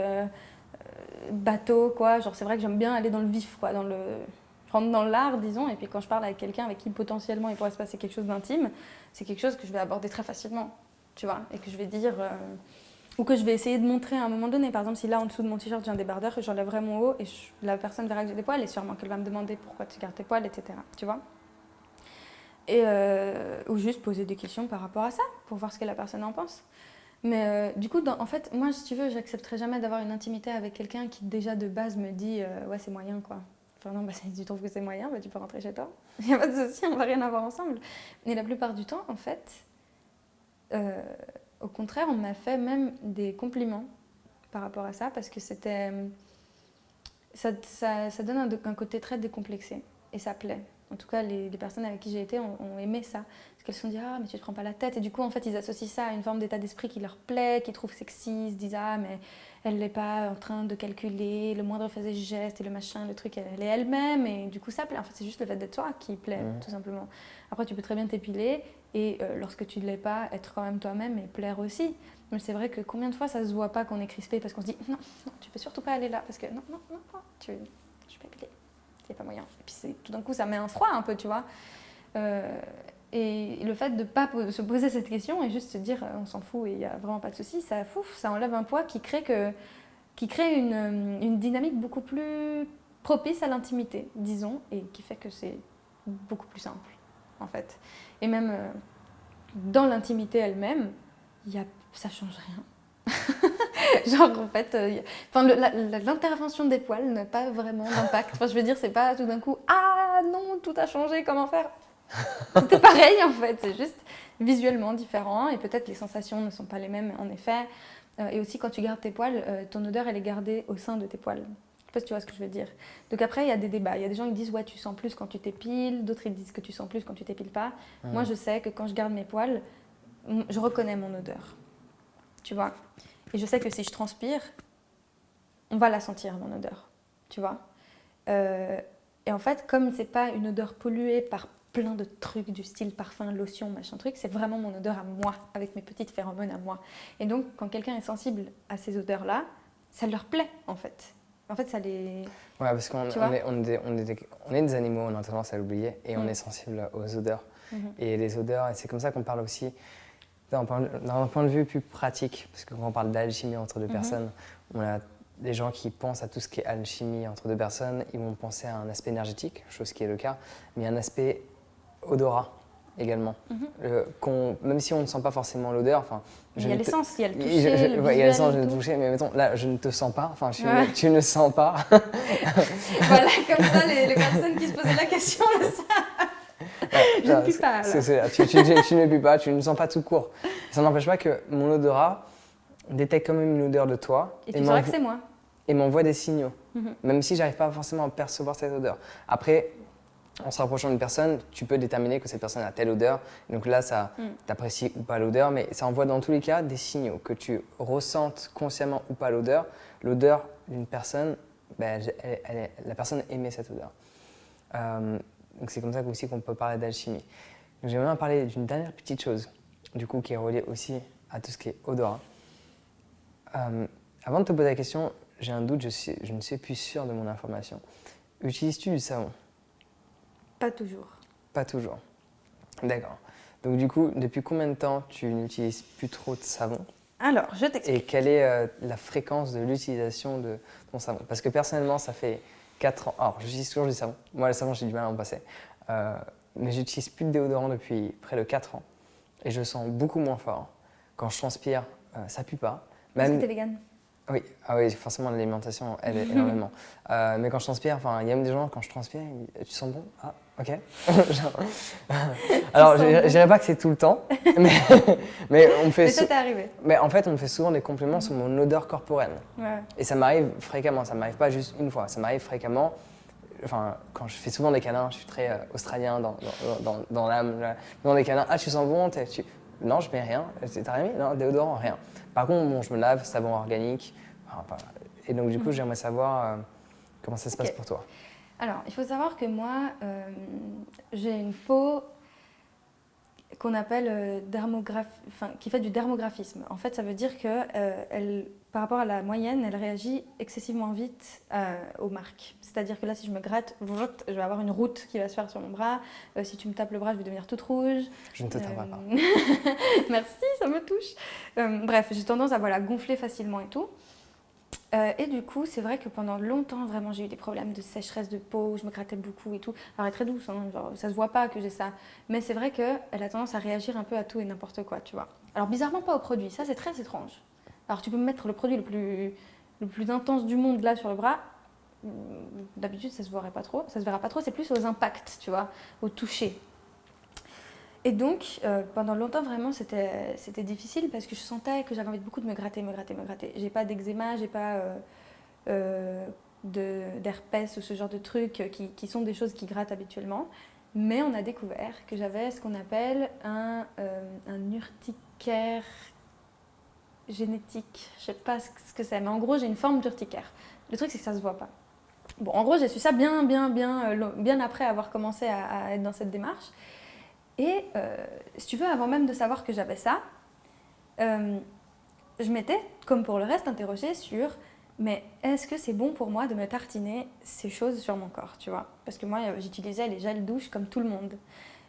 bateaux, quoi. Genre, c'est vrai que j'aime bien aller dans le vif, quoi, je rentre dans l'art, disons, et puis quand je parle avec quelqu'un avec qui potentiellement il pourrait se passer quelque chose d'intime, c'est quelque chose que je vais aborder très facilement, tu vois, et que je vais dire, ou que je vais essayer de montrer à un moment donné. Par exemple, si là, en dessous de mon t-shirt, j'ai un débardeur, et j'enlèverai mon haut, et la personne verra que j'ai des poils, et sûrement qu'elle va me demander pourquoi tu gardes tes poils, etc., tu vois. Et, ou juste poser des questions par rapport à ça, pour voir ce que la personne en pense. Mais du coup, en fait, moi, si tu veux, j'accepterai jamais d'avoir une intimité avec quelqu'un qui déjà de base me dit ouais, c'est moyen, quoi. Enfin non, si tu trouves que c'est moyen, tu peux rentrer chez toi. Il n'y a pas de souci, on va rien avoir ensemble. Mais la plupart du temps, en fait, au contraire, on m'a fait même des compliments par rapport à ça, parce que c'était... Ça donne un côté très décomplexé, et ça plaît. En tout cas, les personnes avec qui j'ai été ont aimé ça. Parce qu'elles se sont dit « Ah, mais tu te prends pas la tête ». Et du coup, en fait, ils associent ça à une forme d'état d'esprit qui leur plaît, qu'ils trouvent sexy. Ils se disent « Ah, mais elle n'est pas en train de calculer le moindre fait et geste et le machin, le truc, elle est elle-même ». Et du coup, ça plaît. En fait, c'est juste le fait d'être toi qui plaît, tout simplement. Après, tu peux très bien t'épiler et lorsque tu ne l'es pas, être quand même toi-même et plaire aussi. Mais c'est vrai que combien de fois ça se voit pas qu'on est crispé parce qu'on se dit « Non, non, tu peux surtout pas aller là. » Parce que non, je suis pas épilée. Il n'y a pas moyen. Et puis tout d'un coup, ça met un froid un peu, tu vois. Et le fait de ne pas se poser cette question et juste se dire on s'en fout et il n'y a vraiment pas de souci, ça enlève un poids qui crée une dynamique beaucoup plus propice à l'intimité, disons, et qui fait que c'est beaucoup plus simple, en fait. Et même dans l'intimité elle-même, ça ne change rien. Genre, en fait, l'intervention des poils n'a pas vraiment d'impact. Enfin, je veux dire, c'est pas tout d'un coup « Ah non, tout a changé, comment faire ?» C'était pareil, en fait. C'est juste visuellement différent et peut-être les sensations ne sont pas les mêmes, en effet. Et aussi, quand tu gardes tes poils, ton odeur, elle est gardée au sein de tes poils. Je sais pas si tu vois ce que je veux dire. Donc après, il y a des débats. Il y a des gens qui disent « Ouais, tu sens plus quand tu t'épiles ». D'autres, ils disent que tu sens plus quand tu t'épiles pas. Moi, je sais que quand je garde mes poils, je reconnais mon odeur. Tu vois ? Et je sais que si je transpire, on va la sentir, mon odeur, tu vois. Et en fait, comme c'est pas une odeur polluée par plein de trucs du style parfum, lotion, machin truc. C'est vraiment mon odeur à moi, avec mes petites phéromones à moi. Et donc, quand quelqu'un est sensible à ces odeurs-là, ça leur plaît, en fait. En fait, ça les... Ouais, parce qu'on on est des animaux, on a tendance à l'oublier, et on est sensible aux odeurs. Et les odeurs, et c'est comme ça qu'on parle aussi d'un point de vue plus pratique, parce que quand on parle d'alchimie entre deux personnes, on a des gens qui pensent à tout ce qui est alchimie entre deux personnes, ils vont penser à un aspect énergétique, chose qui est le cas, mais un aspect odorat également. Même si on ne sent pas forcément l'odeur, il y a l'essence, il y a le toucher, le visuel, il y a l'essence, le toucher, mais mettons, là, je ne te sens pas, tu ne sens pas. Voilà, comme ça, les personnes qui se posaient la question le savent. Je ne pue pas, là. Tu ne pues pas, tu ne sens pas tout court. Ça n'empêche pas que mon odorat détecte quand même une odeur de toi. Et tu sauras que c'est moi. Et m'envoie des signaux, même si j'arrive pas forcément à percevoir cette odeur. Après, en se rapprochant d'une personne, tu peux déterminer que cette personne a telle odeur. Donc là, ça t'apprécies ou pas l'odeur, mais ça envoie dans tous les cas des signaux. Que tu ressentes consciemment ou pas l'odeur, l'odeur d'une personne, la personne aimait cette odeur. Donc c'est comme ça aussi qu'on peut parler d'alchimie. J'aimerais bien parler d'une dernière petite chose, du coup, qui est reliée aussi à tout ce qui est odorat. Avant de te poser la question, j'ai un doute, je ne suis plus sûre de mon information. Utilises-tu du savon ? Pas toujours. Pas toujours. D'accord. Donc du coup, depuis combien de temps tu n'utilises plus trop de savon ? Alors, je t'explique. Et quelle est la fréquence de l'utilisation de ton savon ? Parce que personnellement, ça fait 4 ans. Alors, j'utilise toujours du savon. Moi, le savon, j'ai du mal à en passer. Mais j'utilise plus de déodorant depuis près de 4 ans. Et je sens beaucoup moins fort. Quand je transpire, ça pue pas. Est-ce que t'es végane ? Oui, forcément l'alimentation aide énormément. Mais quand je transpire, il y a même des gens, quand je transpire, ils me disent, tu sens bon ? Ah, ok. Alors, je dirais pas que c'est tout le temps, mais on me fait. Mais ça t'est arrivé. Mais en fait, on me fait souvent des compliments sur mon odeur corporelle. Ouais. Et ça m'arrive fréquemment, ça m'arrive pas juste une fois, ça m'arrive fréquemment. Quand je fais souvent des câlins, je suis très australien dans l'âme. Dans des câlins, ah, tu sens bon ? Non, je mets rien. T'as rien mis ? Non, déodorant, rien. Par contre, bon, je me lave, savon organique. Et donc, du coup, j'aimerais savoir comment ça se passe pour toi. Alors, il faut savoir que moi, j'ai une peau qu'on appelle qui fait du dermographisme. En fait, ça veut dire que par rapport à la moyenne, elle réagit excessivement vite aux marques. C'est-à-dire que là, si je me gratte, je vais avoir une route qui va se faire sur mon bras. Si tu me tapes le bras, je vais devenir toute rouge. Je ne te taperai pas. Merci, ça me touche. Bref, j'ai tendance à gonfler facilement et tout. Et du coup, c'est vrai que pendant longtemps, vraiment, j'ai eu des problèmes de sécheresse de peau, je me grattais beaucoup et tout. Alors, elle est très douce, hein, genre, ça se voit pas que j'ai ça. Mais c'est vrai qu'elle a tendance à réagir un peu à tout et n'importe quoi, tu vois. Alors, bizarrement, pas au produit, ça c'est très étrange. Alors, tu peux me mettre le produit le plus intense du monde là sur le bras. D'habitude, ça se verra pas trop, c'est plus aux impacts, tu vois, au toucher. Et donc, pendant longtemps, vraiment, c'était difficile parce que je sentais que j'avais envie beaucoup de me gratter. J'ai pas d'eczéma, j'ai pas d'herpès ou ce genre de trucs qui sont des choses qui grattent habituellement. Mais on a découvert que j'avais ce qu'on appelle un urticaire génétique. Je sais pas ce que c'est, mais en gros, j'ai une forme d'urticaire. Le truc, c'est que ça se voit pas. Bon, en gros, j'ai su ça bien après avoir commencé à être dans cette démarche. Et si tu veux, avant même de savoir que j'avais ça, je m'étais, comme pour le reste, interrogée sur mais est-ce que c'est bon pour moi de me tartiner ces choses sur mon corps, tu vois ? Parce que moi, j'utilisais les gels douche comme tout le monde.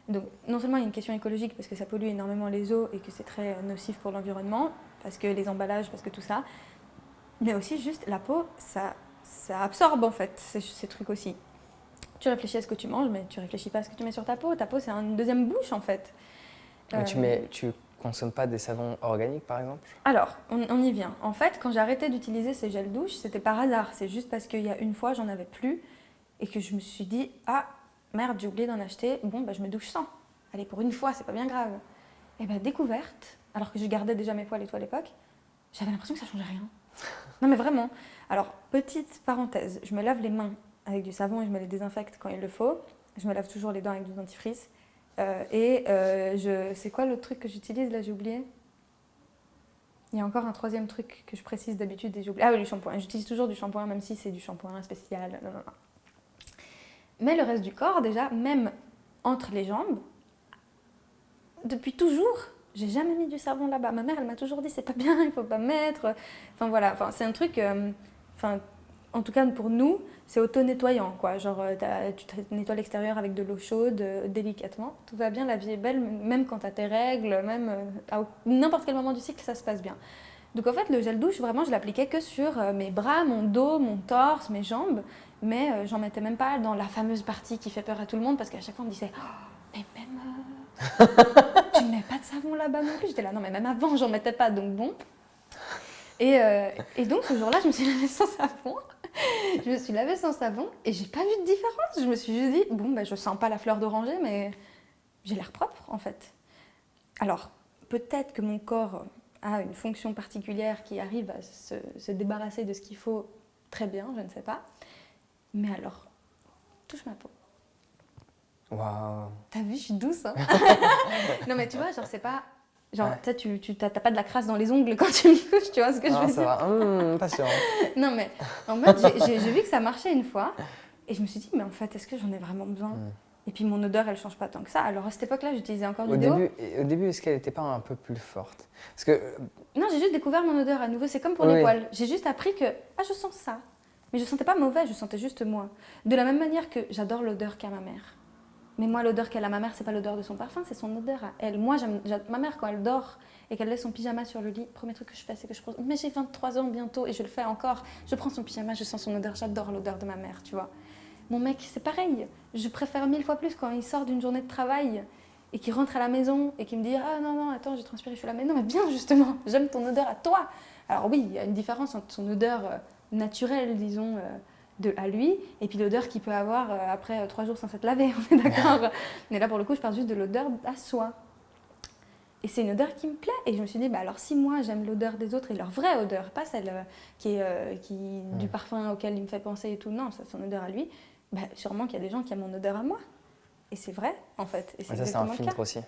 Donc, non seulement il y a une question écologique parce que ça pollue énormément les eaux et que c'est très nocif pour l'environnement, parce que les emballages, parce que tout ça, mais aussi juste la peau, ça absorbe en fait ces trucs aussi. Tu réfléchis à ce que tu manges, mais tu réfléchis pas à ce que tu mets sur ta peau. Ta peau, c'est une deuxième bouche, en fait. Tu consommes pas des savons organiques, par exemple ? Alors, on y vient. En fait, quand j'ai arrêté d'utiliser ces gels douche, c'était par hasard. C'est juste parce qu'il y a une fois, j'en avais plus et que je me suis dit « Ah, merde, j'ai oublié d'en acheter. Bon, je me douche sans. Allez, pour une fois, c'est pas bien grave. » Et découverte, alors que je gardais déjà mes poils et tout à l'époque, j'avais l'impression que ça changeait rien. Non, mais vraiment. Alors, petite parenthèse, je me lave les mains avec du savon et je me les désinfecte quand il le faut. Je me lave toujours les dents avec du dentifrice. C'est quoi l'autre truc que j'utilise là, j'ai oublié ? Il y a encore un troisième truc que je précise d'habitude et j'ai oublié. Ah oui, du shampoing. J'utilise toujours du shampoing, même si c'est du shampoing spécial. Non. Mais le reste du corps, déjà, même entre les jambes. Depuis toujours, j'ai jamais mis du savon là-bas. Ma mère, elle m'a toujours dit c'est pas bien, il faut pas mettre. Enfin voilà, c'est un truc. En tout cas pour nous, c'est auto-nettoyant quoi. Genre tu te nettoies l'extérieur avec de l'eau chaude, délicatement. Tout va bien, la vie est belle, même quand t'as tes règles, même à n'importe quel moment du cycle, ça se passe bien. Donc en fait, le gel douche, vraiment, je l'appliquais que sur mes bras, mon dos, mon torse, mes jambes, mais j'en mettais même pas dans la fameuse partie qui fait peur à tout le monde parce qu'à chaque fois on me disait oh, mais même tu mets pas de savon là-bas non plus. J'étais là non mais même avant j'en mettais pas donc bon. Et donc ce jour-là, je me suis lavée sans savon. Je me suis lavée sans savon et j'ai pas vu de différence. Je me suis juste dit bon je sens pas la fleur d'oranger mais j'ai l'air propre en fait. Alors peut-être que mon corps a une fonction particulière qui arrive à se débarrasser de ce qu'il faut très bien, je ne sais pas. Mais alors, touche ma peau. Waouh. T'as vu, je suis douce, hein. Non mais tu vois, genre c'est pas... Genre, ouais. Tu t'as pas de la crasse dans les ongles quand tu me touches, tu vois ce que je veux dire? Ça va, pas sûr. Non mais, en mode, j'ai vu que ça marchait une fois, et je me suis dit, mais en fait, est-ce que j'en ai vraiment besoin? Et puis mon odeur, elle change pas tant que ça. Alors à cette époque-là, j'utilisais encore du déo. Au début, est-ce qu'elle n'était pas un peu plus forte? Parce que... Non, j'ai juste découvert mon odeur à nouveau. C'est comme pour les poils. J'ai juste appris que, je sens ça. Mais je sentais pas mauvais, je sentais juste moi. De la même manière que j'adore l'odeur qu'a ma mère. Mais moi, l'odeur qu'elle a ma mère, c'est pas l'odeur de son parfum, c'est son odeur à elle. Moi, ma mère, quand elle dort et qu'elle laisse son pyjama sur le lit, le premier truc que je fais, c'est que je prends... Mais j'ai 23 ans bientôt et je le fais encore. Je prends son pyjama, je sens son odeur. J'adore l'odeur de ma mère, tu vois. Mon mec, c'est pareil. Je préfère 1000 fois plus quand il sort d'une journée de travail et qu'il rentre à la maison et qu'il me dit « Ah non, attends, j'ai transpiré, je suis là. » Mais non, mais bien justement, j'aime ton odeur à toi. Alors oui, il y a une différence entre son odeur naturelle, disons, à lui, et puis l'odeur qu'il peut avoir après 3 jours sans s'être lavé, on est d'accord. Mais là, pour le coup, je parle juste de l'odeur à soi. Et c'est une odeur qui me plaît. Et je me suis dit, alors si moi, j'aime l'odeur des autres et leur vraie odeur, pas celle du parfum auquel il me fait penser et tout, non, c'est son odeur à lui, sûrement qu'il y a des gens qui aiment mon odeur à moi. Et c'est vrai, en fait. Et ça, c'est un filtre aussi.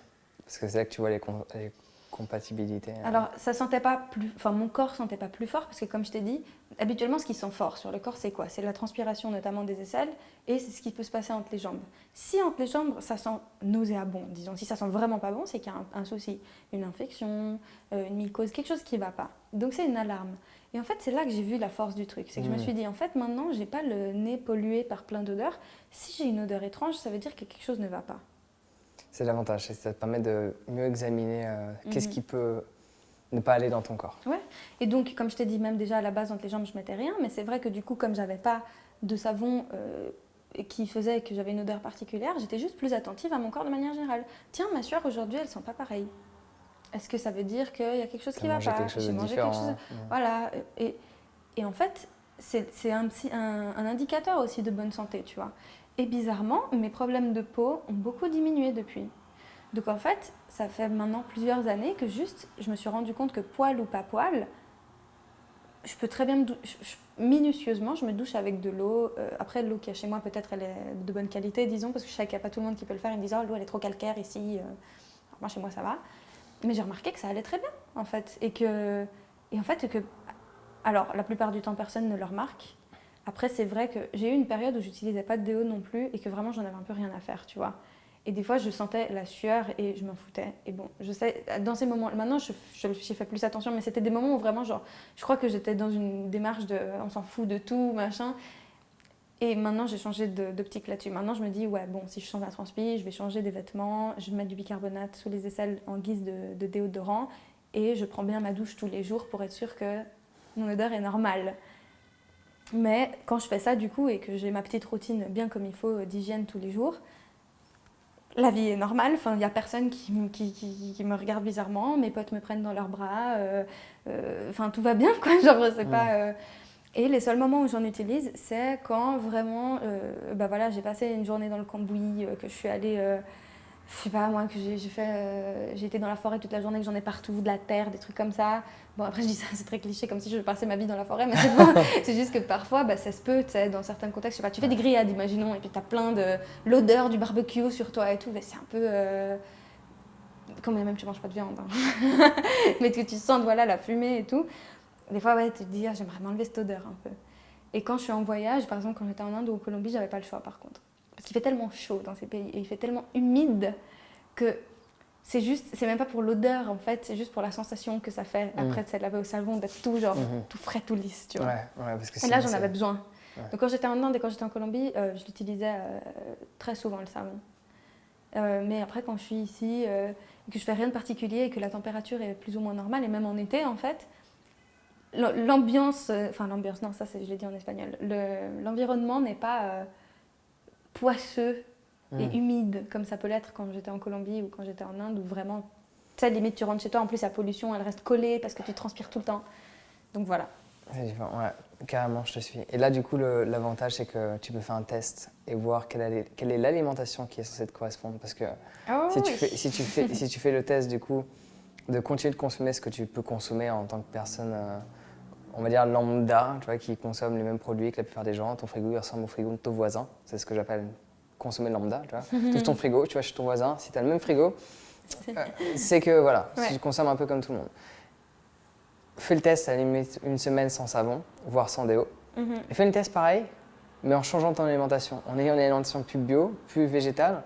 Parce que c'est là que tu vois les compatibilités. Alors, ça sentait pas plus... Enfin, mon corps sentait pas plus fort, parce que comme je t'ai dit, habituellement, ce qui sent fort sur le corps, c'est quoi? C'est la transpiration, notamment des aisselles, et c'est ce qui peut se passer entre les jambes. Si entre les jambes, ça sent nauséabond, disons, si ça sent vraiment pas bon, c'est qu'il y a un souci, une infection, une mycose, quelque chose qui va pas. Donc, c'est une alarme. Et en fait, c'est là que j'ai vu la force du truc. C'est que je me suis dit, en fait, maintenant, j'ai pas le nez pollué par plein d'odeurs. Si j'ai une odeur étrange, ça veut dire que quelque chose ne va pas. C'est l'avantage, ça te permet de mieux examiner qu'est-ce qui peut ne pas aller dans ton corps. Ouais, et donc, comme je t'ai dit, même déjà à la base, entre les jambes, je mettais rien, mais c'est vrai que du coup, comme j'avais pas de savon qui faisait que j'avais une odeur particulière, j'étais juste plus attentive à mon corps de manière générale. Tiens, ma sueur aujourd'hui, elle sent pas pareil. Est-ce que ça veut dire qu'il y a quelque chose qui va pas? J'ai mangé quelque chose. Voilà, et en fait, c'est un indicateur aussi de bonne santé, tu vois. Et bizarrement, mes problèmes de peau ont beaucoup diminué depuis. Donc en fait, ça fait maintenant plusieurs années que juste, je me suis rendu compte que poil ou pas poil, je peux très bien minutieusement, je me douche avec de l'eau. Après, l'eau qu'il y a chez moi, peut-être elle est de bonne qualité, disons, parce que je sais qu'il n'y a pas tout le monde qui peut le faire. Ils me disent « Oh, l'eau, elle est trop calcaire ici. » Alors, moi, chez moi, ça va. Mais j'ai remarqué que ça allait très bien, en fait. Alors, la plupart du temps, personne ne le remarque. Après, c'est vrai que j'ai eu une période où j'utilisais pas de déo non plus et que vraiment, j'en avais un peu rien à faire, tu vois. Et des fois, je sentais la sueur et je m'en foutais. Et bon, je sais, dans ces moments, maintenant, j'ai fait plus attention, mais c'était des moments où vraiment, genre, je crois que j'étais dans une démarche de on s'en fout de tout, machin. Et maintenant, j'ai changé d'optique là-dessus. Maintenant, je me dis, ouais, bon, si je sens la transpi, je vais changer des vêtements, je vais mettre du bicarbonate sous les aisselles en guise de déodorant et je prends bien ma douche tous les jours pour être sûre que mon odeur est normale. Mais quand je fais ça, du coup, et que j'ai ma petite routine bien comme il faut d'hygiène tous les jours, la vie est normale. Enfin, il n'y a personne qui me regarde bizarrement. Mes potes me prennent dans leurs bras. Enfin, tout va bien, quoi. Genre, c'est pas... Et les seuls moments où j'en utilise, c'est quand vraiment, voilà, j'ai passé une journée dans le cambouis, que je suis allée, je sais pas moi, que j'ai été dans la forêt toute la journée, que j'en ai partout, de la terre, des trucs comme ça. Bon, après, je dis ça, c'est très cliché, comme si je passais ma vie dans la forêt, mais c'est pas. C'est juste que parfois, ça se peut, tu sais, dans certains contextes, je sais pas, tu fais des grillades, imaginons, et puis t'as plein de l'odeur du barbecue sur toi et tout, mais c'est un peu. Quand même, tu manges pas de viande, hein. Mais que tu sens, voilà, la fumée et tout. Des fois, ouais, tu te dis, j'aimerais m'enlever cette odeur un peu. Et quand je suis en voyage, par exemple, quand j'étais en Inde ou en Colombie, j'avais pas le choix par contre. Parce qu'il fait tellement chaud dans ces pays et il fait tellement humide que c'est même pas pour l'odeur en fait, c'est juste pour la sensation que ça fait après de s'être lavé au savon, d'être tout genre tout frais, tout lisse, tu vois. Parce que et là sinon, j'en avais besoin. Ouais. Donc quand j'étais en Inde et quand j'étais en Colombie, je l'utilisais très souvent le savon. Mais après quand je suis ici et que je fais rien de particulier et que la température est plus ou moins normale et même en été en fait, l'ambiance, non ça je l'ai dit en espagnol, l'environnement n'est pas poisseux et humide comme ça peut l'être quand j'étais en Colombie ou quand j'étais en Inde où vraiment, tu sais, limite tu rentres chez toi, en plus la pollution elle reste collée parce que tu transpires tout le temps. Donc voilà. C'est différent, ouais, carrément, je te suis. Et là, du coup, l'avantage, c'est que tu peux faire un test et voir quelle est l'alimentation qui est censée te correspondre. Parce que si tu fais le test, du coup, de continuer de consommer ce que tu peux consommer en tant que personne, on va dire lambda, tu vois, qui consomme les mêmes produits que la plupart des gens, ton frigo, il ressemble au frigo de ton voisin. C'est ce que j'appelle consommer lambda, tu vois. Tu ouvres ton frigo, tu vas chez ton voisin, si tu as le même frigo, c'est que, voilà, si tu consommes un peu comme tout le monde. Fais le test à la limite une semaine sans savon, voire sans déo. Et fais le test pareil, mais en changeant ton alimentation, en ayant une alimentation plus bio, plus végétale.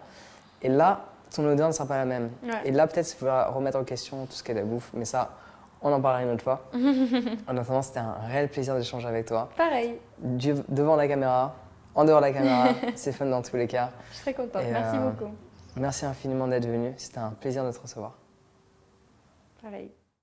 Et là, ton odeur ne sera pas la même. Et là, peut-être, il faudra remettre en question tout ce qu'est la bouffe. Mais ça, on en parlera une autre fois. En attendant, c'était un réel plaisir d'échanger avec toi. Pareil. Devant la caméra, en dehors de la caméra, c'est fun dans tous les cas. Je suis très contente. Merci beaucoup. Merci infiniment d'être venu. C'était un plaisir de te recevoir. Pareil.